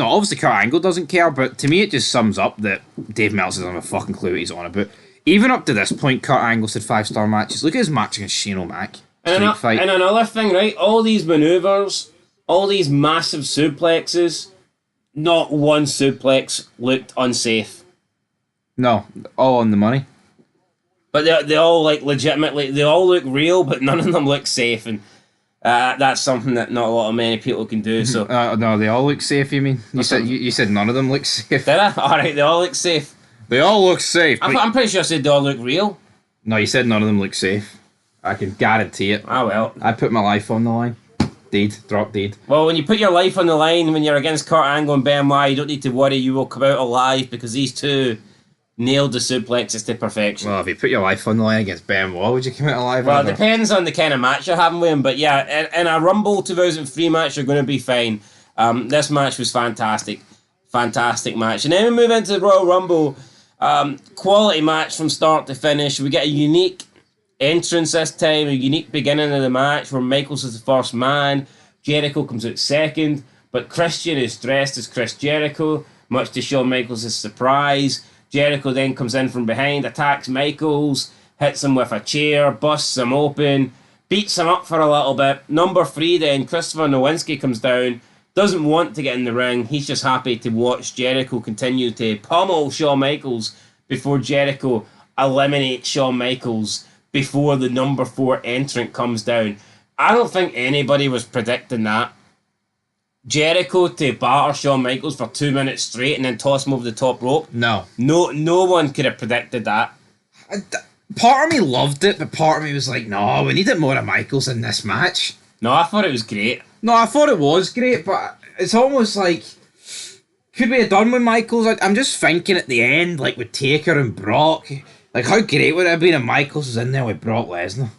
obviously Kurt Angle doesn't care, but to me it just sums up that Dave Meltzer doesn't have a fucking clue what he's on about. Even up to this point, Kurt Angle said 5-star matches. Look at his match against Shane O'Mac. And another thing, right? All these maneuvers, all these massive suplexes, not one suplex looked unsafe. No, all on the money. But they all, like, legitimately, they all look real, but none of them look safe. And that's something that not a lot of many people can do. So no, they all look safe, you mean? You said none of them look safe. Did I? Alright, they all look safe. They all look safe. I'm pretty sure I said they all look real. No, you said none of them look safe. I can guarantee it. Ah, well. I put my life on the line. Drop dead. Well, when you put your life on the line, when you're against Kurt Angle and Benoit, you don't need to worry you will come out alive, because these two nailed the suplexes to perfection. Well, if you put your life on the line against Benoit, would you come out alive? Well, it depends on the kind of match you're having with him, but yeah, in a Rumble 2003 match, you're going to be fine. This match was fantastic. Fantastic match. And then we move into the Royal Rumble. Quality match from start to finish. We get a unique entrance this time, a unique beginning of the match where Michaels is the first man, Jericho comes out second, but Christian is dressed as Chris Jericho, much to Shawn Michaels' surprise. Jericho then comes in from behind, attacks Michaels, hits him with a chair, busts him open, beats him up for a little bit. Number 3 then, Christopher Nowinski comes down, doesn't want to get in the ring, he's just happy to watch Jericho continue to pummel Shawn Michaels before Jericho eliminates Shawn Michaels before the number 4 entrant comes down. I don't think anybody was predicting that. Jericho to batter Shawn Michaels for 2 minutes straight and then toss him over the top rope. No. No one could have predicted that. Part of me loved it, but part of me was like, no, we needed more of Michaels in this match. No, I thought it was great. No, I thought it was great, but it's almost like, could we have done with Michaels? I'm just thinking at the end, like with Taker and Brock, like how great would it have been if Michaels was in there with Brock Lesnar?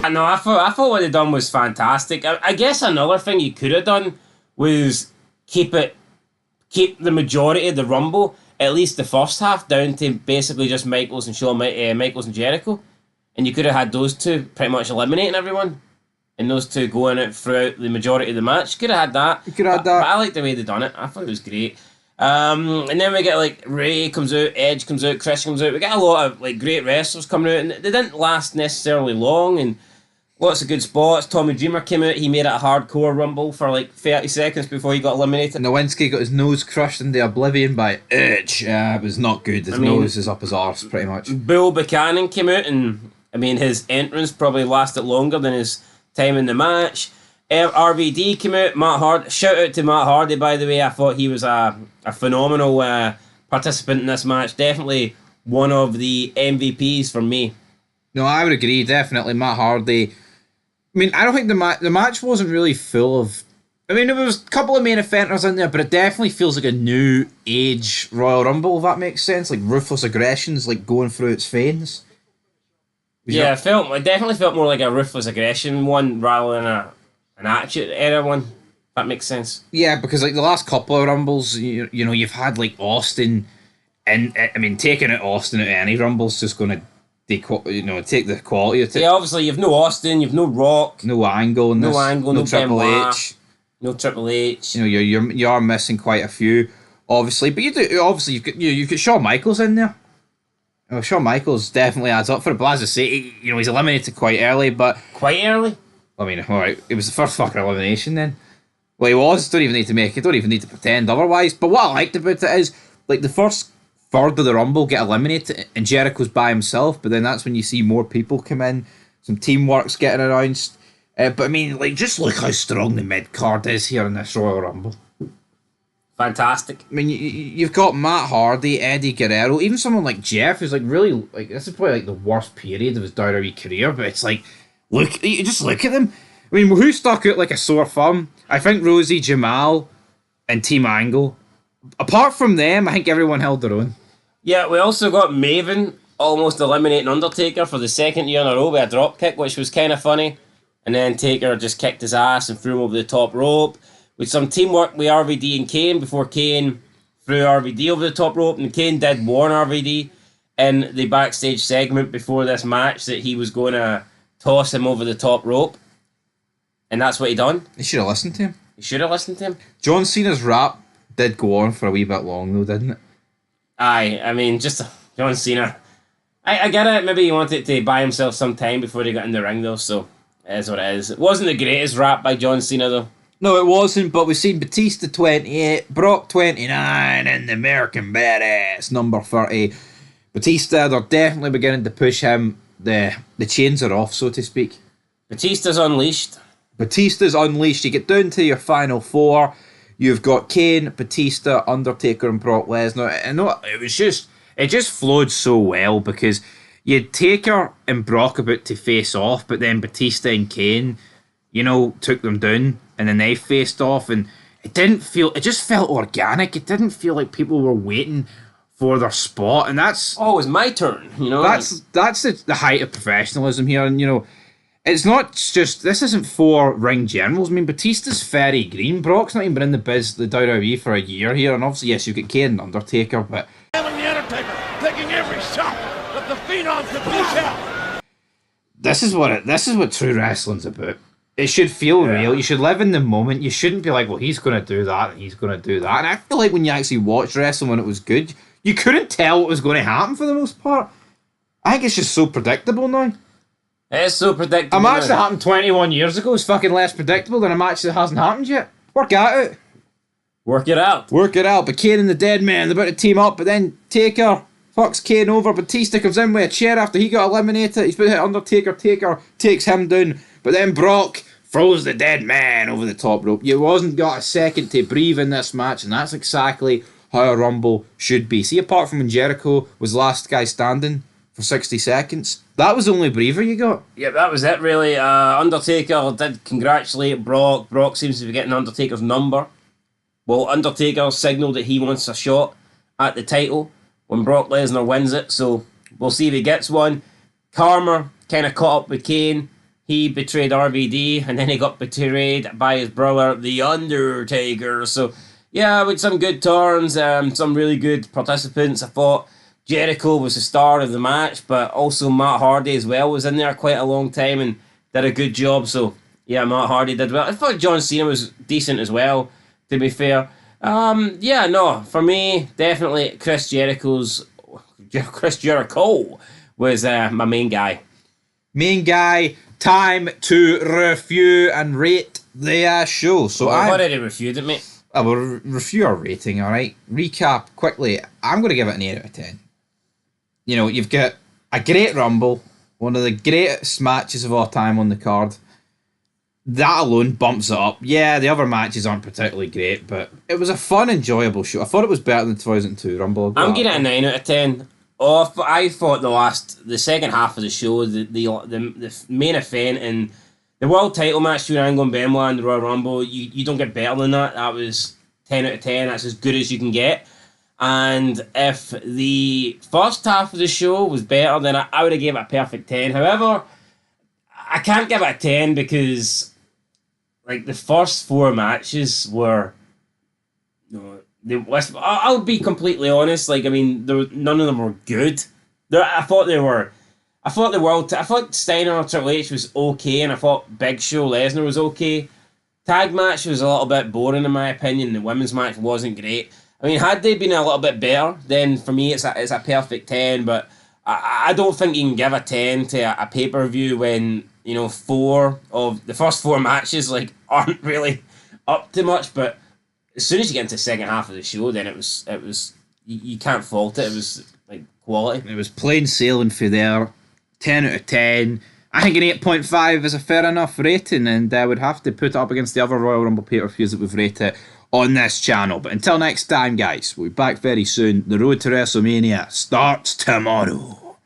No, I thought what they done was fantastic. I guess another thing you could have done was keep the majority of the Rumble, at least the first half, down to basically just Michaels and Michaels and Jericho, and you could have had those two pretty much eliminating everyone, and those two going out throughout the majority of the match. Could have had that. You could have had that. But I like the way they done it. I thought it was great. And then we get like Ray comes out, Edge comes out, Chris comes out. We get a lot of like great wrestlers coming out, and they didn't last necessarily long, and lots of good spots. Tommy Dreamer came out. He made it a hardcore Rumble for like 30 seconds before he got eliminated. Nowinski got his nose crushed into oblivion by Edge. It was not good. His nose is up his arse, pretty much. Bill Buchanan came out, and I mean, his entrance probably lasted longer than his time in the match. RVD came out. Matt Hardy. Shout out to Matt Hardy, by the way. I thought he was a phenomenal participant in this match. Definitely one of the MVPs for me. No, I would agree. Definitely Matt Hardy. I mean, I don't think the match wasn't really full of... I mean, there was a couple of main eventers in there, but it definitely feels like a new age Royal Rumble, if that makes sense. Like, ruthless aggression's like going through its veins. Yeah, it definitely felt more like a ruthless aggression one rather than an Attitude Era one. If that makes sense. Yeah, because like the last couple of Rumbles, you know, you've had like Austin, and I mean, taking out Austin at any Rumble's just going to take the quality of it. Yeah, obviously you've no Austin, you've no Rock, no Angle, in no this, Angle, no Triple Benoit, H, no Triple H. You know, you are missing quite a few, obviously, but you've got Shawn Michaels in there. Oh, Shawn Michaels definitely adds up for it, but as I say, he's eliminated quite early, but... Quite early? I mean, alright, it was the first fucking elimination then. Well, he was, don't even need to pretend otherwise, but what I liked about it is, like, the first third of the Rumble get eliminated, and Jericho's by himself, but then that's when you see more people come in, some teamwork's getting announced, but I mean, like, just look how strong the mid-card is here in this Royal Rumble. Fantastic. I mean, you've got Matt Hardy, Eddie Guerrero, even someone like Jeff, who's like really, like, this is probably like the worst period of his WWE career, but it's like, look at them. I mean, who stuck out like a sore thumb? I think Rosie, Jamal, and Team Angle. Apart from them, I think everyone held their own. Yeah, we also got Maven almost eliminating Undertaker for the second year in a row with a drop kick, which was kind of funny. And then Taker just kicked his ass and threw him over the top rope. With some teamwork with RVD and Kane before Kane threw RVD over the top rope, and Kane did warn RVD in the backstage segment before this match that he was going to toss him over the top rope. And that's what he done. You should have listened to him. You should have listened to him. John Cena's rap did go on for a wee bit long though, didn't it? Aye, I mean, just John Cena. I get it, maybe he wanted to buy himself some time before he got in the ring though, so it is what it is. It wasn't the greatest rap by John Cena though. No, it wasn't, but we've seen Batista 28, Brock 29, and the American Badass number 30. Batista, they're definitely beginning to push him. The chains are off, so to speak. Batista's unleashed. Batista's unleashed. You get down to your final four. You've got Kane, Batista, Undertaker, and Brock Lesnar. I know it just flowed so well because you had Taker and Brock about to face off, but then Batista and Kane, took them down, and then they faced off, and it just felt organic. It didn't feel like people were waiting for their spot, and that's... Oh, it's my turn, That's the height of professionalism here, and, it's not just... This isn't for ring generals. I mean, Batista's very green. Brock's not even been in the WWE for a year here, and obviously, yes, you've got Kane and Undertaker, but... The Undertaker taking every shot that the Phenom could dish out. This is what true wrestling's about. It should feel real. You should live in the moment. You shouldn't be like, well, he's going to do that and he's going to do that. And I feel like when you actually watched wrestling when it was good, you couldn't tell what was going to happen for the most part. I think it's just so predictable now. It is so predictable. A match that happened 21 years ago is fucking less predictable than a match that hasn't happened yet. Work at it. Work it out. But Kane and the Dead Man, they're about to team up, but then Taker fucks Kane over. Batista comes in with a chair after he got eliminated. He's been hit Undertaker. Taker takes him down. But then Brock throws the dead man over the top rope. You wasn't got a second to breathe in this match, and that's exactly how a Rumble should be. See, apart from when Jericho was last guy standing for 60 seconds, that was the only breather you got. Yeah, that was it really. Undertaker did congratulate Brock. Brock seems to be getting Undertaker's number. Well, Undertaker signalled that he wants a shot at the title when Brock Lesnar wins it, so we'll see if he gets one. Karma kind of caught up with Kane. He betrayed RVD, and then he got betrayed by his brother, The Undertaker. So, yeah, with some good turns, some really good participants. I thought Jericho was the star of the match, but also Matt Hardy as well was in there quite a long time and did a good job. So, yeah, Matt Hardy did well. I thought John Cena was decent as well, to be fair. For me, definitely Chris Jericho was my main guy. Main guy, time to review and rate the show. So I've already reviewed it, mate. I will review our rating, alright? Recap quickly. I'm going to give it an 8 out of 10. You know, you've got a great Rumble, one of the greatest matches of all time on the card. That alone bumps it up. Yeah, the other matches aren't particularly great, but it was a fun, enjoyable show. I thought it was better than the 2002 Rumble. I'm giving it a 9 out of 10. I thought the second half of the show, the main event and the world title match between Angle and Benoit and the Royal Rumble, you don't get better than that. That was 10 out of 10. That's as good as you can get. And if the first half of the show was better, then I would have gave it a perfect 10. However, I can't give it a 10 because the first 4 matches were... I'll be completely honest. None of them were good. I thought Steiner Triple H was okay, and I thought Big Show Lesnar was okay. Tag match was a little bit boring in my opinion. The women's match wasn't great. Had they been a little bit better, then for me it's a perfect 10. But I don't think you can give a 10 to a pay-per-view when 4 of the first 4 matches aren't really up to much. But as soon as you get into the second half of the show, then it was you can't fault it. It was quality. It was plain sailing for there. 10 out of 10. I think an 8.5 is a fair enough rating, and I would have to put it up against the other Royal Rumble pay-per-views that we've rated on this channel. But until next time, guys, we'll be back very soon. The road to WrestleMania starts tomorrow.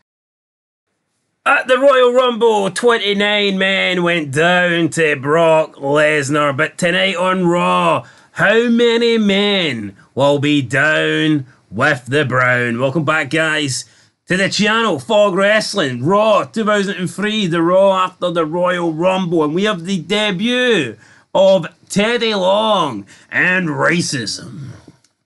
At the Royal Rumble, 29 men went down to Brock Lesnar, but tonight on Raw, how many men will be down with the Brown? Welcome back, guys, to the channel, Fog Wrestling, Raw 2003, the Raw after the Royal Rumble, and we have the debut of Teddy Long and racism.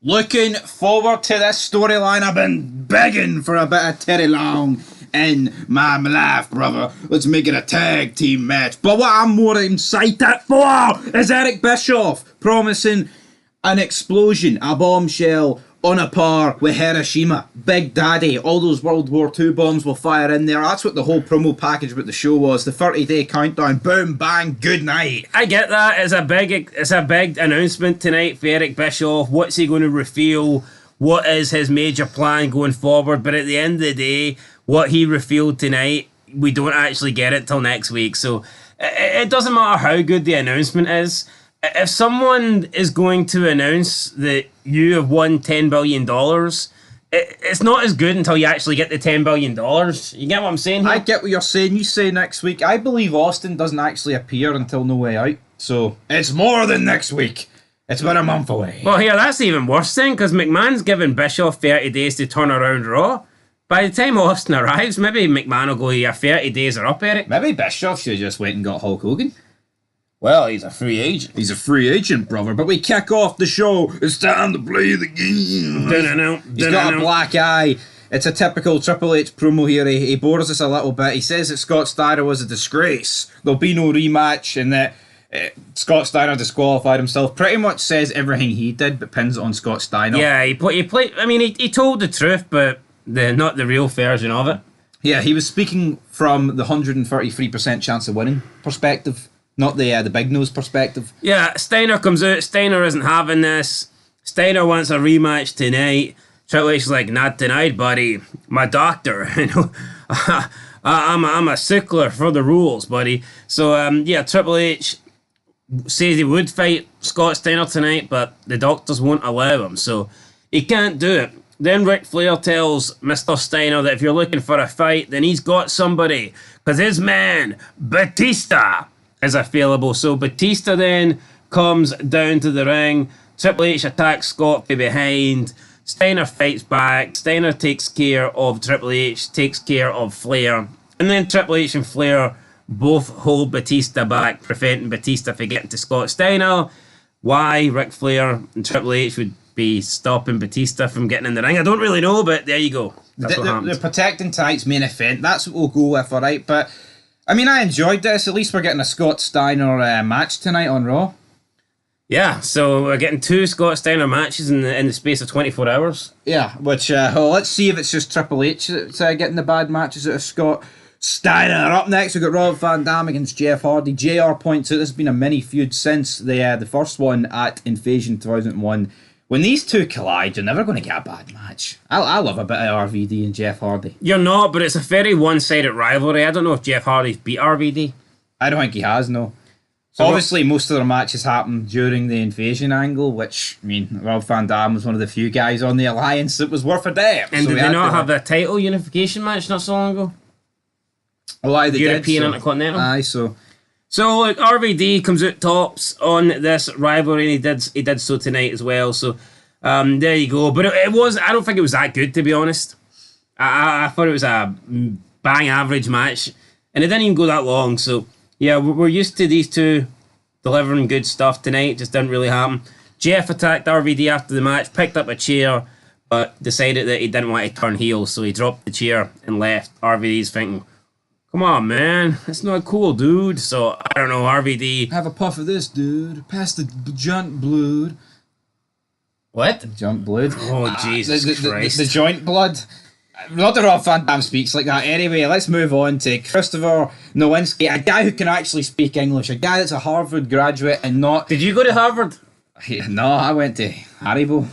Looking forward to this storyline. I've been begging for a bit of Teddy Long in my life, brother. Let's make it a tag team match. But what I'm more excited for is Eric Bischoff promising an explosion, a bombshell on a par with Hiroshima. Big Daddy, all those World War II bombs will fire in there. That's what the whole promo package with the show was. The 30-day countdown. Boom, bang, good night. I get that. It's a big announcement tonight for Eric Bischoff. What's he going to reveal? What is his major plan going forward? But at the end of the day, what he revealed tonight, we don't actually get it till next week. So it doesn't matter how good the announcement is. If someone is going to announce that you have won $10 billion, it's not as good until you actually get the $10 billion. You get what I'm saying here? I get what you're saying. You say next week. I believe Austin doesn't actually appear until No Way Out. So it's more than next week. It's about a month away. Well, here, that's even worse then, because McMahon's given Bischoff 30 days to turn around Raw. By the time Austin arrives, maybe McMahon will go, yeah, 30 days are up, Eric. Maybe Bischoff should have just went and got Hulk Hogan. Well, he's a free agent. He's a free agent, brother. But we kick off the show. It's time to play the game. He's got a black eye. It's a typical Triple H promo here. He bores us a little bit. He says that Scott Steiner was a disgrace. There'll be no rematch, and that Scott Steiner disqualified himself. Pretty much says everything he did, but pins it on Scott Steiner. Yeah, he told the truth, but not the real version of it. Yeah, he was speaking from the 133% chance of winning perspective. Not the big nose perspective. Yeah, Steiner comes out. Steiner isn't having this. Steiner wants a rematch tonight. Triple H is like, not tonight, buddy. My doctor, you know. I'm a stickler for the rules, buddy. So, Triple H says he would fight Scott Steiner tonight, but the doctors won't allow him, so he can't do it. Then Ric Flair tells Mr. Steiner that if you're looking for a fight, then he's got somebody, because his man, Batista, is available. So Batista then comes down to the ring. Triple H attacks Scott from behind. Steiner fights back. Steiner takes care of Triple H, takes care of Flair. And then Triple H and Flair both hold Batista back, preventing Batista from getting to Scott Steiner. Why Ric Flair and Triple H would be stopping Batista from getting in the ring, I don't really know, but there you go. That's what happened. They're protecting tonight's main event. That's what we'll go with, alright? But, I mean, I enjoyed this. At least we're getting a Scott Steiner match tonight on Raw. Yeah, so we're getting 2 Scott Steiner matches in the space of 24 hours. Yeah, which, let's see if it's just Triple H that's getting the bad matches out of Scott Steiner. Up next, we've got Rob Van Dam against Jeff Hardy. JR points out this has been a mini feud since the first one at Invasion 2001. When these two collide, you're never going to get a bad match. I love a bit of RVD and Jeff Hardy. You're not, but it's a very one-sided rivalry. I don't know if Jeff Hardy's beat RVD. I don't think he has, no. So obviously, most of their matches happen during the Invasion angle, which, I mean, Rob Van Dam was one of the few guys on the Alliance that was worth a damn. And did they not have a title unification match not so long ago? Well, they European did, Intercontinental? Aye, so... So like RVD comes out tops on this rivalry, and he did so tonight as well. So there you go. But it was, I don't think it was that good, to be honest. I thought it was a bang average match, and it didn't even go that long. So yeah, we're used to these two delivering good stuff tonight. It just didn't really happen. Jeff attacked RVD after the match, picked up a chair, but decided that he didn't want to turn heel, so he dropped the chair and left. RVD's thinking, come on, man. That's not cool, dude. So, I don't know, RVD... Have a puff of this, dude. Pass the joint blood. What? Joint blood. Oh, Jesus Christ. The joint blood. Not that Rob Van Dam speaks like that. Anyway, let's move on to Christopher Nowinski, a guy who can actually speak English, a guy that's a Harvard graduate and not... Did you go to Harvard? No, I went to Haribo.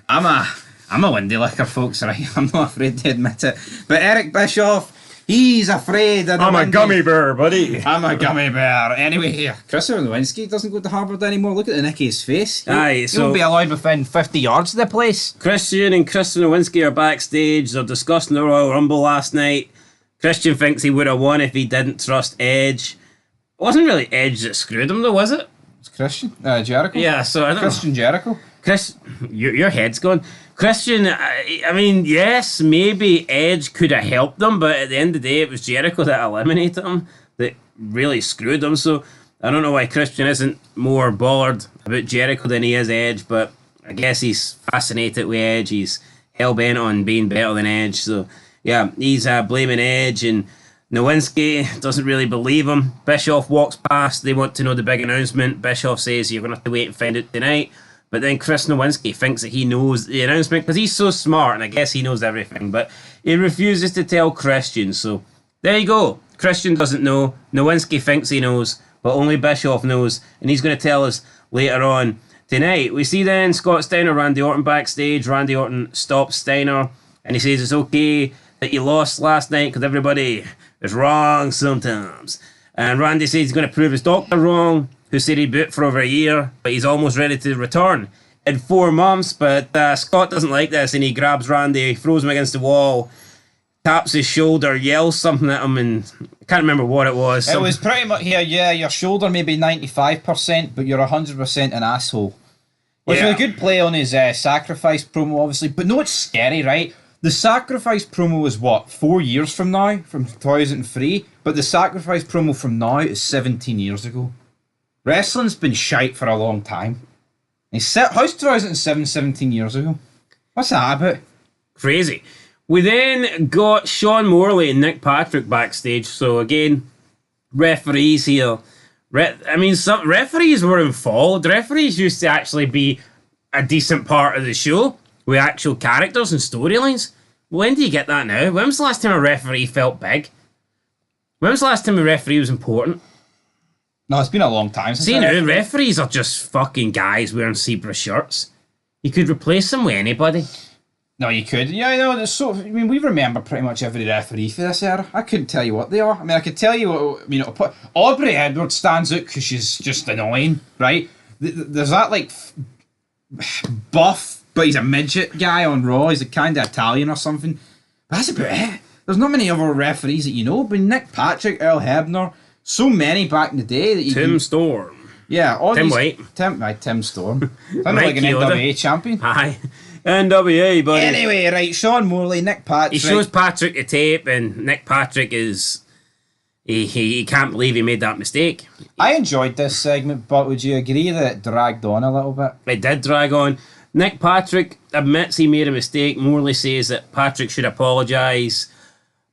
I'm a windy liquor, folks, right? I'm not afraid to admit it. But Eric Bischoff... He's afraid of the I'm a gummy bear, buddy. I'm a gummy bear. Anyway, here, Christopher Nowinski doesn't go to Harvard anymore. Look at the Nicky's face. Aye, He won't be allowed within 50 yards of the place. Christian and Kristen Nowinski are backstage. They're discussing the Royal Rumble last night. Christian thinks he would have won if he didn't trust Edge. It wasn't really Edge that screwed him, though, was it? It's Christian Jericho. Yeah, so I don't Christian Jericho. Chris, your head's gone. Christian, I mean, yes, maybe Edge could have helped them, but at the end of the day, it was Jericho that eliminated him, that really screwed them. So I don't know why Christian isn't more bothered about Jericho than he is Edge, but I guess he's fascinated with Edge. He's hell-bent on being better than Edge. So yeah, he's blaming Edge, and Nowinski doesn't really believe him. Bischoff walks past. They want to know the big announcement. Bischoff says, you're going to have to wait and find out tonight. But then Chris Nowinski thinks that he knows the announcement because he's so smart, and I guess he knows everything. But he refuses to tell Christian. So there you go. Christian doesn't know. Nowinski thinks he knows, but only Bischoff knows. And he's going to tell us later on tonight. We see then Scott Steiner, Randy Orton backstage. Randy Orton stops Steiner, and he says it's okay that you lost last night because everybody is wrong sometimes. And Randy says he's going to prove his doctor wrong, who said he'd boot for over a year, but he's almost ready to return in 4 months. But Scott doesn't like this, and he grabs Randy, throws him against the wall, taps his shoulder, yells something at him, and I can't remember what it was. It was pretty much, yeah, your shoulder maybe 95%, but you're 100% an asshole. Which was a good play on his sacrifice promo, obviously. But no, it's scary, right? The sacrifice promo is what, 4 years from now, from 2003? But the sacrifice promo from now is 17 years ago. Wrestling's been shite for a long time. How's 2007 17 years ago? What's that about? Crazy. We then got Sean Morley and Nick Patrick backstage. So again, referees here. Some referees were involved. Referees used to actually be a decent part of the show with actual characters and storylines. When do you get that now? When was the last time a referee felt big? When was the last time a referee was important? No, it's been a long time since. See now, referees are just fucking guys wearing zebra shirts. You could replace him with anybody. No, you could. Yeah, no, there's so. I mean, we remember pretty much every referee for this era. I couldn't tell you what they are. I mean, I could tell you what. I mean, Aubrey Edwards stands out because she's just annoying, right? There's that like buff, but he's a midget guy on Raw. He's a kind of Italian or something. But that's about it. There's not many other referees that you know. But Nick Patrick, Earl Hebner, so many back in the day that you. Tim Storm. Yeah, all Tim these, White. Tim Storm. Sounded like an Yoda. NWA champion. Aye. NWA, buddy. Anyway, right, Sean Morley, Nick Patrick. He shows Patrick the tape, and Nick Patrick is... He can't believe he made that mistake. I enjoyed this segment, but would you agree that it dragged on a little bit? It did drag on. Nick Patrick admits he made a mistake. Morley says that Patrick should apologise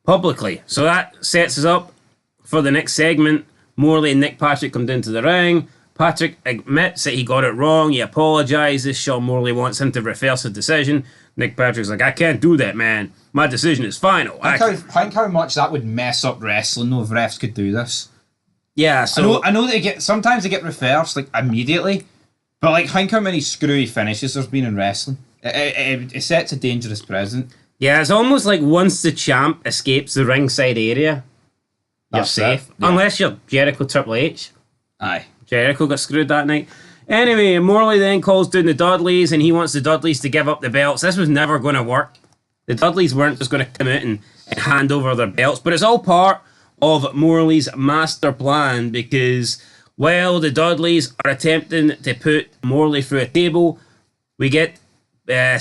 publicly. So that sets us up for the next segment. Morley and Nick Patrick come down to the ring. Patrick admits that he got it wrong. He apologises. Sean Morley wants him to reverse the decision. Nick Patrick's like, I can't do that, man. My decision is final. Think how much that would mess up wrestling though if refs could do this. Yeah, so... I know sometimes they get reversed like immediately, but like think how many screwy finishes there's been in wrestling. It sets a dangerous precedent. Yeah, it's almost like once the champ escapes the ringside area, you're That's safe. it, yeah. Unless you're Jericho Triple H. Aye. Jericho got screwed that night. Anyway, Morley then calls down the Dudleys and he wants the Dudleys to give up the belts. This was never going to work. The Dudleys weren't just going to come out and hand over their belts, but it's all part of Morley's master plan because while the Dudleys are attempting to put Morley through a table, we get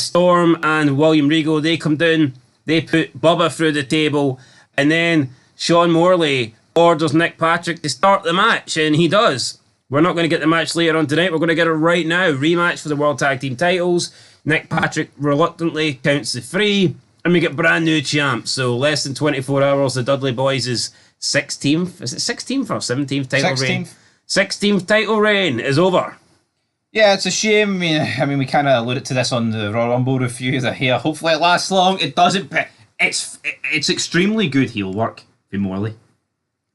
Storm and William Regal. They come down, they put Bubba through the table, and then Sean Morley orders Nick Patrick to start the match, and he does. We're not going to get the match later on tonight. We're going to get it right now. Rematch for the World Tag Team titles. Nick Patrick reluctantly counts the 3. And we get brand new champs. So less than 24 hours. The Dudley Boys' 16th. Is it 16th or 17th title reign? 16th title reign is over. Yeah, it's a shame. I mean, we kind of alluded to this on the Royal Rumble review. That here, hopefully it lasts long. It doesn't. But it's extremely good heel work for Morley.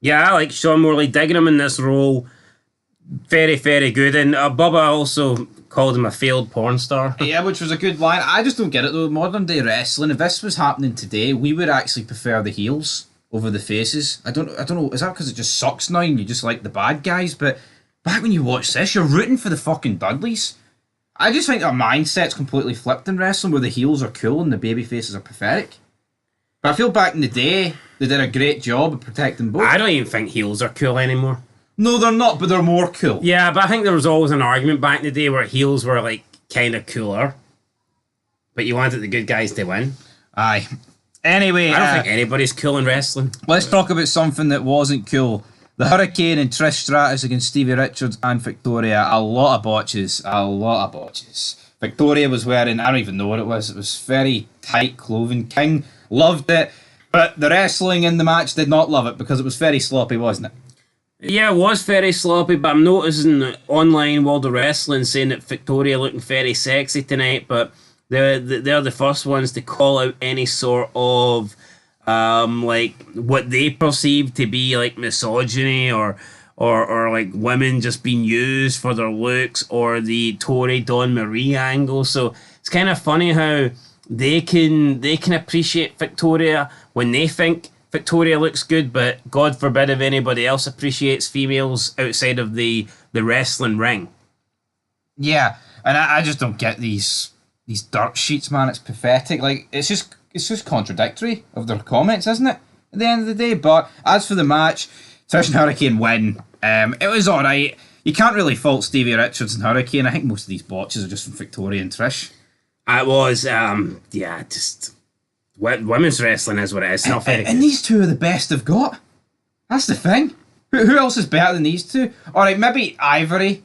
Yeah, I like Sean Morley digging him in this role. Very, very good. And Bubba also called him a failed porn star. Yeah, which was a good line. I just don't get it though. Modern day wrestling, if this was happening today, we would actually prefer the heels over the faces. I don't know. Is that because it just sucks now and you just like the bad guys? But back when you watch this, you're rooting for the fucking Dudleys. I just think our mindset's completely flipped in wrestling, where the heels are cool and the baby faces are pathetic. But I feel back in the day, they did a great job of protecting both. I don't even think heels are cool anymore. No, they're not, but they're more cool. Yeah, but I think there was always an argument back in the day where heels were like kind of cooler, but you wanted the good guys to win. Aye. Anyway, I don't think anybody's cool in wrestling. let's talk about something that wasn't cool. The Hurricane and Trish Stratus against Stevie Richards and Victoria. A lot of botches. Victoria was wearing, I don't even know what it was. It was very tight clothing. King loved it, but the wrestling in the match did not love it because it was very sloppy, wasn't it? Yeah, it was very sloppy, but I'm noticing the online World of Wrestling saying that Victoria looking very sexy tonight, but they're the first ones to call out any sort of like what they perceive to be like misogyny or like women just being used for their looks or the Tori Dawn Marie angle. So it's kind of funny how they can appreciate Victoria when they think Victoria looks good, but God forbid if anybody else appreciates females outside of the wrestling ring. Yeah, and I just don't get these dirt sheets, man. It's pathetic. Like it's just contradictory of their comments, isn't it? At the end of the day. But as for the match, Trish and Hurricane win. It was alright. You can't really fault Stevie Richards and Hurricane. I think most of these botches are just from Victoria and Trish. It was, just women's wrestling is what it is. Not very and these two are the best they've got. That's the thing. Who else is better than these two? Alright, maybe Ivory.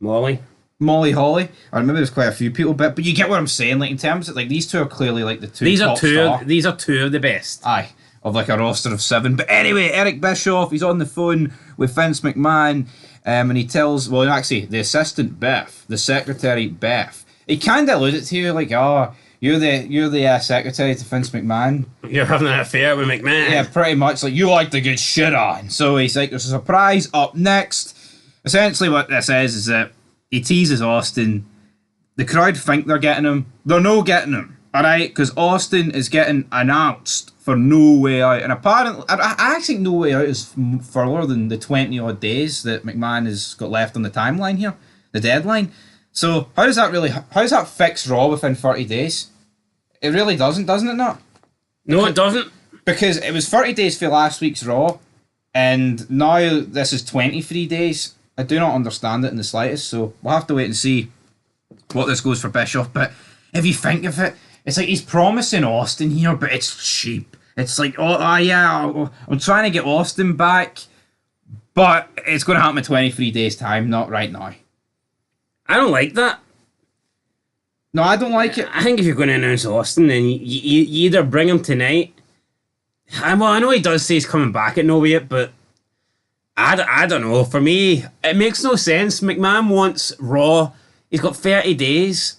Molly Holly. Or maybe there's quite a few people, but you get what I'm saying. Like in terms of like these two are clearly like the two. These top star. These are two of the best. Aye, of like a roster of 7. But anyway, Eric Bischoff, he's on the phone with Vince McMahon, and he tells, well, actually, the assistant Beth, the secretary Beth. He kind of alluded to you like, oh, you're the secretary to Vince McMahon. You're having an affair with McMahon. Yeah, pretty much. Like, you like to get shit on. So he's like, there's a surprise up next. Essentially what this is that he teases Austin The crowd think they're getting him. They're no getting him. Alright? Because Austin is getting announced for No Way Out. And apparently, I actually think No Way Out is further than the 20 odd days that McMahon has got left on the timeline here. The deadline. So, how does that fix Raw within 30 days? It really doesn't it not? No, it doesn't. Because it was 30 days for last week's Raw, and now this is 23 days. I do not understand it in the slightest, so we'll have to wait and see what this goes for Bischoff. But if you think of it, it's like he's promising Austin here, but it's cheap. It's like, yeah, I'm trying to get Austin back, but it's going to happen in 23 days' time, not right now. I don't like that. No, I don't like it. I think if you're going to announce Austin, then you either bring him tonight. Well, I know he does say he's coming back at No Way Out, but I don't know. For me, it makes no sense. McMahon wants Raw. He's got 30 days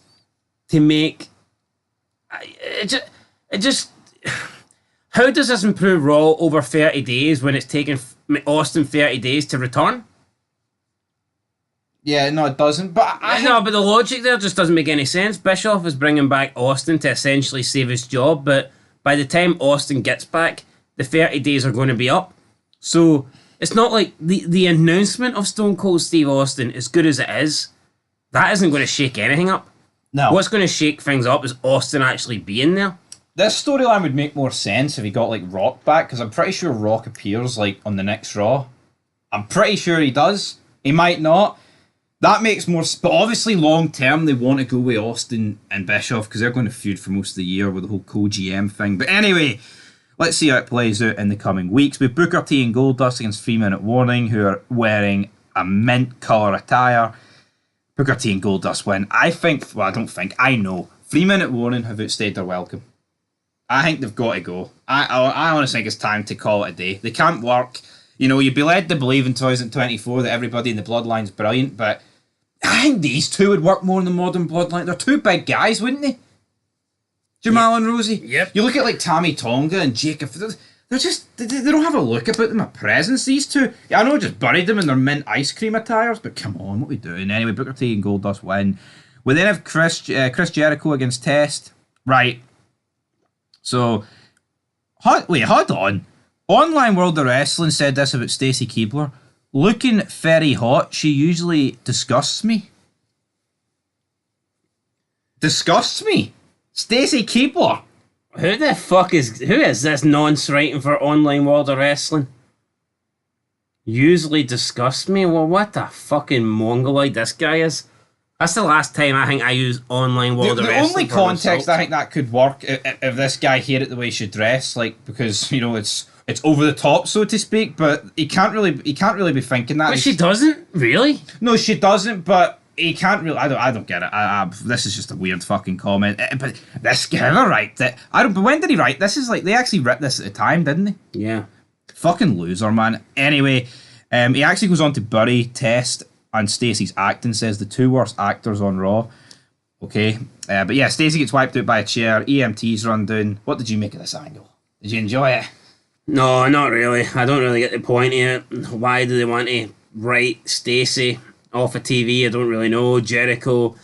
to make... It just... How does this improve Raw over 30 days when it's taken Austin 30 days to return? Yeah, no, it doesn't. But but the logic there just doesn't make any sense. Bischoff is bringing back Austin to essentially save his job, but by the time Austin gets back, the 30 days are going to be up. So it's not like the announcement of Stone Cold Steve Austin, as good as it is, that isn't going to shake anything up. No. What's going to shake things up is Austin actually being there. This storyline would make more sense if he got like Rock back, because I'm pretty sure Rock appears like on the next Raw. I'm pretty sure he does. He might not. That makes more... But obviously, long term, they want to go with Austin and Bischoff because they're going to feud for most of the year with the whole co-GM thing. But anyway, let's see how it plays out in the coming weeks. With Booker T and Goldust against 3 Minute Warning, who are wearing a mint colour attire. Booker T and Goldust win. I know. 3 Minute Warning have outstayed their welcome. I think they've got to go. I honestly think it's time to call it a day. They can't work. You know, you'd be led to believe in 2024 that everybody in the Bloodline's brilliant, but I think these two would work more in the modern Bloodline. They're two big guys, wouldn't they? Jamal and Rosie? Yep. You look at like Tammy Tonga and Jacob, they're just, they don't have a look about them, a presence, these two. Yeah, I know I just buried them in their mint ice cream attires, but come on, what are we doing? Anyway, Booker T and Goldust win. We then have Chris Jericho against Test. Right. So, hold on. Online World of Wrestling said this about Stacy Keibler. Looking very hot, she usually disgusts me. Disgusts me? Stacy Keibler? Who is this nonce writing for Online World of Wrestling? Usually disgusts me? Well, what the fucking mongoloid this guy is. That's the last time I think I use Online World of Wrestling. The only context I think that could work if this guy hated it the way she dressed, like, because, you know, it's over the top, so to speak, but he can't really be thinking that. But she doesn't, really? No, she doesn't, but he can't really. I don't get it. This is just a weird fucking comment. But this guy ever write that? But when did he write? This is like they actually wrote this at the time, didn't they? Yeah. Fucking loser, man. Anyway, he actually goes on to bury Test and Stacey's acting. Says the two worst actors on Raw. Okay, but yeah, Stacey gets wiped out by a chair. EMTs run down. What did you make of this angle? Did you enjoy it? No, not really. I don't really get the point here. Why do they want to write Stacey off of TV? I don't really know. Jericho,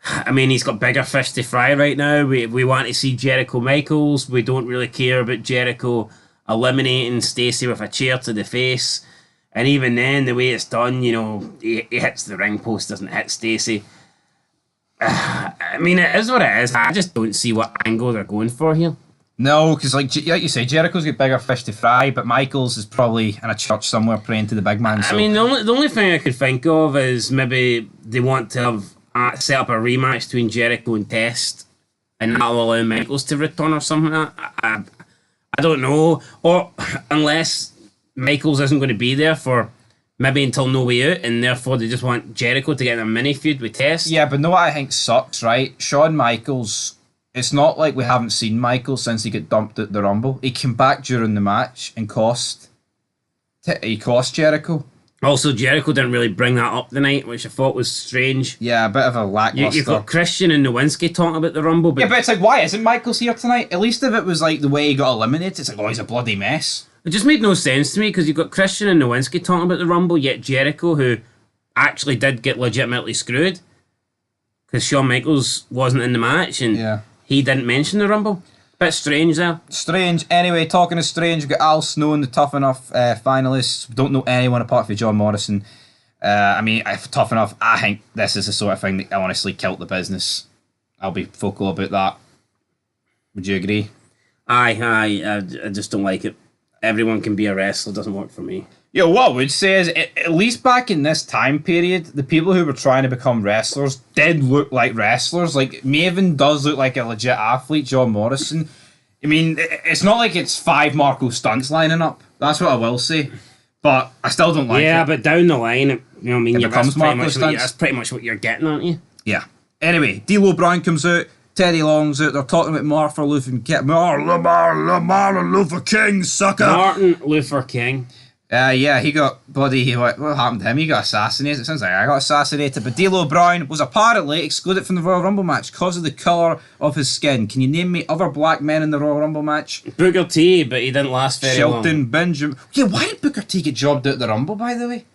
I mean, he's got bigger fish to fry right now. We want to see Jericho Michaels. We don't really care about Jericho eliminating Stacey with a chair to the face. And even then, the way it's done, you know, he hits the ring post, doesn't hit Stacey. I mean, it is what it is. I just don't see what angle they're going for here. No, because like you say, Jericho's got bigger fish to fry, but Michaels is probably in a church somewhere praying to the big man. So. I mean, the only thing I could think of is maybe they want to have set up a rematch between Jericho and Test, and that'll allow Michaels to return or something like that. I don't know, or unless Michaels isn't going to be there for maybe until No Way Out, and therefore they just want Jericho to get in a mini feud with Test. Yeah, but know what I think sucks, right? Shawn Michaels. It's not like we haven't seen Michael since he got dumped at the Rumble. He came back during the match and cost Jericho. Also, Jericho didn't really bring that up tonight, which I thought was strange. Yeah, a bit of a lackluster. You've got Christian and Nowinski talking about the Rumble. But yeah, but it's like, why isn't Michaels here tonight? At least if it was like the way he got eliminated, it's like, oh, he's a bloody mess. It just made no sense to me because you've got Christian and Nowinski talking about the Rumble, yet Jericho, who actually did get legitimately screwed, because Shawn Michaels wasn't in the match and he didn't mention the Rumble. Bit strange there. Strange. Anyway, talking of strange, we've got Al Snow and the Tough Enough finalists. Don't know anyone apart from John Morrison. I mean, if Tough Enough, I think this is the sort of thing that honestly killed the business. I'll be vocal about that. Would you agree? I just don't like it. Everyone can be a wrestler, doesn't work for me. Yeah, what I would say is, at least back in this time period, the people who were trying to become wrestlers did look like wrestlers. Like, Maven does look like a legit athlete, John Morrison. I mean, it's not like it's 5 Marco stunts lining up. That's what I will say. But I still don't like it. Yeah, but down the line, you know what I mean? It becomes Marco stunts. That's pretty much what you're getting, aren't you? Yeah. Anyway, D'Lo Brown comes out. Teddy Long's out. They're talking about Martin Luther King. Martin Luther King, sucker. Martin Luther King. Yeah, he got bloody... What happened to him? He got assassinated. It sounds like I got assassinated. But D'Lo Brown was apparently excluded from the Royal Rumble match because of the colour of his skin. Can you name me other black men in the Royal Rumble match? Booker T, but he didn't last very long. Shelton Benjamin. Yeah, why did Booker T get jobbed out the Rumble, by the way?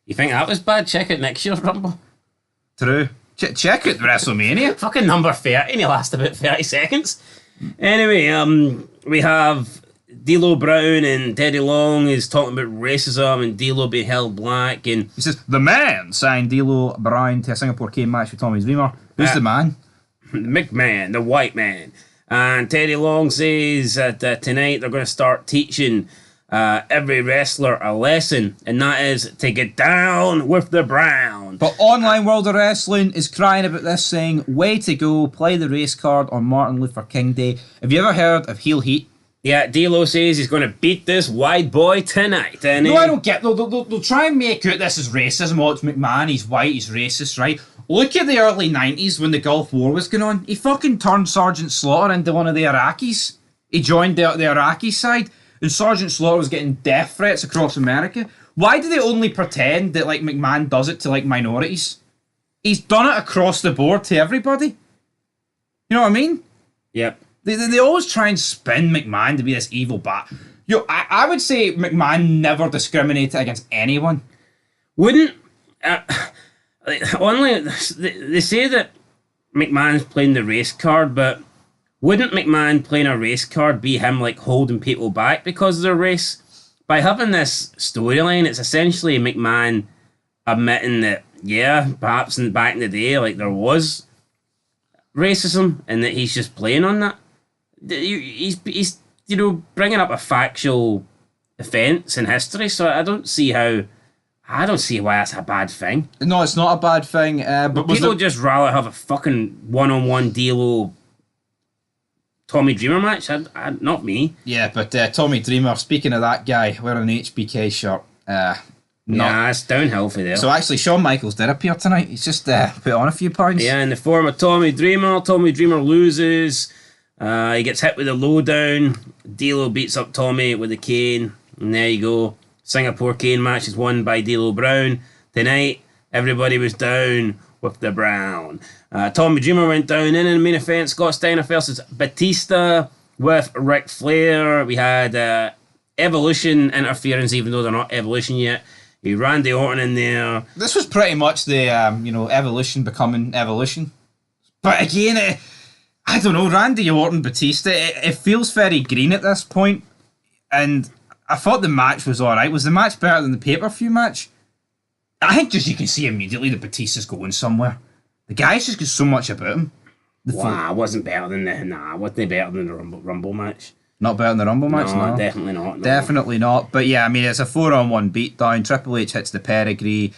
You think that was bad? Check out next year's Rumble. True. Check out WrestleMania. Fucking number 30, and he lasted about 30 seconds. Anyway, we have D'Lo Brown and Teddy Long is talking about racism and D'Lo being held black, and he says the man signed D'Lo Brown to a Singapore Cane match with Tommy Dreamer. Who's the man? The McMahon, the white man. And Teddy Long says that tonight they're going to start teaching every wrestler a lesson, and that is to get down with the brown. But Online World of Wrestling is crying about this, saying, way to go, play the race card on Martin Luther King Day. Have you ever heard of heel heat? Yeah, D'Lo says he's going to beat this white boy tonight. And no, I don't get... They'll try and make out this is racism. Oh, it's McMahon, he's white, he's racist, right? Look at the early 90s when the Gulf War was going on. He fucking turned Sergeant Slaughter into one of the Iraqis. He joined the Iraqi side, and Sergeant Slaughter was getting death threats across America. Why do they only pretend that, like, McMahon does it to, like, minorities? He's done it across the board to everybody. You know what I mean? Yep. They always try and spin McMahon to be this evil bat. I would say McMahon never discriminated against anyone. Wouldn't... only they say that McMahon's playing the race card, but wouldn't McMahon playing a race card be him like holding people back because of their race? By having this storyline, it's essentially McMahon admitting that, yeah, perhaps back in the day, like, there was racism and that he's just playing on that. He's you know, bringing up a factual offence in history, so I don't see why that's a bad thing. No, it's not a bad thing. But people just rather have a fucking one-on-one D'Lo Tommy Dreamer match. Not me. Yeah, but Tommy Dreamer, speaking of that guy wearing an HBK shirt, nah, it's downhill for there. So actually, Shawn Michaels did appear tonight. He's just put on a few pounds. Yeah, in the form of Tommy Dreamer. Tommy Dreamer loses. He gets hit with a lowdown. D'Lo beats up Tommy with a cane. And there you go. Singapore cane match is won by D'Lo Brown. Tonight, everybody was down with the brown. Tommy Dreamer went down in the main event. Scott Steiner versus Batista with Ric Flair. We had Evolution interference, even though they're not Evolution yet. We Randy Orton in there. This was pretty much the Evolution becoming Evolution. But again, I don't know, Randy Orton, Batista, it feels very green at this point. And I thought the match was alright. Was the match better than the pay-per-view match? I think just you can see immediately that Batista's going somewhere. The guy's just got so much about him. Wasn't better than wasn't better than the Rumble match. Not better than the Rumble match? No, definitely not. No. Definitely not. But yeah, I mean, it's a 4-on-1 beatdown. Triple H hits the pedigree.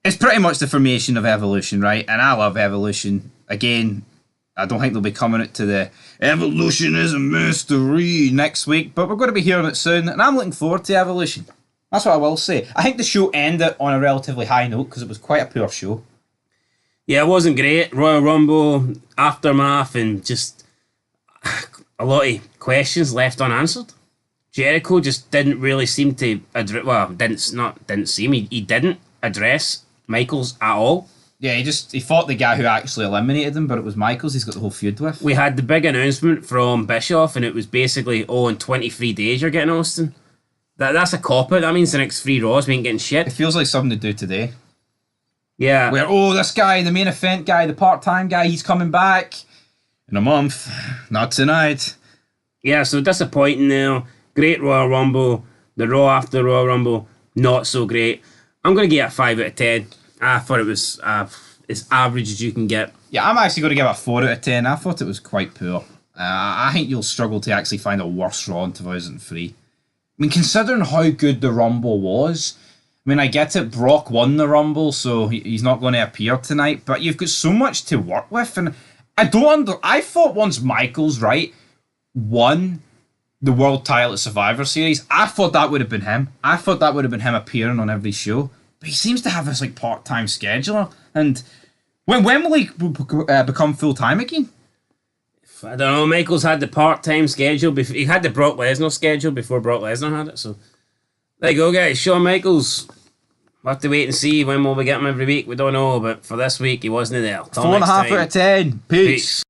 It's pretty much the formation of Evolution, right? And I love Evolution. Again, I don't think they'll be coming to the Evolution is a mystery next week, but we're going to be hearing it soon, and I'm looking forward to Evolution. That's what I will say. I think the show ended on a relatively high note because it was quite a poor show. Yeah, it wasn't great. Royal Rumble, aftermath, and just a lot of questions left unanswered. Jericho just didn't really seem to he didn't address Michaels at all. Yeah, he fought the guy who actually eliminated him, but it was Michaels he's got the whole feud with. We had the big announcement from Bischoff, and it was basically, in 23 days you're getting Austin. That's a cop-out. That means the next 3 Raws we ain't getting shit. It feels like something to do today. Yeah. Where, this guy, the main event guy, the part-time guy, he's coming back in a month. Not tonight. Yeah, so disappointing now. Great Royal Rumble. The Raw after Royal Rumble, not so great. I'm going to give it a 5 out of 10. I thought it was as average as you can get. Yeah, I'm actually going to give it a 4 out of 10. I thought it was quite poor. I think you'll struggle to actually find a worse Raw in 2003. I mean, considering how good the Rumble was, I mean, I get it, Brock won the Rumble, so he's not going to appear tonight, but you've got so much to work with, and I thought once Michaels, right, won the world title at Survivor Series, I thought that would have been him. I thought that would have been him appearing on every show, but he seems to have this, like, part-time scheduler, and when will he become full-time again? I don't know. Michaels had the part-time schedule. He had the Brock Lesnar schedule before Brock Lesnar had it. So there you go, guys. Shawn Michaels. We'll have to wait and see when will we get him every week. We don't know, but for this week, he wasn't there. 4.5 out of 10. Peace.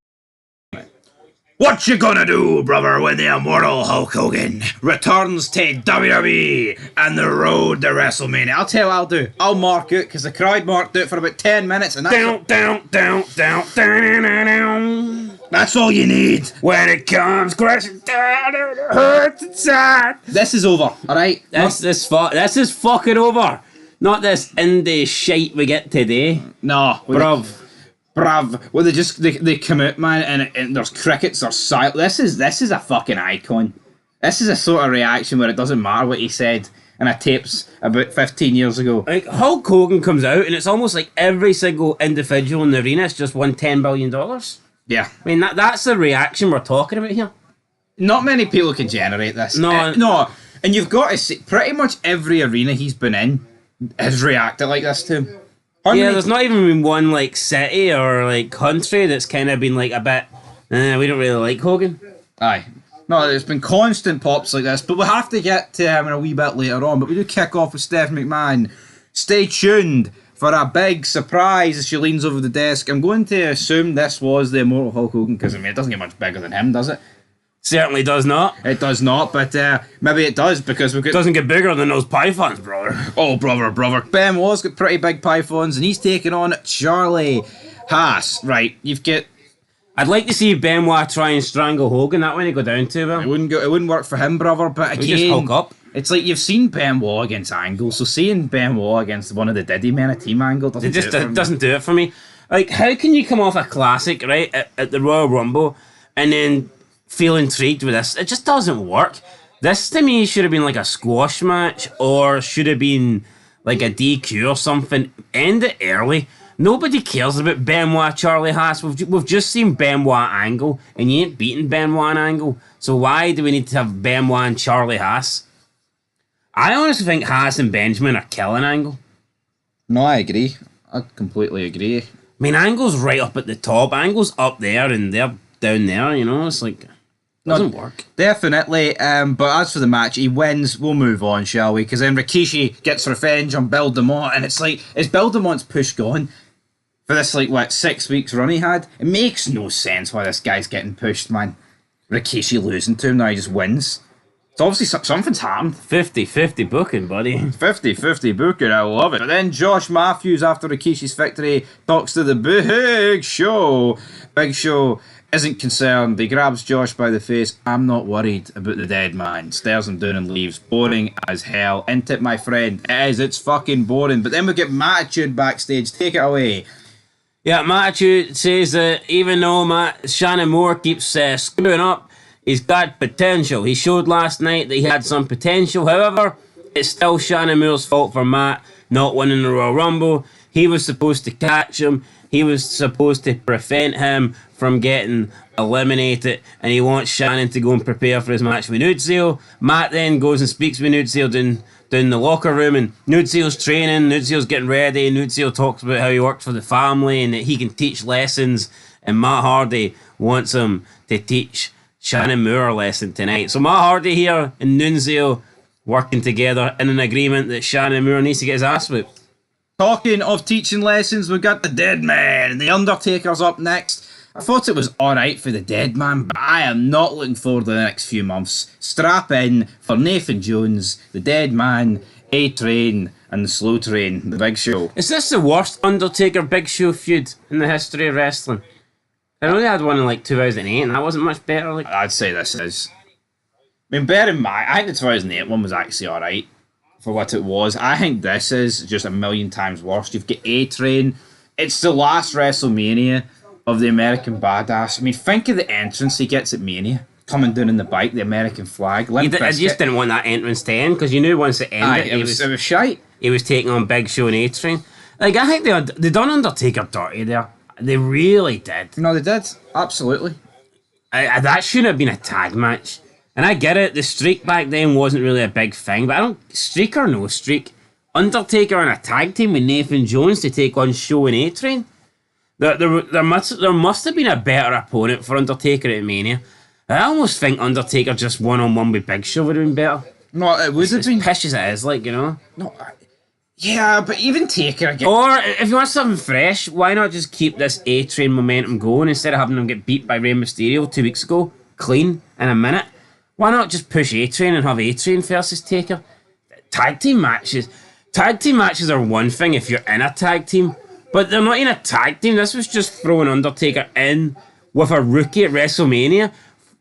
What you gonna do, brother, when the immortal Hulk Hogan returns to WWE and the road to WrestleMania? I'll tell you what I'll do. I'll mark it, because the crowd marked it for about 10 minutes, and That's all you need. When it comes crashing down, it hurts inside. This is over, alright? This is fucking over. Not this indie shite we get today. No. Bruv. Well, they come out, man, and there's crickets, there's silence. This is a fucking icon. This is a sort of reaction where it doesn't matter what he said in a tapes about 15 years ago. Like, Hulk Hogan comes out, and it's almost like every single individual in the arena has just won $10 billion. Yeah. I mean, that's the reaction we're talking about here. Not many people can generate this. No. No. And you've got to see, pretty much every arena he's been in has reacted like this to him. There's not even been one, like, city or, like, country that's kind of been, like, a bit, we don't really like Hogan. Aye. No, there's been constant pops like this, but we'll have to get to him in a wee bit later on. But we do kick off with Steph McMahon. Stay tuned for a big surprise as she leans over the desk. I'm going to assume this was the immortal Hulk Hogan, because, I mean, it doesn't get much bigger than him, does it? Certainly does not. It does not, but maybe it does, because we've got... Doesn't get bigger than those pythons, brother. Oh, brother. Benoit's got pretty big pythons, and he's taking on Charlie Haas. Right, you've got... I'd like to see Benoit try and strangle Hogan. That when he go down to him. It wouldn't work for him, brother, but again... just Hulk up. It's like you've seen Benoit against Angle, so seeing Benoit against one of the Diddy men, a team Angle, doesn't do it for me. Like, how can you come off a classic, right, at the Royal Rumble, and then feel intrigued with this? It just doesn't work. This, to me, should have been like a squash match, or should have been like a DQ or something. End it early. Nobody cares about Benoit Charlie Haas. We've just seen Benoit Angle, and you ain't beating Benoit Angle. So why do we need to have Benoit and Charlie Haas? I honestly think Haas and Benjamin are killing Angle. No, I agree. I completely agree. I mean, Angle's right up at the top. Angle's up there, and they're down there, you know? It's like... Doesn't work. Definitely, but as for the match, he wins. We'll move on, shall we? Because then Rikishi gets revenge on Bill DeMont, and it's like, is Bill DeMont's push gone? For this, 6 weeks run he had? It makes no sense why this guy's getting pushed, man. Rikishi losing to him, now he just wins. It's obviously something's happened. 50-50 booking, buddy. 50-50 booking, I love it. But then Josh Matthews, after Rikishi's victory, talks to the Big Show. Big Show isn't concerned. He grabs Josh by the face. I'm not worried about the dead man. Stares him down and leaves. Boring as hell. Ain't it, my friend? It is. It's fucking boring. But then we get Mattitude backstage. Take it away. Yeah, Mattitude says that even though Shannon Moore keeps screwing up, he's got potential. He showed last night that he had some potential. However, it's still Shannon Moore's fault for Matt not winning the Royal Rumble. He was supposed to catch him. He was supposed to prevent him from getting eliminated, and he wants Shannon to go and prepare for his match with Nunzio. Matt then goes and speaks with Nunzio down the locker room, and Nunzio's training, Nunzio's getting ready, Nunzio talks about how he works for the family and that he can teach lessons, and Matt Hardy wants him to teach Shannon Moore a lesson tonight. So Matt Hardy here and Nunzio working together in an agreement that Shannon Moore needs to get his ass whipped. Talking of teaching lessons, we've got the Dead Man, and the Undertaker's up next. I thought it was alright for the Dead Man, but I am not looking forward to the next few months. Strap in for Nathan Jones, the Dead Man, A-Train, and the slow train, the Big Show. Is this the worst Undertaker Big Show feud in the history of wrestling? I only had one in like 2008, and that wasn't much better. Like, I'd say this is. I mean, bear in mind, I think the 2008 one was actually alright for what it was. I think this is just a million times worse. You've got A-Train. It's the last WrestleMania of the American Badass. I mean, think of the entrance he gets at Mania. Coming down in the bike, the American flag. I just didn't want that entrance to end, because you knew once it ended, it was shite. He was taking on Big Show and A-Train. Like, I think they done Undertaker dirty there. They really did. No, they did. Absolutely. That shouldn't have been a tag match. And I get it, the streak back then wasn't really a big thing, but I don't... Streak or no streak, Undertaker in a tag team with Nathan Jones to take on Show and A-Train? There must have been a better opponent for Undertaker at Mania. I almost think Undertaker just one-on-one with Big Show would have been better. No, it would have been. As pish as it is, like, you know? No, yeah, but even Taker again. Or, if you want something fresh, why not just keep this A-Train momentum going instead of having them get beat by Rey Mysterio 2 weeks ago, clean, in a minute? Why not just push A-Train and have A-Train versus Taker? Tag team matches are one thing if you're in a tag team, but they're not in a tag team. This was just throwing Undertaker in with a rookie at WrestleMania.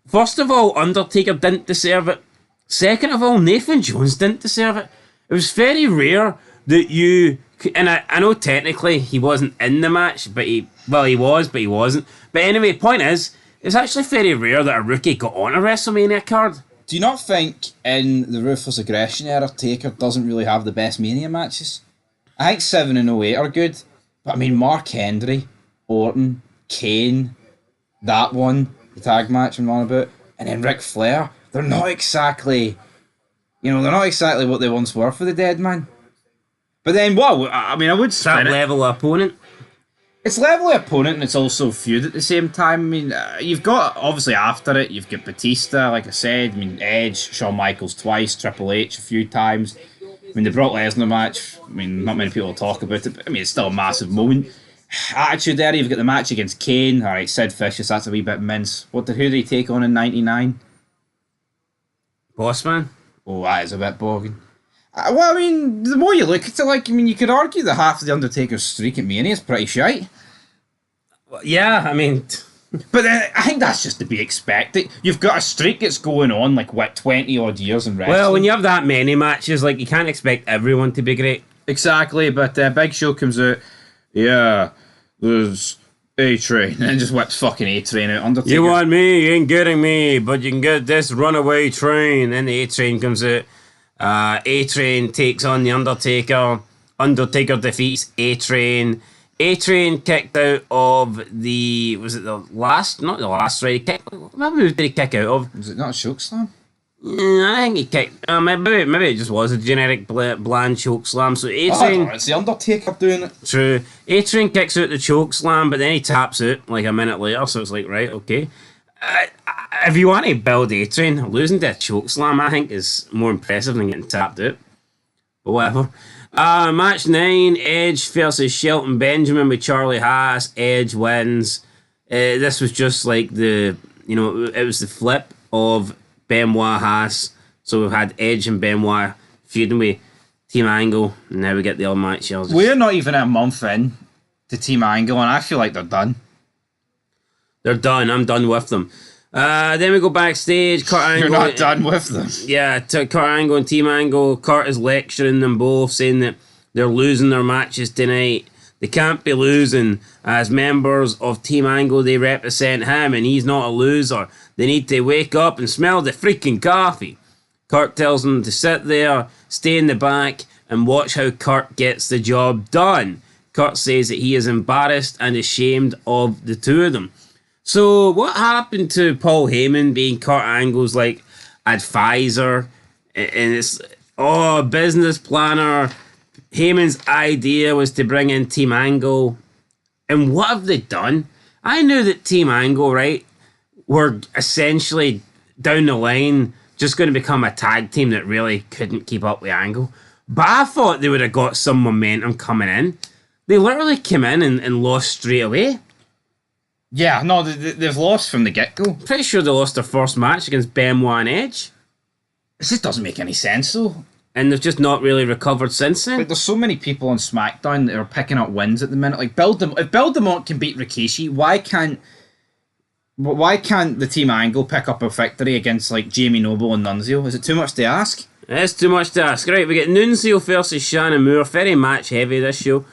First of all, Undertaker didn't deserve it. Second of all, Nathan Jones didn't deserve it. It was very rare that you... And I know technically he wasn't in the match, but he was, but he wasn't. But anyway, point is, it's actually very rare that a rookie got on a WrestleMania card. Do you not think in the Ruthless Aggression era, Taker doesn't really have the best Mania matches? I think 7 and 08 are good, but I mean, Mark Henry, Orton, Kane, that one, the tag match I'm on about, and then Ric Flair, they're not exactly what they once were for the Dead Man. But then, well, I mean, I would It's that level of opponent. It's level of opponent and it's also feud at the same time. I mean, you've got, obviously after it, you've got Batista, like I said. I mean, Edge, Shawn Michaels twice, Triple H a few times. I mean, the Brock Lesnar match, I mean, not many people talk about it, but I mean, it's still a massive moment. Attitude Era, you've got the match against Kane. Alright, Sid Vicious, that's a wee bit mince. Who did he take on in 99? Bossman? Oh, that is a bit bogging. Well, I mean, the more you look at it, like, I mean, you could argue that half of the Undertaker's streak at Mania is pretty shite. Well, yeah, I mean... But I think that's just to be expected. You've got a streak that's going on, like, what, 20 odd years in wrestling? Well, when you have that many matches, like, you can't expect everyone to be great. Exactly, but Big Show comes out, yeah, there's A-Train, and just whips fucking A-Train out. Undertaker. You want me, you ain't getting me, but you can get this runaway train. Then the A-Train comes out. A-Train takes on the Undertaker. Undertaker defeats A-Train. A-Train kicked out of the... Was it the last? Not the last, right? What move did he kick out of? Was it not a chokeslam? I think he kicked... maybe it just was a generic bland chokeslam. So A-Train... It's the Undertaker doing it. True. A-Train kicks out the chokeslam, but then he taps out like a minute later, so it's like, right, okay. If you want to build A-Train, losing to a chokeslam, I think, is more impressive than getting tapped out. But whatever. Match 9, Edge versus Shelton Benjamin with Charlie Haas. Edge wins. This was just like it was the flip of Benoit Haas. So we've had Edge and Benoit feuding with Team Angle, and now we get the other match. We're not even a month in to Team Angle, and I feel like they're done. They're done. I'm done with them. Then we go backstage. Kurt Angle. You're not done with them. Yeah, to Kurt Angle and Team Angle. Kurt is lecturing them both, saying that they're losing their matches tonight. They can't be losing. As members of Team Angle, they represent him, and he's not a loser. They need to wake up and smell the freaking coffee. Kurt tells them to sit there, stay in the back, and watch how Kurt gets the job done. Kurt says that he is embarrassed and ashamed of the two of them. So what happened to Paul Heyman being Kurt Angle's like advisor and it's business planner? Heyman's idea was to bring in Team Angle, and what have they done? I knew that Team Angle, right, were essentially down the line just going to become a tag team that really couldn't keep up with Angle, but I thought they would have got some momentum coming in. They literally came in and lost straight away. Yeah, no, they've lost from the get-go. Pretty sure they lost their first match against Benoit and Edge. This just doesn't make any sense, though. and they've just not really recovered since then. Like, there's so many people on SmackDown that are picking up wins at the minute. Like, if Bill DeMott can beat Rikishi, why can't the Team Angle pick up a victory against, like, Jamie Noble and Nunzio? Is it too much to ask? It's too much to ask. Right, we get Nunzio versus Shannon Moore. Very match heavy this show.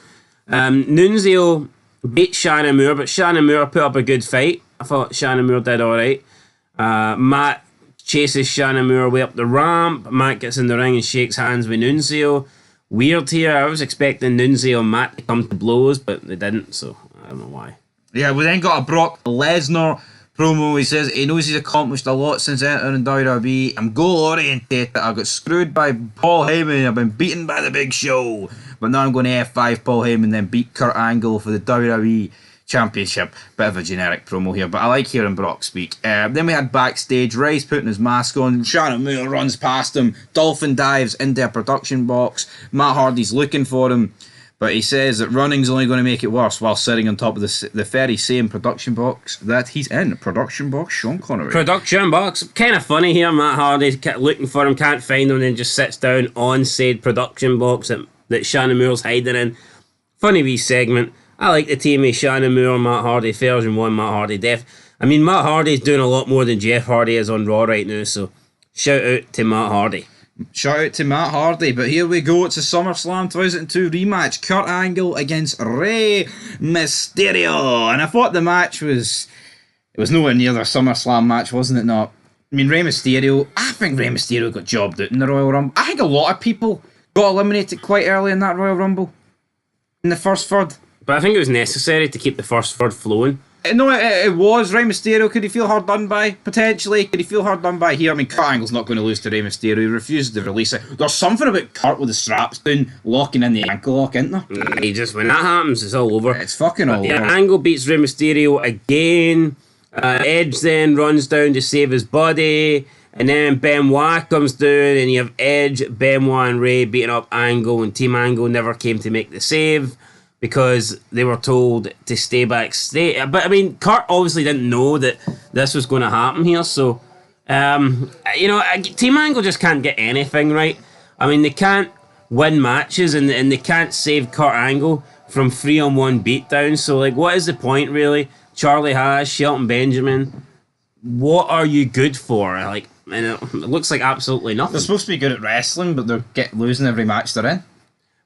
Nunzio beat Shannon Moore, but Shannon Moore put up a good fight. I thought Shannon Moore did alright. Matt chases Shannon Moore way up the ramp. Matt gets in the ring and shakes hands with Nunzio. Weird here. I was expecting Nunzio and Matt to come to blows, but they didn't, so I don't know why. Yeah, we then got a Brock Lesnar promo. He says he knows he's accomplished a lot since entering WWE. I'm goal-oriented. I got screwed by Paul Heyman. I've been beaten by the Big Show. But now I'm going to F5 Paul Heyman, then beat Kurt Angle for the WWE Championship. Bit of a generic promo here, but I like hearing Brock speak. Then we had backstage, Ray's putting his mask on. Shannon Moore runs past him. Dolphin dives into a production box. Matt Hardy's looking for him, but he says that running's only going to make it worse while sitting on top of the very same production box that he's in. Production box, Sean Connery. Production box. Kind of funny here. Matt Hardy's looking for him, can't find him, and then just sits down on said production box that Shannon Moore's hiding in. Funny wee segment. I like the team of Shannon Moore, Matt Hardy, version 1, Matt Hardy, Def. I mean, Matt Hardy's doing a lot more than Jeff Hardy is on Raw right now, so shout out to Matt Hardy. Shout out to Matt Hardy, but here we go. It's a SummerSlam 2002 rematch. Kurt Angle against Rey Mysterio. And I thought the match was... It was nowhere near the SummerSlam match, wasn't it not? I mean, Rey Mysterio... I think Rey Mysterio got jobbed out in the Royal Rumble. I think a lot of people got eliminated quite early in that Royal Rumble. In the first third. But I think it was necessary to keep the first third flowing. No, it was. Rey Mysterio, could he feel hard done by? Potentially. Could he feel hard done by here? I mean, Kurt Angle's not going to lose to Rey Mysterio. He refuses to release it. There's something about Kurt with the straps down, locking in the ankle lock, isn't there? He just, when that happens, it's all over. It's fucking all over. Angle beats Rey Mysterio again. Edge then runs down to save his body. And then Benoit comes down, and you have Edge, Benoit, and Rey beating up Angle, and Team Angle never came to make the save because they were told to stay backstage. But I mean, Kurt obviously didn't know that this was going to happen here, so Team Angle just can't get anything right. I mean, they can't win matches, and they can't save Kurt Angle from 3-on-1 beatdowns. So, like, what is the point, really? Charlie Haas, Shelton Benjamin, what are you good for? Like, and it looks like absolutely nothing. They're supposed to be good at wrestling, but they're losing every match they're in.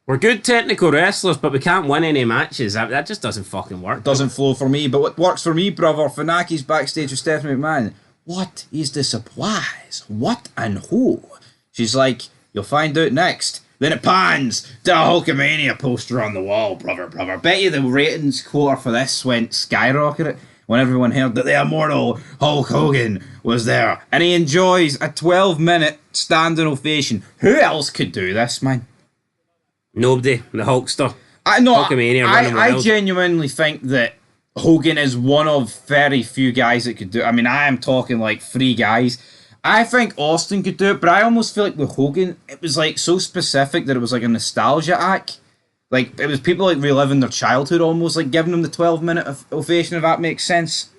We're good technical wrestlers, but we can't win any matches. That just doesn't fucking work. Doesn't flow for me, but what works for me, brother, Funaki's backstage with Stephanie McMahon. What is the surprise? What and who? She's like, you'll find out next. Then it pans to a Hulkamania poster on the wall, brother. Bet you the ratings quota for this went skyrocketed when everyone heard that the immortal Hulk Hogan was there. And he enjoys a 12-minute standing ovation. Who else could do this, man? Nobody. The Hulkster. I genuinely think that Hogan is one of very few guys that could do it. I mean, I am talking like 3 guys. I think Austin could do it, but I almost feel like with Hogan, it was like so specific that it was like a nostalgia act. Like, it was people like reliving their childhood almost, like giving them the 12-minute ovation, if that makes sense.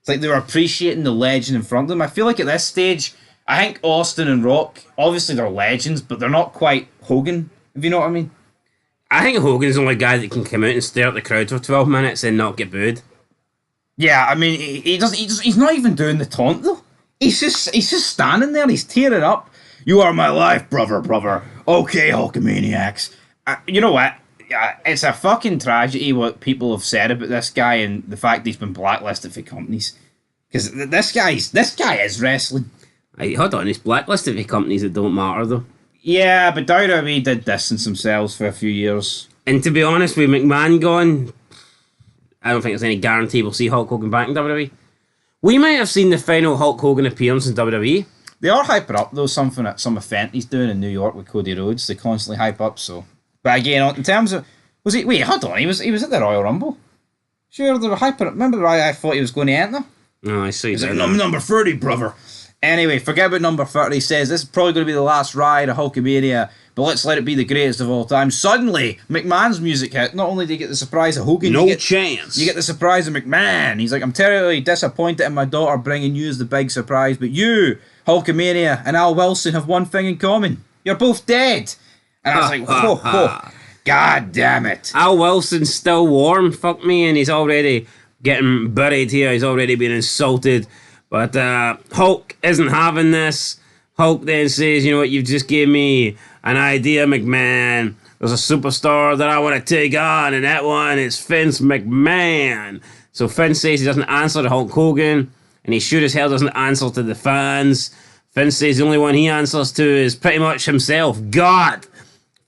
It's like they were appreciating the legend in front of them. I feel like at this stage, I think Austin and Rock, obviously they're legends, but they're not quite Hogan, if you know what I mean. I think Hogan's the only guy that can come out and stare at the crowd for 12 minutes and not get booed. Yeah, I mean, he's not even doing the taunt, though. He's just standing there, he's tearing up. You are my life, brother. Okay, Hulkamaniacs. You know what? It's a fucking tragedy what people have said about this guy and the fact he's been blacklisted for companies. Because this guy is wrestling. Hey, hold on, he's blacklisted for companies that don't matter, though. Yeah, but WWE did distance themselves for a few years. And to be honest, with McMahon gone, I don't think there's any guarantee we'll see Hulk Hogan back in WWE. We might have seen the final Hulk Hogan appearance in WWE. They are hyping up, though, something at some event he's doing in New York with Cody Rhodes. They constantly hype up, so... But again, in terms of... Was he... Wait, hold on, he was at the Royal Rumble? Sure, they were hyping up. Remember why I thought he was going to enter? No, I see. He's like, number 30, brother. Anyway, forget about number 30. He says, this is probably going to be the last ride of Hulkamania, but let's let it be the greatest of all time. Suddenly, McMahon's music hit. Not only do you get the surprise of Hogan, no chance. You get the surprise of McMahon. He's like, I'm terribly disappointed in my daughter bringing you as the big surprise, but you, Hulkamania, and Al Wilson have one thing in common. You're both dead. And I was like, ho, ho. God damn it. Al Wilson's still warm, fuck me, and he's already getting buried here. He's already been insulted. But Hulk isn't having this. Hulk then says, you know what, you've just gave me an idea, McMahon. There's a superstar that I want to take on, and that one is Vince McMahon. So Vince says he doesn't answer to Hulk Hogan, and he sure as hell doesn't answer to the fans. Vince says the only one he answers to is pretty much himself, God.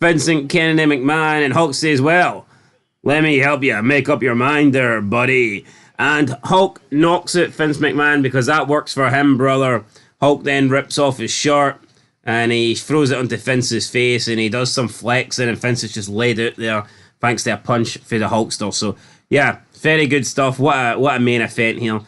Vincent Kennedy McMahon, and Hulk says, well, let me help you make up your mind there, buddy. And Hulk knocks at Vince McMahon because that works for him, brother. Hulk then rips off his shirt and he throws it onto Vince's face and he does some flexing and Vince is just laid out there thanks to a punch for the Hulkster. So, yeah, very good stuff. What a main event here.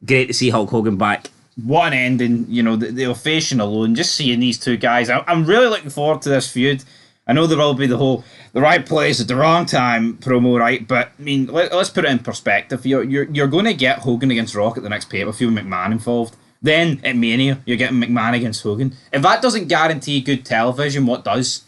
Great to see Hulk Hogan back. What an ending. You know, the ovation alone, just seeing these two guys. I'm really looking forward to this feud. I know there will be the right place at the wrong time promo, right? But I mean, let's put it in perspective. You're going to get Hogan against Rock at the next pay-per-view with McMahon involved. Then at Mania, you're getting McMahon against Hogan. If that doesn't guarantee good television, what does?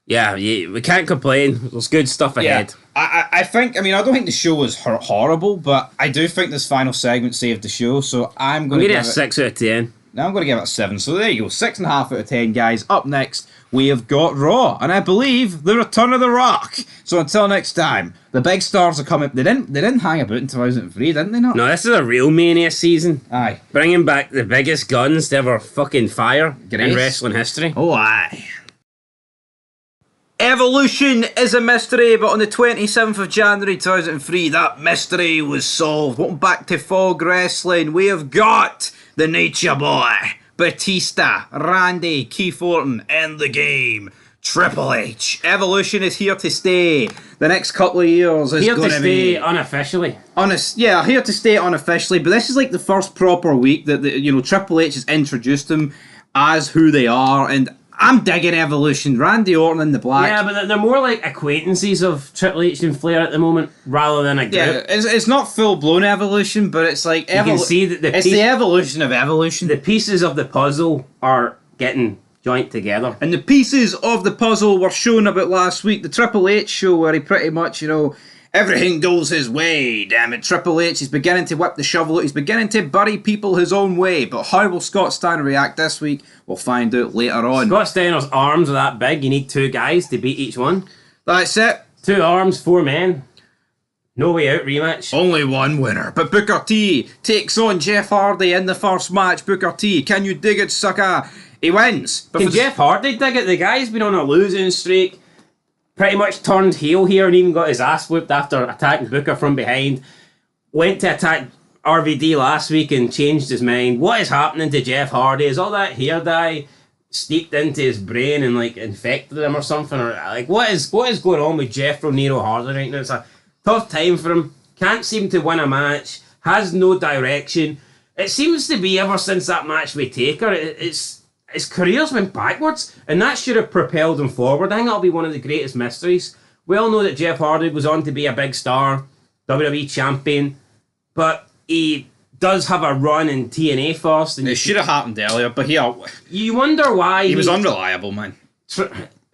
Yeah, we can't complain. There's good stuff ahead. Yeah, I think. I mean, I don't think the show was horrible, but I do think this final segment saved the show. So I'm going to give it a 6 out of 10. Now I'm going to give it a 7. So there you go, 6.5 out of 10, guys. Up next, we have got Raw, and I believe the return of The Rock. So until next time, the big stars are coming. They didn't hang about in 2003, didn't they not? No, this is a real Mania season. Aye. Bringing back the biggest guns to ever fucking fire Great. in wrestling history. Oh, aye. Evolution is a mystery, but on the 27th of January 2003, that mystery was solved. Welcome back to Fog Wrestling. We have got the Nature Boy, Batista, Randy, Keith Orton, and the Game, Triple H. Evolution is here to stay. The next couple of years is Here going to to stay be unofficially. Yeah, here to stay unofficially. But this is like the first proper week that Triple H has introduced them as who they are, and I'm digging Evolution. Randy Orton in the black. Yeah, but they're more like acquaintances of Triple H and Flair at the moment, rather than a group. Yeah, it's not full blown Evolution, but it's like You can see that the evolution of Evolution. the pieces of the puzzle are getting joined together. And the pieces of the puzzle were shown about last week. The Triple H show where he pretty much, everything goes his way. Damn it, Triple H is beginning to whip the shovel out. He's beginning to bury people his own way. But how will Scott Steiner react this week? We'll find out later on. Scott Steiner's arms are that big, you need 2 guys to beat each one. That's it. 2 arms, 4 men. No way out rematch. Only one winner. But Booker T takes on Jeff Hardy in the first match. Booker T, can you dig it, sucker? He wins. But Can Jeff Hardy dig it? The guy's been on a losing streak. Pretty much turned heel here and even got his ass whipped after attacking Booker from behind. Went to attack RVD last week and changed his mind. What is happening to Jeff Hardy? Is all that hair dye steeped into his brain and infected him or something? Or what is going on with Jeff Nero Hardy right now? It's a tough time for him. Can't seem to win a match. Has no direction. It seems to be ever since that match with Taker. His career's went backwards, and that should have propelled him forward. I think that'll be one of the greatest mysteries. We all know that Jeff Hardy was on to be a big star, WWE champion, but he does have a run in TNA first. And It should have happened earlier, but you wonder why he was unreliable, man.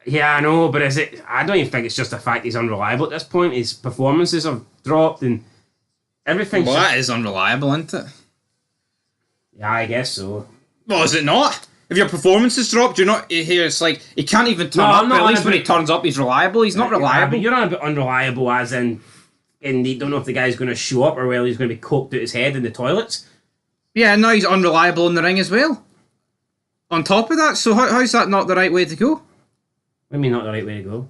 Yeah, I know, but is it? I don't even think it's just the fact he's unreliable at this point. His performances have dropped and everything. Well, that is unreliable, isn't it? Yeah, I guess so. Well, is it not? If your performance has dropped, you're not here. It's like he can't even turn No, up. I'm But not at least on when he turns up, he's reliable. He's not Yeah, reliable. but you're not a bit unreliable, as in you don't know if the guy's going to show up or whether he's going to be coked out his head in the toilets. Yeah, now he's unreliable in the ring as well. On top of that, so how's that not the right way to go? I mean, not the right way to go.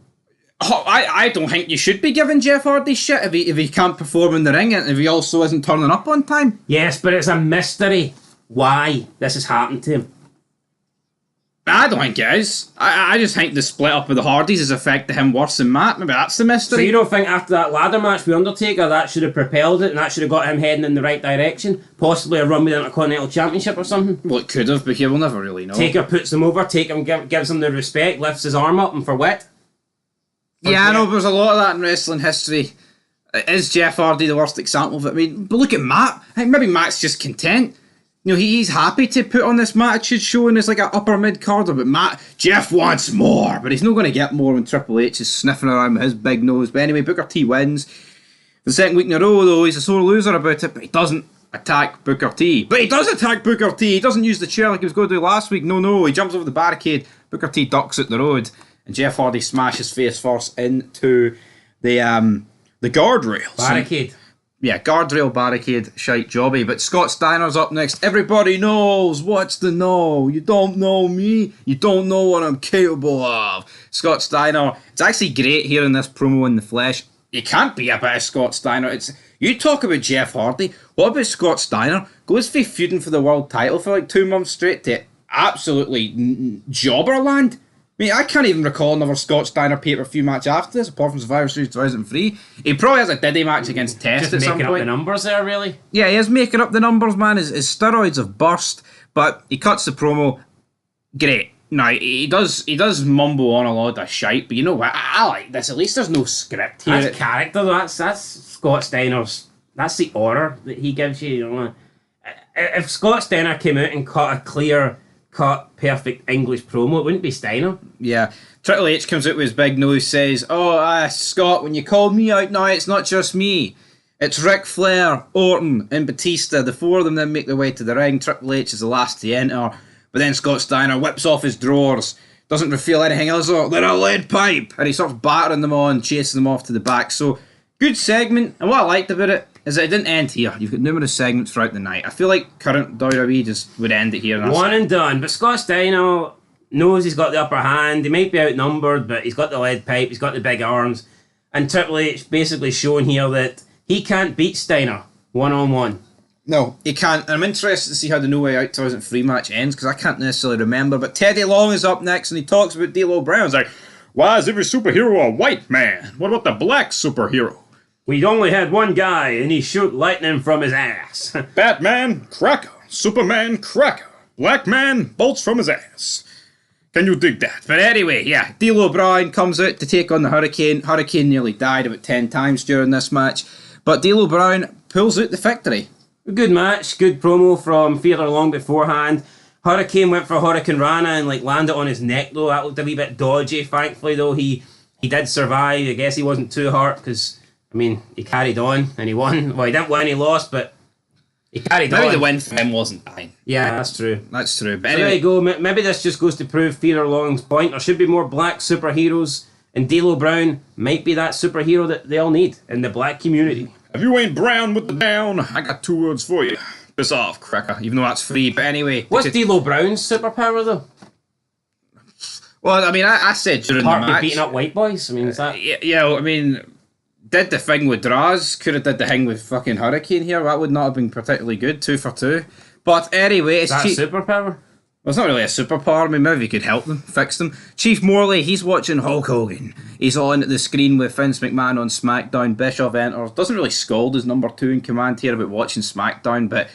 Oh, I don't think you should be giving Jeff Hardy shit if he can't perform in the ring and if he also isn't turning up on time. Yes, but it's a mystery why this has happened to him. I don't think it is. I just think the split up of the Hardys has affected him worse than Matt. Maybe that's the So mystery. you don't think after that ladder match with Undertaker that should have propelled it and that should have got him heading in the right direction? Possibly a run with the Intercontinental Championship or something? Well, it could have, but here we'll never really know. Taker puts him over, gives him the respect, lifts his arm up, and for what? Yeah, I know, but there's a lot of that in wrestling history. Is Jeff Hardy the worst example of it? I mean, but look at Matt. I think maybe Matt's just content. he's happy to put on this match showing as like an upper mid carder, but Jeff wants more, but he's not going to get more when Triple H is sniffing around with his big nose. But anyway, Booker T wins. The second week in a row, though, he's a sore loser about it, but he doesn't attack Booker T. But he does attack Booker T. He doesn't use the chair like he was going to do last week. No, he jumps over the barricade. Booker T ducks at the road, and Jeff Hardy smashes face first into the guardrails. Barricade. Yeah, guardrail barricade, shite jobby. But Scott Steiner's up next. Everybody knows. What's the no? You don't know me. You don't know what I'm capable of. Scott Steiner. It's actually great hearing this promo in the flesh. You can't be a bit of Scott Steiner. You talk about Jeff Hardy. What about Scott Steiner? Goes for feuding for the world title for like 2 months straight to absolutely jobber land. I mean, I can't even recall another Scott Steiner pay-per-view match after this, apart from Survivor Series 2003. He probably has a Diddy match against Test at some point. Making up the numbers there, really? Yeah, he is making up the numbers, man. His steroids have burst, but he cuts the promo. Great. No, he does mumble on a lot of shite, but you know what? I like this. At least there's no script here. That's character, though. That's Scott Steiner's... That's the order that he gives you. If Scott Steiner came out and cut a clear-cut, perfect English promo, it wouldn't be Steiner. Yeah. Triple H comes out with his big nose, says, Scott, when you called me out now, it's not just me. It's Ric Flair, Orton, and Batista. The four of them then make their way to the ring. Triple H is the last to enter. But then Scott Steiner whips off his drawers, doesn't reveal anything else. They're a lead pipe. And he starts battering them on, chasing them off to the back. So, good segment. And what I liked about it is that it didn't end here. You've got numerous segments throughout the night. I feel like current WWE just would end it here. One and done. But Scott Steiner knows he's got the upper hand. He might be outnumbered, but he's got the lead pipe. He's got the big arms. And Triple H basically showing here that he can't beat Steiner one-on-one. No, he can't. And I'm interested to see how the No Way Out 2003 match ends, because I can't necessarily remember. But Teddy Long is up next, and he talks about D'Lo Brown. He's like, why is every superhero a white man? What about the black superhero? We only had one guy, and he shoot lightning from his ass. Batman, cracker. Superman, cracker. Black man, bolts from his ass. Can you dig that? But anyway, yeah, D'Lo Brown comes out to take on the Hurricane. Hurricane nearly died about 10 times during this match. But D'Lo Brown pulls out the victory. Good match, good promo from Theodore Long beforehand. Hurricane went for Hurricane Rana and landed on his neck though. That looked a wee bit dodgy. Thankfully though, he did survive. I guess he wasn't too hurt because, he carried on and he won. Well, he didn't win, he lost, but he carried on. Maybe the win for him wasn't dying. Yeah, that's true. That's true. But So anyway, there you go. Maybe this just goes to prove Theodore Long's point. There should be more black superheroes, and D'Lo Brown might be that superhero that they all need in the black community. If you ain't brown with the down, I got 2 words for you. Piss off, cracker. even though that's free. But anyway, What's D'Lo Brown's superpower though? well, I said during the Apart from match, beating up white boys. Is that? did the thing with Draz, could have did the thing with fucking Hurricane here. That would not have been particularly good. 2 for 2. But anyway, it's Is that cheap. a superpower? Well, it's not really a superpower. Maybe he could help them, fix them. Chief Morley, he's watching Hulk Hogan. He's on the screen with Vince McMahon on SmackDown. Bischoff enters. Doesn't really scold his number 2 in command here about watching SmackDown, but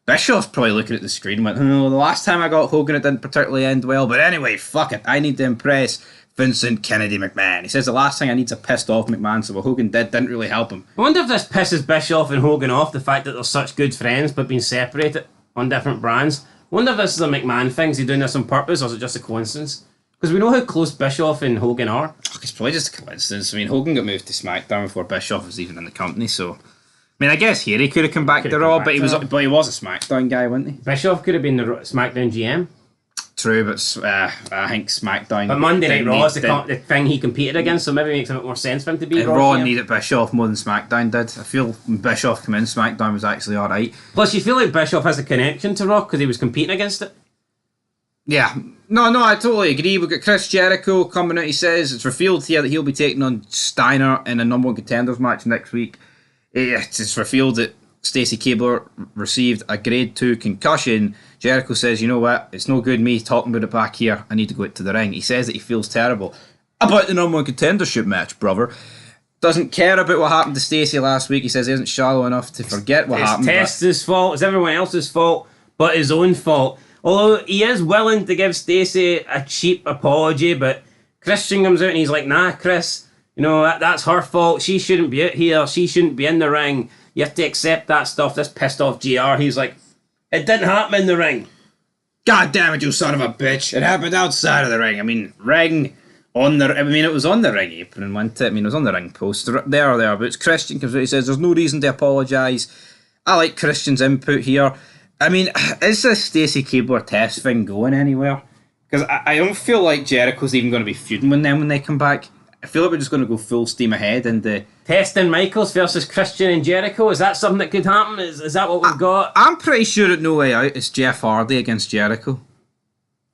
Bischoff's probably looking at the screen and went, the last time I got Hogan it didn't particularly end well, but anyway, fuck it. I need to impress Vincent Kennedy McMahon. He says the last thing I need's a pissed off McMahon, so what Hogan didn't really help him. I wonder if this pisses Bischoff and Hogan off, the fact that they're such good friends but being separated on different brands. I wonder if this is a McMahon thing. Is he doing this on purpose or is it just a coincidence? Because we know how close Bischoff and Hogan are. It's probably just a coincidence. Hogan got moved to SmackDown before Bischoff was even in the company, so I guess here he could have come back to Raw, but he was a SmackDown guy, wasn't he? Bischoff could have been the SmackDown GM. True, but I think SmackDown. But Monday Night Raw is the thing he competed against, so maybe it makes a bit more sense for him to be Raw GM. needed Bischoff more than SmackDown did. I feel when Bischoff came in, SmackDown was actually alright. Plus, you feel like Bischoff has a connection to Raw because he was competing against it. Yeah. No, I totally agree. We've got Chris Jericho coming out. He says it's revealed here that he'll be taking on Steiner in a number 1 contenders match next week. It's revealed that Stacey Keibler received a grade 2 concussion. Jericho says, you know what, it's no good me talking about it back here. I need to go out to the ring. He says that he feels terrible about the number 1 contendership match, brother. Doesn't care about what happened to Stacey last week. He says he isn't shallow enough to forget what happened. It's Test's fault, it's everyone else's fault, but his own fault. Although he is willing to give Stacey a cheap apology, but Christian comes out and he's like, nah, Chris, that's her fault. She shouldn't be out here. She shouldn't be in the ring. You have to accept that stuff. This pissed off GR. He's like, It didn't happen in the ring. God damn it, you son of a bitch. It happened outside of the ring. I mean, it was on the ring apron, wasn't it? I mean, it was on the ring post. There or thereabouts. Christian comes out, he says, there's no reason to apologise. I like Christian's input here. I mean, is this Stacey Keibler test thing going anywhere? Because I don't feel like Jericho's even going to be feuding with them when they come back. I feel like we're just going to go full steam ahead and Testing Michaels versus Christian and Jericho. Is that something that could happen? Is that what we've got? I'm pretty sure at No Way Out it's Jeff Hardy against Jericho.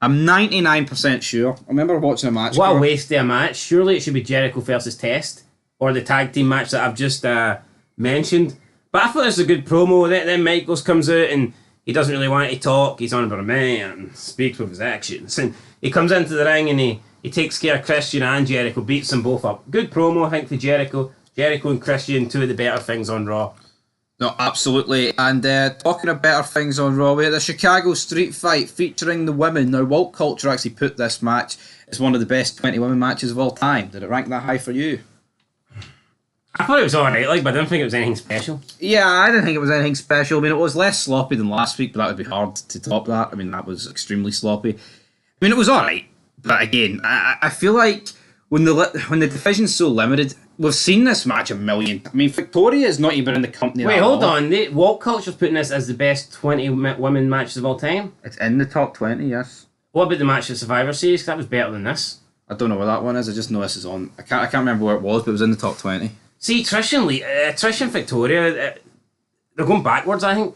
I'm 99% sure. I remember watching a match. What a waste of a match. Surely it should be Jericho versus Test. Or the tag team match that I've just mentioned. But I thought it was a good promo. Then Michaels comes out and he doesn't really want to talk. He's on about a man, speaks with his actions. And he comes into the ring and he takes care of Christian and Jericho, beats them both up. Good promo, I think, for Jericho. Jericho and Christian, two of the better things on Raw. No, absolutely. And talking of better things on Raw, we had the Chicago Street Fight featuring the women. Now, Walt Culture actually put this match as one of the best 20 women matches of all time. Did it rank that high for you? I thought it was alright, but I didn't think it was anything special. Yeah, I didn't think it was anything special. I mean, it was less sloppy than last week, but that would be hard to top that. I mean, that was extremely sloppy. I mean, it was alright, but again, I feel like when the division's so limited, we've seen this match a million. I mean, Victoria is not even in the company. Wait, hold on. Walt Culture's putting this as the best 20 women matches of all time? It's in the top 20, yes. What about the match at Survivor Series? 'Cause that was better than this. I don't know where that one is. I just know this is on. I can't remember where it was, but it was in the top 20. See, Trish and Victoria, they're going backwards, I think.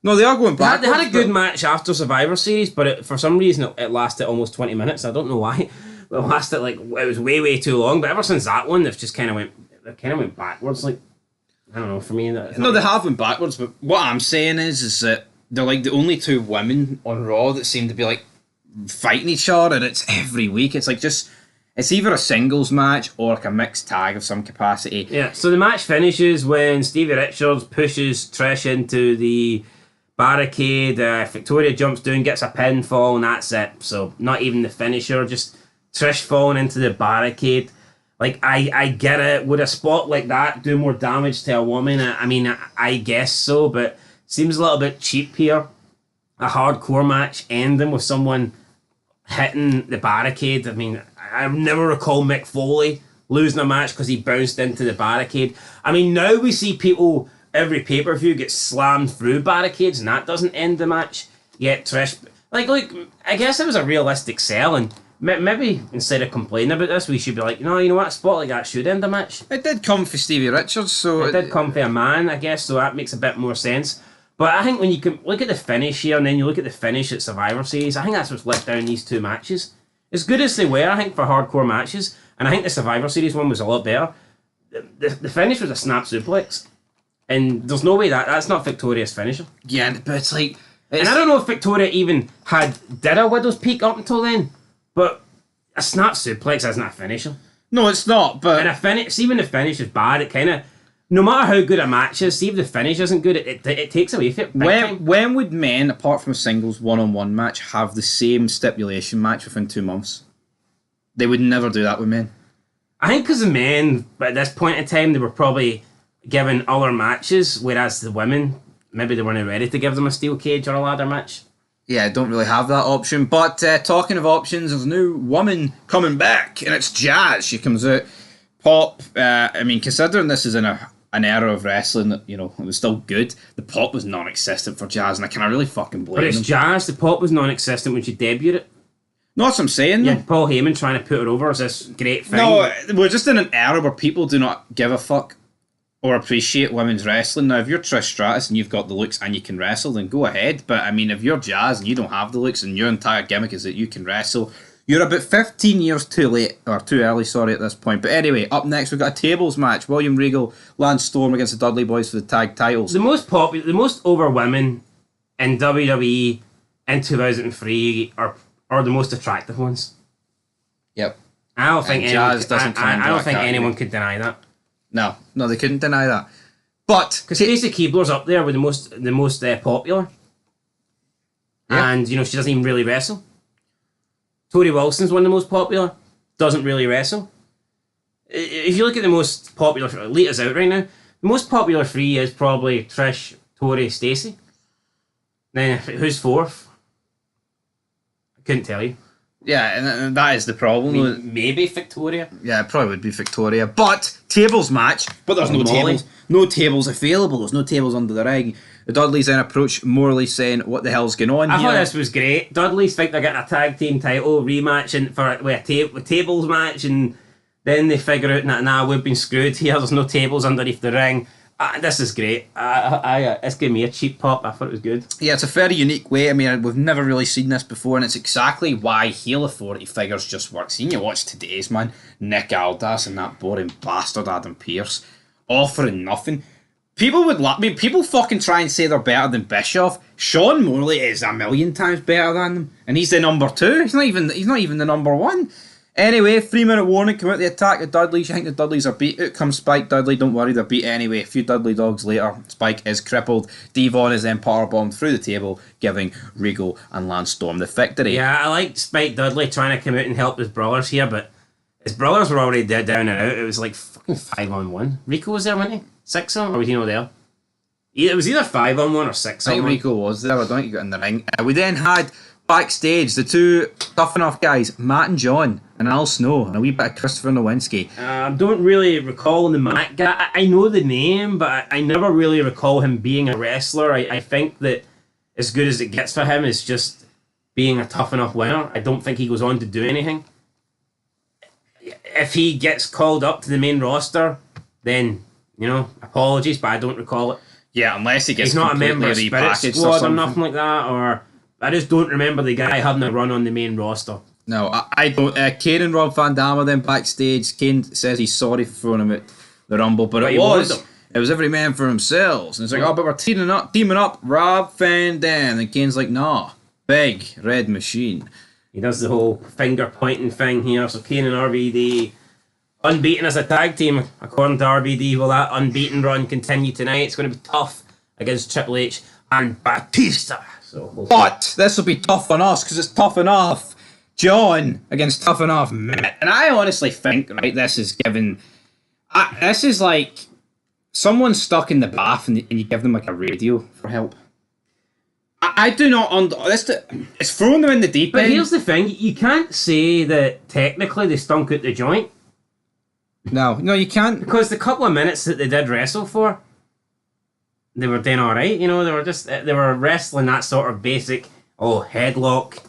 No, they are going backwards. They had a good match after Survivor Series, but for some reason it lasted almost 20 minutes. I don't know why. It lasted it was way too long. But ever since that one, they've just kind of went backwards. Like, I don't know. For me, no, they have went backwards. But what I'm saying is that they're like the only two women on Raw that seem to be like fighting each other, and it's every week. It's like it's either a singles match or like a mixed tag of some capacity. Yeah. So the match finishes when Stevie Richards pushes Trish into the barricade. Victoria jumps down, gets a pinfall, and that's it. So not even the finisher, just Trish falling into the barricade. Like, I get it. Would a spot like that do more damage to a woman? I mean, I guess so, but seems a little bit cheap here. A hardcore match ending with someone hitting the barricade. I mean, I never recall Mick Foley losing a match because he bounced into the barricade. I mean, now we see people, every pay-per-view, get slammed through barricades, and that doesn't end the match. Yet Trish... Like, I guess it was a realistic sell, and maybe instead of complaining about this, we should be like, you know what, a spot like that should end the match. It did come for Stevie Richards, so... It did come for a man, I guess, so that makes a bit more sense. But I think when you can look at the finish here, and then you look at the finish at Survivor Series, I think that's what's let down these two matches. As good as they were, I think, for hardcore matches, and I think the Survivor Series one was a lot better, the finish was a snap suplex. And there's no way that's not Victoria's finisher. Yeah, but it's like... And I don't know if Victoria even did a Widow's Peak up until then, but a snap suplex isn't a finisher. No, it's not, but... And see, when the finish is bad, it kind of... No matter how good a match is, see if the finish isn't good, it takes away from it. When would men, apart from a singles one-on-one match, have the same stipulation match within 2 months? They would never do that with men. I think because the men, at this point in time, they were probably given other matches, whereas the women, maybe they weren't ready to give them a steel cage or a ladder match. Yeah, don't really have that option. But talking of options, there's a new woman coming back, and it's Jazz. She comes out. Pop, I mean, considering this is in an era of wrestling that, it was still good, the pop was non-existent for Jazz, and I can't really fucking blame But it's them. Jazz, the pop was non-existent when she debuted it. No, that's what I'm saying. Yeah, Paul Heyman trying to put her over as this great thing. No, we're just in an era where people do not give a fuck or appreciate women's wrestling. Now, if you're Trish Stratus and you've got the looks and you can wrestle, then go ahead. But, I mean, if you're Jazz and you don't have the looks and your entire gimmick is that you can wrestle, you're about 15 years too early, at this point. But anyway, up next we've got a tables match. William Regal, Lance Storm against the Dudley Boys for the tag titles. The most popular, the most over women in WWE in 2003 are the most attractive ones. Yep. I don't think anyone could deny that. No, they couldn't deny that. But because Stacey Keibler's up there with the most popular, yeah. And she doesn't even really wrestle. Tori Wilson's one of the most popular, doesn't really wrestle. If you look at the most popular, Lita's out right now. The most popular three is probably Trish, Tori, Stacey. Then who's fourth? I couldn't tell you. Yeah, and that is the problem. Maybe Victoria. Yeah, it probably would be Victoria. But tables match, but there's no Molly. tables. No tables available. There's no tables under the ring. The Dudleys then approach Morley saying, what the hell's going on I here? thought this was great. Dudleys think they're getting a tag team title rematch and with a tables match, and then they figure out that nah, we've been screwed here. There's no tables underneath the ring. This is great. It's giving me a cheap pop. I thought it was good. Yeah, it's a very unique way. I mean, we've never really seen this before, and it's exactly why heel authority figures just work. Seeing you watch today's, man, Nick Aldis and that boring bastard Adam Pearce offering nothing. People would people fucking try and say they're better than Bischoff. Sean Morley is a million times better than them, and he's the number 2. He's not even the number 1. Anyway, 3-minute warning, come out the attack the Dudleys. You think the Dudleys are beat. Out comes Spike Dudley. Don't worry, they're beat anyway. A few Dudley dogs later, Spike is crippled. Devon is then powerbombed through the table, giving Regal and Lance Storm the victory. Yeah, I liked Spike Dudley trying to come out and help his brothers here, but his brothers were already dead down and out. It was like fucking 5-on-1. Rico was there, wasn't he? 6-on, or was he not there? It was either 5-on-1 or 6-on-1. I think Rico was there. I don't think he got in the ring. We then had backstage the two tough enough guys, Matt and John, and Al Snow, and a wee bit of Christopher Nowinski. I don't really recall the Matt guy. I know the name, but I never really recall him being a wrestler. I think that as good as it gets for him is just being a tough enough winner. I don't think he goes on to do anything. If he gets called up to the main roster, then, apologies, but I don't recall it. Yeah, unless he gets He's not a member of Spirit repackaged Squad or nothing like that, or I just don't remember the guy having a run on the main roster. No, I don't. Kane and Rob Van Dam are then backstage. Kane says he's sorry for throwing him at the Rumble, but it was every man for themselves. And it's like, but we're teaming up, Rob Van Dam. And Kane's like, nah, big red machine. He does the whole finger pointing thing here. So Kane and RVD unbeaten as a tag team, according to RVD. Will that unbeaten run continue tonight? It's going to be tough against Triple H and Batista. But this will be tough on us because it's tough enough. John against tough enough Matt. And I honestly think, right, this is like someone stuck in the bath and you give them like a radio for help. I do not it's throwing them in the deep end. But here's the thing, you can't say that technically they stunk out the joint. No, you can't. Because the couple of minutes that they did wrestle for, they were doing alright, they were wrestling that sort of basic, headlock,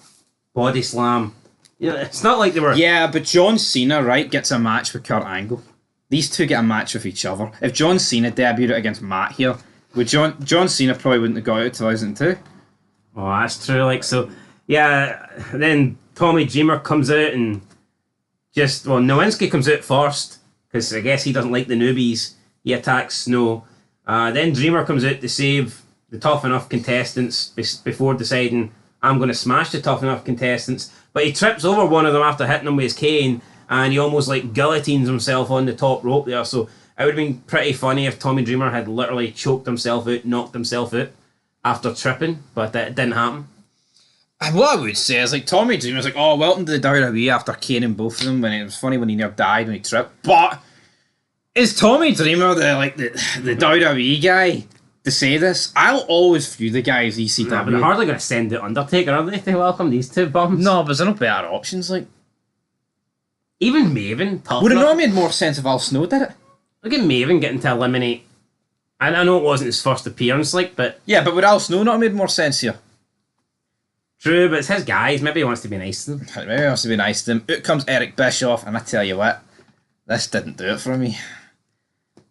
body slam. It's not like they were... Yeah, but John Cena, right, gets a match with Kurt Angle. These two get a match with each other. If John Cena debuted against Matt here, John Cena probably wouldn't have got out 2002. Oh, that's true, yeah, then Tommy Dreamer comes out and Nowinski comes out first, because I guess he doesn't like the newbies. He attacks Snow. Then Dreamer comes out to save the tough enough contestants before deciding, I'm going to smash the tough enough contestants. But he trips over one of them after hitting him with his cane, and he almost guillotines himself on the top rope there. So it would have been pretty funny if Tommy Dreamer had literally choked himself out, knocked himself out after tripping, but that didn't happen. And what I would say is, Tommy Dreamer's welcome to the WWE after caning both of them, when it was funny when he nearly died when he tripped. But is Tommy Dreamer the WWE guy to say this? I'll always view the guy as ECW. Nah, but they're hardly going to send the Undertaker, are they, to welcome these two bums? No, but there's no better options, Even Maven, tough would it enough. not have made more sense if Al Snow did it? Look at Maven getting to eliminate... I know it wasn't his first appearance, but... Yeah, but would Al Snow not have made more sense here? True, but it's his guys. Maybe he wants to be nice to them. Maybe he wants to be nice to them. Out comes Eric Bischoff, and I tell you what, this didn't do it for me.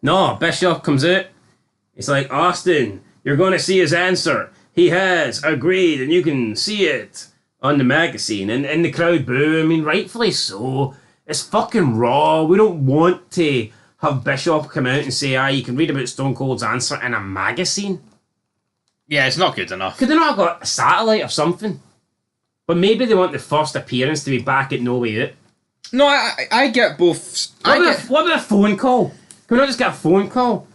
No, Bischoff comes out. It's like, Austin, you're going to see his answer. He has agreed, and you can see it on the magazine. And the crowd boo. I mean, rightfully so. It's fucking Raw. We don't want to have Bischoff come out and say, you can read about Stone Cold's answer in a magazine. Yeah, it's not good enough. Could they not have got a satellite or something? But maybe they want the first appearance to be back at No Way Out. No, I get both. What about a phone call? Can we not just get a phone call?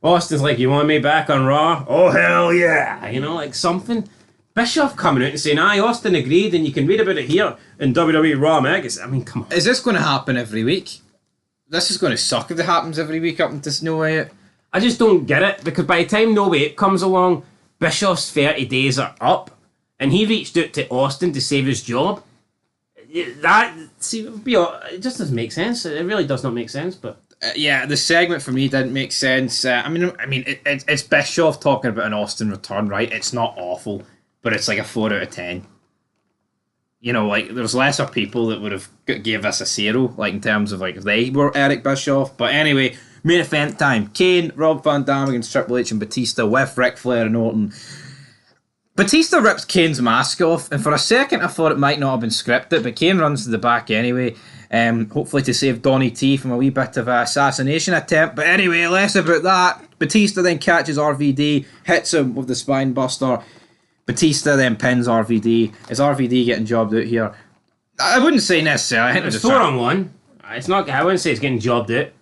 Austin's like, you want me back on Raw? Oh, hell yeah. Something. Bischoff coming out and saying, Austin agreed and you can read about it here in WWE Raw magazine. I mean, come on. Is this going to happen every week? This is going to suck if it happens every week up until No Way Out. I just don't get it, because by the time No Way Out comes along, Bischoff's 30 days are up, and he reached out to Austin to save his job. It just doesn't make sense. It really does not make sense, but... Yeah, the segment for me didn't make sense. It's Bischoff talking about an Austin return, right? It's not awful, but it's like a 4 out of 10. You know, like, there's lesser people that would have gave this a 0, like, in terms of, like, if they were Eric Bischoff. But anyway, main event time. Kane, Rob Van Dam against Triple H and Batista with Ric Flair and Orton. Batista rips Kane's mask off, and for a second I thought it might not have been scripted, but Kane runs to the back anyway, hopefully to save Donny T from a wee bit of an assassination attempt. But anyway, less about that. Batista then catches RVD, hits him with the spine buster. Batista then pins RVD. Is RVD getting jobbed out here? I wouldn't say necessarily. I think it's 4-on-1. It's not. I wouldn't say it's getting jobbed out. It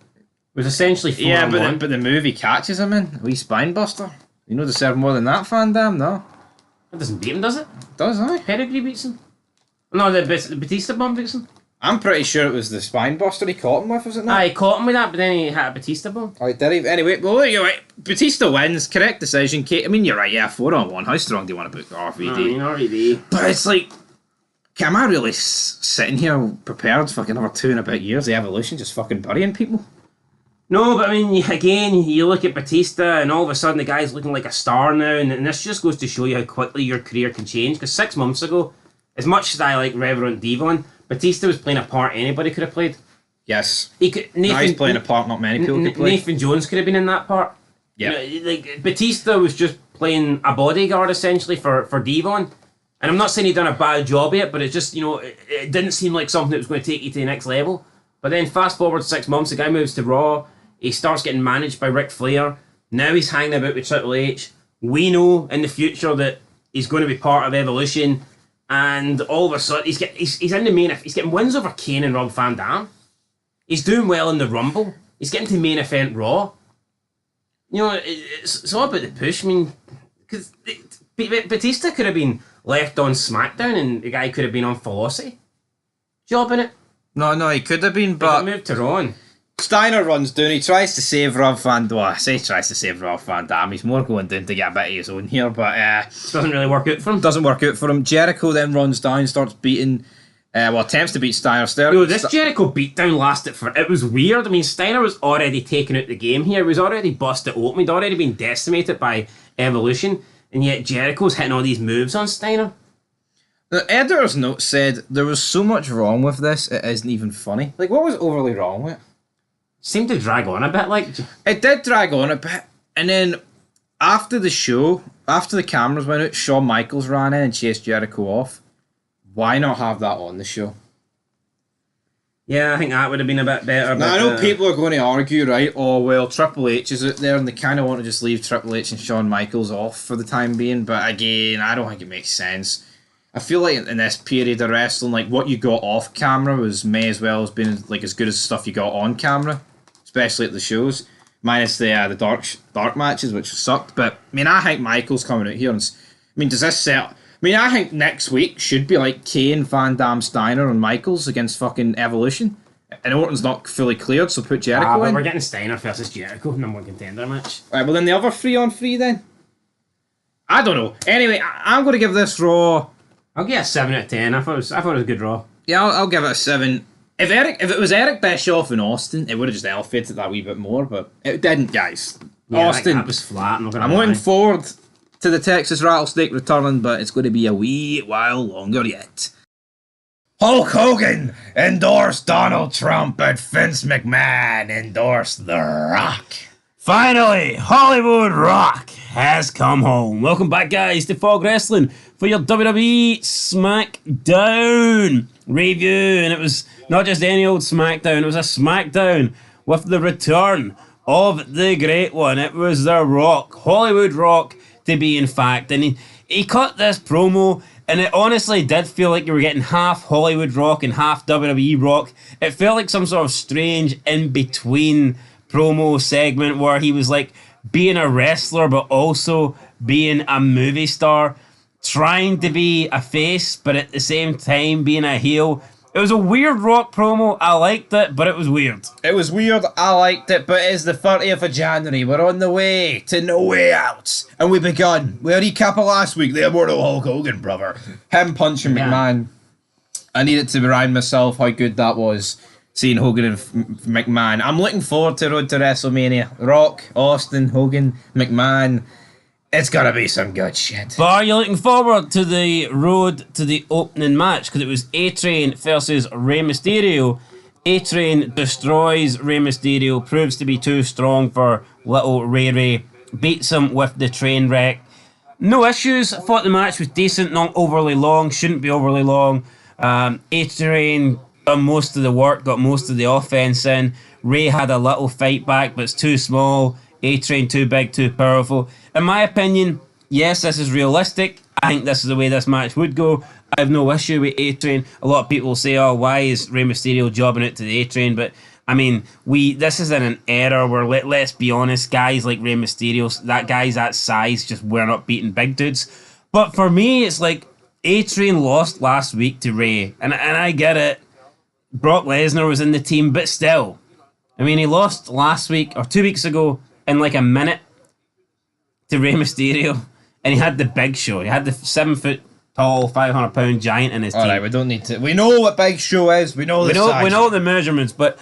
was essentially 4-on-1. But the movie catches him in a wee spine buster. You know, deserve more than that, Van Dam, no? It doesn't beat him, does it? It does, aye. Pedigree beats him. No, the Batista bomb beats him. I'm pretty sure it was the spine buster he caught him with, was it not? He caught him with that, but then he had a Batista bomb. Oh, did he? Anyway, well, you're right. Batista wins. Correct decision. I mean, you're right, yeah, 4-on-1. How strong do you want to book RVD? RVD. But it's like, am I really sitting here prepared for another 2 and a bit years of Evolution just fucking burying people? No, but I mean, again, you look at Batista and all of a sudden the guy's looking like a star now, and this just goes to show you how quickly your career can change. Because 6 months ago, as much as I like Reverend Devon, Batista was playing a part anybody could have played. Yes. Now he's playing a part not many people could play. Nathan Jones could have been in that part. Yeah. You know, like, Batista was just playing a bodyguard essentially for Devon. And I'm not saying he'd done a bad job yet, but it's just, you know, it didn't seem like something that was going to take you to the next level. But then fast forward 6 months, the guy moves to Raw. He starts getting managed by Ric Flair. Now he's hanging about with Triple H. We know in the future that he's going to be part of Evolution. And all of a sudden, he's in the main. He's getting wins over Kane and Rob Van Dam. He's doing well in the Rumble. He's getting to main event Raw. You know, it's all about the push. I mean, because Batista could have been left on SmackDown and the guy could have been on Velocity. Jobbing it. No, he could have been, but... He moved to Raw. Steiner runs down, he tries to save Rob Van Dam. Well, I say tries to save Rob Van Dam. He's more going down to get a bit of his own here, but doesn't really work out for him. Doesn't work out for him. Jericho then runs down, starts beating, attempts to beat Steiner. This Jericho beatdown lasted for... It was weird. I mean, Steiner was already taking out the game here. He was already busted open. He'd already been decimated by Evolution, and yet Jericho's hitting all these moves on Steiner. The editor's note said there was so much wrong with this, it isn't even funny. Like, what was overly wrong with it? Seemed to drag on a bit, like... It did drag on a bit, and then after the show, after the cameras went out, Shawn Michaels ran in and chased Jericho off. Why not have that on the show? Yeah, I think that would have been a bit better. Now, I know people are going to argue, right, oh, well, Triple H is out there, and they kind of want to just leave Triple H and Shawn Michaels off for the time being, but again, I don't think it makes sense. I feel like in this period of wrestling, like, what you got off camera may as well have been, like, as good as the stuff you got on camera. Especially at the shows, minus the dark matches, which sucked. But I mean, I think Michaels coming out here, and I mean, does this set? I mean, I think next week should be like Kane, Van Dam, Steiner, and Michaels against fucking Evolution. And Orton's not fully cleared, so put Jericho in. We're getting Steiner versus Jericho, number one contender match. Right, well then the other 3-on-3 then. I don't know. Anyway, I'm going to give this Raw. I'll give it a 7 out of 10. I thought it was a good Raw. Yeah, I'll give it a 7. If it was Eric Bischoff and Austin, it would have just elevated that wee bit more, but it didn't, guys. Yeah, Austin, that was flat. I'm looking forward to the Texas Rattlesnake returning, but it's going to be a wee while longer yet. Hulk Hogan endorsed Donald Trump, but Vince McMahon endorsed The Rock. Finally, Hollywood Rock has come home. Welcome back, guys, to Fog Wrestling for your WWE SmackDown review. And it was not just any old SmackDown, it was a SmackDown with the return of the great one. It was The Rock, Hollywood Rock to be in fact. And he cut this promo, and it honestly did feel like you were getting half Hollywood Rock and half WWE Rock. It felt like some sort of strange in-between promo segment where he was like being a wrestler but also being a movie star, trying to be a face but at the same time being a heel. It was a weird Rock promo. I liked it, but it was weird. It was weird. I liked it, but it's the 30th of January. We're on the way to No Way Out. And we begun. We recap of last week. The immortal Hulk Hogan, brother. Him punching McMahon. I needed to remind myself how good that was. Seeing Hogan and McMahon. I'm looking forward to Road to WrestleMania. Rock, Austin, Hogan, McMahon. It's gonna be some good shit. But are you looking forward to the road to the opening match? Because it was A-Train versus Rey Mysterio. A-Train destroys Rey Mysterio, proves to be too strong for little Ray. Beats him with the train wreck. No issues. Thought the match was decent, not overly long. Shouldn't be overly long. A-Train done most of the work, got most of the offense in. Ray had a little fight back, but it's too small. A-Train too big, too powerful. In my opinion, yes, this is realistic. I think this is the way this match would go. I have no issue with A-Train. A lot of people say, oh, why is Rey Mysterio jobbing it to the A-Train? But, I mean, this is in an era where, let's be honest, guys like Rey Mysterio, that guy's that size, just we're not beating big dudes. But for me, it's like A-Train lost last week to Ray. And I get it. Brock Lesnar was in the team, but still. I mean, he lost last week, or 2 weeks ago, in like a minute to Rey Mysterio, and he had the Big Show. He had the 7 foot tall, 500-pound giant in his team. All right, we don't need to. We know what Big Show is. We know the size. We know the measurements, but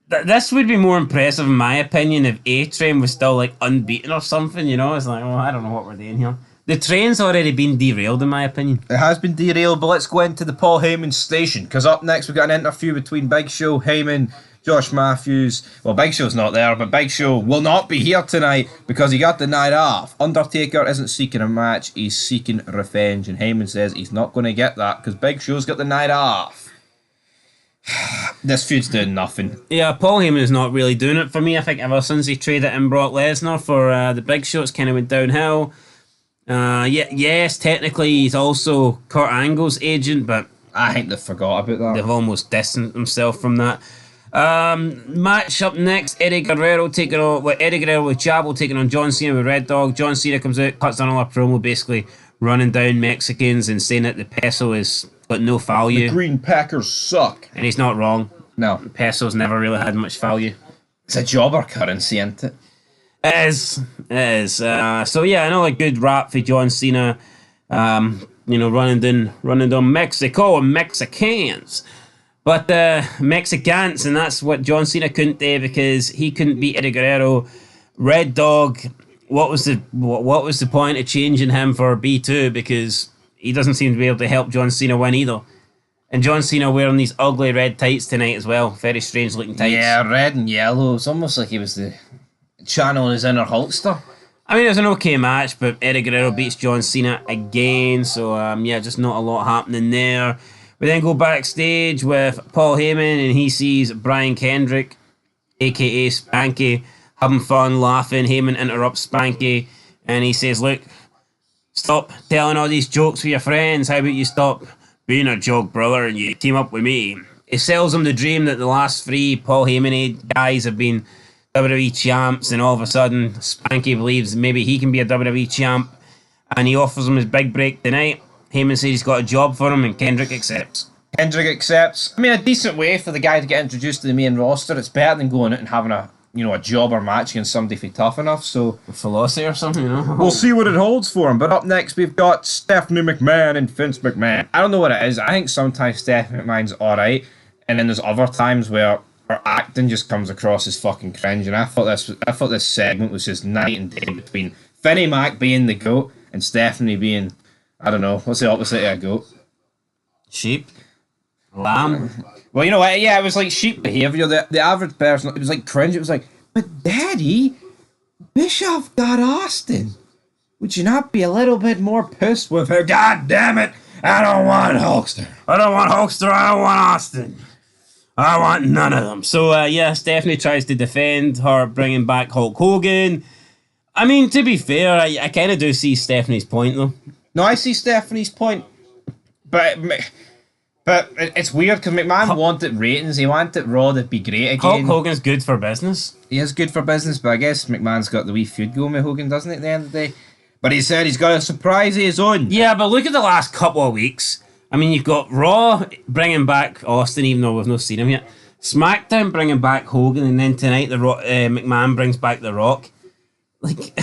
this would be more impressive, in my opinion, if A-Train was still like unbeaten or something. You know, it's like, well, I don't know what we're doing here. The train's already been derailed, in my opinion. It has been derailed, but let's go into the Paul Heyman station, because up next we've got an interview between Big Show, Heyman, Josh Matthews. Well, Big Show's not there, but Big Show will not be here tonight because he got the night off. Undertaker isn't seeking a match, he's seeking revenge, and Heyman says he's not going to get that because Big Show's got the night off. This feud's doing nothing. Yeah, Paul Heyman is not really doing it for me. I think ever since he traded in Brock Lesnar for the Big Show, it's kind of went downhill. Yes, technically he's also Kurt Angle's agent, but I think they forgot about that. They've almost distanced themselves from that. Match up next, Eddie Guerrero with Chavo taking on John Cena with Red Dog. John Cena comes out, cuts on another promo, basically running down Mexicans and saying that the peso is got no value. The Green Packers suck. And he's not wrong. No. The peso's never really had much value. It's a jobber currency, isn't it? It is. So yeah, another good rap for John Cena. Running down Mexico and Mexicans. But Mexicans, and that's what John Cena couldn't do because he couldn't beat Eddie Guerrero. Red Dog, what was the point of changing him for B2? Because he doesn't seem to be able to help John Cena win either. And John Cena wearing these ugly red tights tonight as well. Very strange looking tights. Yeah, red and yellow. It's almost like he was the channeling his inner Hulkster. I mean, it was an okay match, but Eddie Guerrero beats John Cena again. So, just not a lot happening there. We then go backstage with Paul Heyman, and he sees Brian Kendrick, a.k.a. Spanky, having fun, laughing. Heyman interrupts Spanky, and he says, look, stop telling all these jokes with your friends. How about you stop being a joke, brother, and you team up with me? He sells him the dream that the last 3 Paul Heyman guys have been WWE champs, and all of a sudden Spanky believes maybe he can be a WWE champ, and he offers him his big break tonight. Heyman says he's got a job for him, and Kendrick accepts. I mean, a decent way for the guy to get introduced to the main roster. It's better than going out and having a jobber match against somebody for tough enough. So Velocity or something, you know. We'll see what it holds for him. But up next we've got Stephanie McMahon and Vince McMahon. I don't know what it is. I think sometimes Stephanie McMahon's alright, and then there's other times where her acting just comes across as fucking cringe. And I thought this segment was just night and day between Finny Mac being the GOAT and Stephanie being, I don't know, what's the opposite of a goat? Sheep. Lamb. Well, you know what? Yeah, it was like sheep behaviour. The average person, it was like cringe. It was like, but Daddy, Bischoff got Austin. Would you not be a little bit more pissed with her? God damn it! I don't want Hulkster. I don't want Austin. I want none of them. So, Stephanie tries to defend her bringing back Hulk Hogan. I mean, to be fair, I kind of do see Stephanie's point, though. No, I see Stephanie's point. But it's weird because McMahon wanted ratings. He wanted Raw to be great again. Hulk Hogan's good for business. He is good for business, but I guess McMahon's got the wee feud going with Hogan, doesn't he, at the end of the day? But he said he's got a surprise of his own. Yeah, but look at the last couple of weeks. I mean, you've got Raw bringing back Austin, even though we've not seen him yet. SmackDown bringing back Hogan, and then tonight McMahon brings back The Rock. Like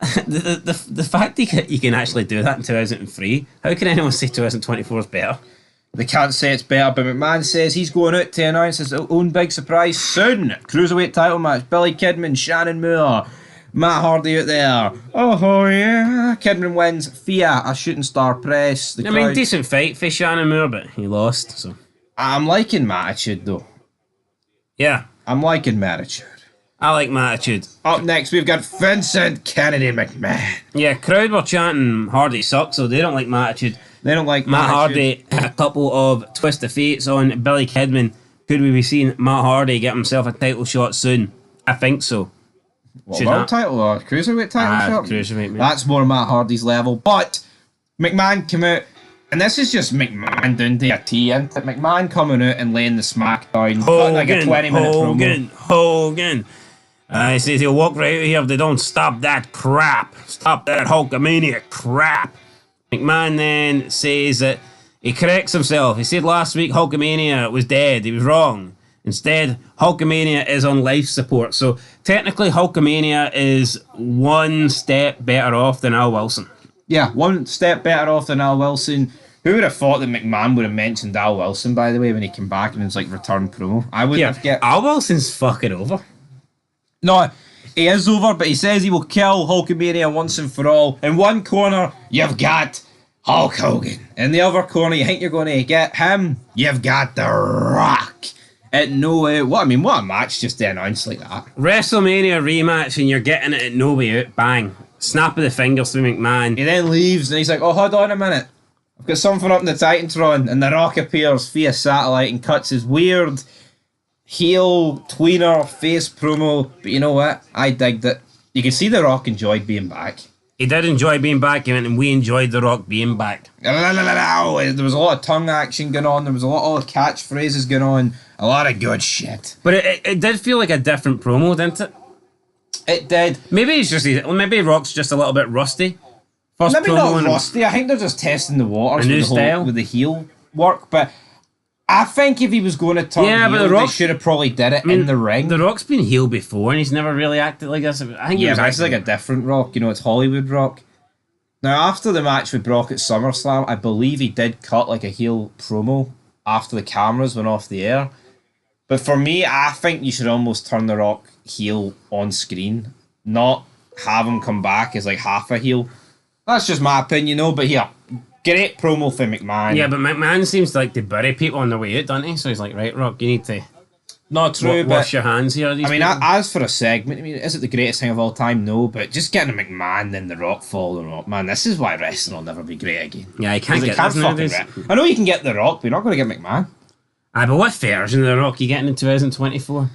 the fact that you can actually do that in 2003. How can anyone say 2024 is better? They can't say it's better, but McMahon says he's going out to announce his own big surprise soon. Cruiserweight title match. Billy Kidman, Shannon Moore, Matt Hardy out there. Oh yeah. Kidman wins via a shooting star press. I mean, decent fight for Shannon Moore, but he lost. So I'm liking Mattitude though. yeah, I'm liking Mattitude. I like Mattitude. Up next, we've got Vincent Kennedy McMahon. Yeah, crowd were chanting Hardy sucks, so they don't like Mattitude. They don't like Matt Mattitude. Hardy, a couple of twist of fates on Billy Kidman. Could we be seeing Matt Hardy get himself a title shot soon? I think so. What, Should world not. title or cruiserweight title shot? Cruiserweight, mate. That's more Matt Hardy's level. But McMahon came out, and this is just McMahon doing the tea, isn't it? McMahon coming out and laying the smackdown, cutting like a 20-minute promo. Hogan. He says he'll walk right out here if they don't stop that crap. Stop that Hulkamania crap. McMahon then says that he corrects himself. He said last week Hulkamania was dead. He was wrong. Instead, Hulkamania is on life support. So technically Hulkamania is one step better off than Al Wilson. Yeah, one step better off than Al Wilson. Who would have thought that McMahon would have mentioned Al Wilson, by the way, when he came back and his like return promo? I wouldn't have get. Al Wilson's fucking over. No, he is over, but he says he will kill Hulkamania once and for all. In one corner, you've got Hulk Hogan. In the other corner, you think you're going to get him? You've got The Rock. At no way. What a match just to announce like that. WrestleMania rematch and you're getting it at no way out. Bang. Snap of the fingers through McMahon. He then leaves and he's like, oh, hold on a minute. I've got something up in the Titantron. And The Rock appears via satellite and cuts his weird heel tweener face promo. But you know what? I digged it. You can see The Rock enjoyed being back. He did enjoy being back, and we enjoyed The Rock being back. There was a lot of tongue action going on. There was a lot of catchphrases going on. A lot of good shit. But it did feel like a different promo, didn't it? It did. Maybe it's just maybe Rock's just a little bit rusty. First Maybe promo not and rusty. I think they're just testing the waters A new with the style? with the heel work. But I think if he was going to turn Yeah, but heel, The Rock- they should have probably did it in the ring. The Rock's been heel before, and he's never really acted like this. I think he Yeah, was but it's acting like a different Rock. You know, it's Hollywood Rock. Now, after the match with Brock at SummerSlam, I believe he did cut like a heel promo after the cameras went off the air. But for me, I think you should almost turn The Rock heel on screen, not have him come back as like half a heel. That's just my opinion, though. But here, great promo for McMahon. Yeah, but McMahon seems to like to bury people on their way out, doesn't he? So he's like, right, Rock, you need to Not true, but wash your hands here. I mean, as for a segment, I mean, is it the greatest thing of all time? No, but just getting a McMahon and The Rock following up, man, this is why wrestling will never be great again. yeah, you can't 'Cause get they can't this fucking nowadays. I know you can get The Rock, but you're not going to get McMahon. Aye, but what version of The Rock you getting in 2024?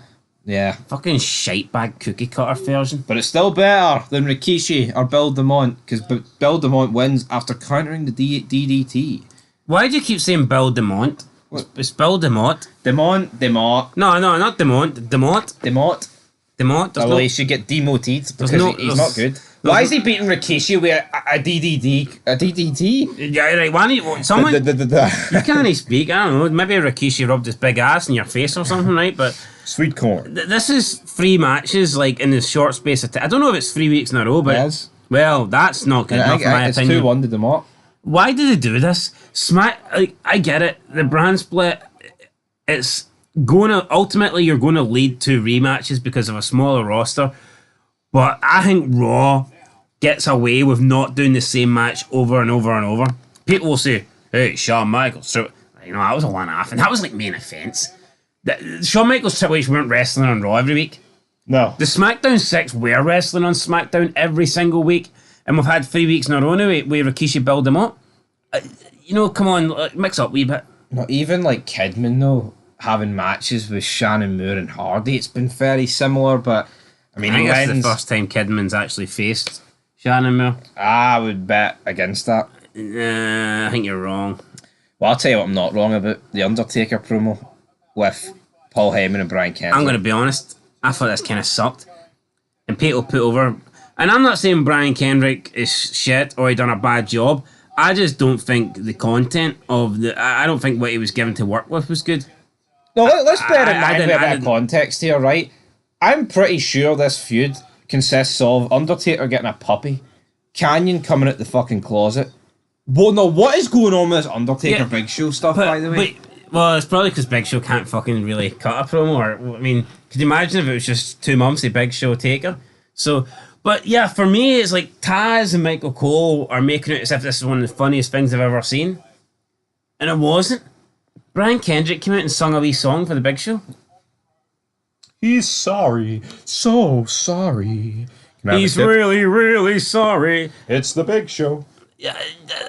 Yeah, Fucking shitebag cookie cutter version. but it's still better than Rikishi or Bill DeMont, because Bill DeMont wins after countering the DDT. Why do you keep saying Bill DeMont? It's Bill DeMont. DeMont. No, not DeMont. DeMont. There's Well, no... he should get demoted because no- he's not good. Why is he beating Rikishi with a DDT? A DDT? Yeah, right, why don't you... Someone... You can't speak, I don't know. Maybe Rikishi rubbed his big ass in your face or something, right? But Sweet corn. this is 3 matches, like, in the short space of time. I don't know if it's 3 weeks in a row, but... Yes. Well, that's not good enough, in my It's opinion. 2-1 to DeMont. Why do they do this? I get it. The brand split, it's going to... Ultimately, you're going to lead to rematches because of a smaller roster. But I think Raw gets away with not doing the same match over and over and over. People will say, hey, Shawn Michaels. So, you know, that was a one-off. And that was like main offense. Shawn Michaels Triple H weren't wrestling on Raw every week. No. The SmackDown 6 were wrestling on SmackDown every single week. And we've had 3 weeks in a row now where Rikishi build them up. You know, come on, mix up a wee bit. Not even like Kidman, though, having matches with Shannon Moore and Hardy. It's been very similar, but I mean, I think he that's the wins. first time Kidman's actually faced Shannon Moore. I would bet against that. I think you're wrong. Well, I'll tell you what I'm not wrong about. The Undertaker promo with Paul Heyman and Brian Kendrick. I'm going to be honest. I thought this kind of sucked. And people put over... And I'm not saying Brian Kendrick is shit or he done a bad job. I just don't think the content of I don't think what he was given to work with was good. No, let's bear in mind a bit of didn't- context here, right? I'm pretty sure this feud consists of Undertaker getting a puppy, Canyon coming out the fucking closet. Well, no, what is going on with this Undertaker Yeah, Big Show stuff, by the way? Well, it's probably because Big Show can't fucking really cut a promo. Or, I mean, could you imagine if it was just 2 months of Big Show Taker? So, but yeah, for me, it's like Taz and Michael Cole are making it as if this is one of the funniest things I've ever seen. And it wasn't. Brian Kendrick came out and sung a wee song for the Big Show. He's sorry, so sorry. He's really, really sorry. It's the Big Show. Yeah,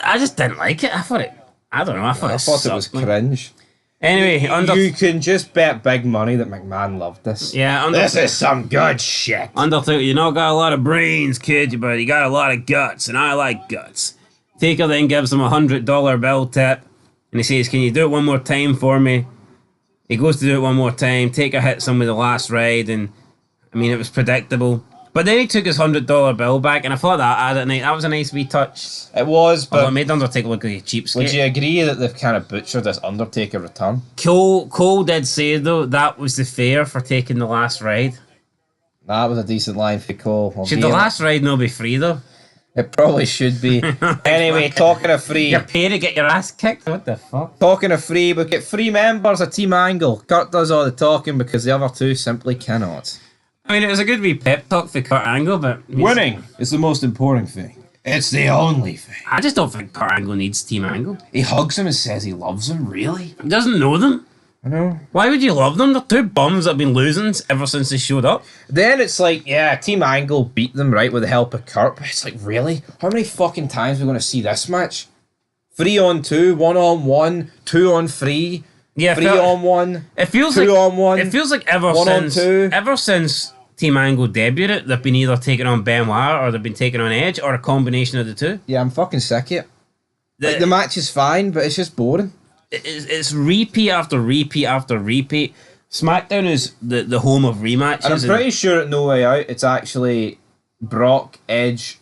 I just didn't like it. I thought it was sucked. cringe. Anyway, You can just bet big money that McMahon loved this. Yeah, This is some good shit. Undertaker, you not got a lot of brains, kid, but you got a lot of guts, and I like guts. Taker then gives him $100 bill tip, and he says, "Can you do it one more time for me?" He goes to do it one more time. Taker hits him with the last ride, and I mean, it was predictable. But then he took his $100 bill back, and I thought that was a nice wee touch. It was, Although but it made Undertaker look like a cheapskate. would you agree that they've kind of butchered this Undertaker return? Cole did say, though, that was the fare for taking the last ride. That was a decent line for Cole. Should the last ride not be free, though? It probably should be. Anyway, talking of free. You're paid to get your ass kicked? What the fuck? Talking of free, we get 3 members of Team Angle. Kurt does all the talking because the other 2 simply cannot. I mean, it was a good wee pep talk for Kurt Angle, but... Winning is the most important thing. It's the only thing. I just don't think Kurt Angle needs Team Angle. He hugs him and says he loves him, really? He doesn't know them. I know. Why would you love them? They're 2 bums that have been losing ever since they showed up. Then it's like, yeah, Team Angle beat them, right, with the help of Kurt. But it's like, really? How many fucking times are we going to see this match? 3 on 2, 1 on 1, 2 on 3, Yeah, 3 on 1, It feels 2 like on 1. It feels like ever 1 on since 2. ever since Team Angle debuted, they've been either taking on Benoit or they've been taking on Edge or a combination of the 2. Yeah, I'm fucking sick of it. Like, the match is fine, but it's just boring. It's repeat after repeat after repeat. SmackDown is the home of rematches. And I'm pretty sure at No Way Out, it's actually Brock, Edge,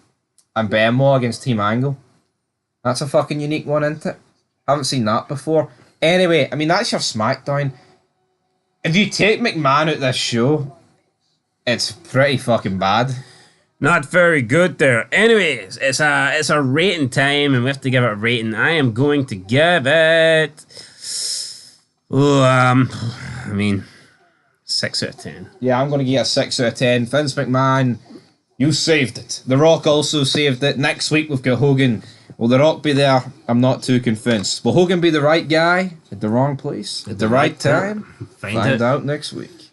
and Benoit against Team Angle. That's a fucking unique one, isn't it? Haven't seen that before. Anyway, I mean, that's your SmackDown. If you take McMahon out this show, it's pretty fucking bad. Not very good there. Anyways, it's a rating time, and we have to give it a rating. I am going to give it. I mean, 6 out of 10. Yeah, I'm going to give it a 6 out of 10. Vince McMahon, you saved it. The Rock also saved it. Next week we've got Hogan. Will The Rock be there? I'm not too convinced. Will Hogan be the right guy at the wrong place at the right time? Find out next week.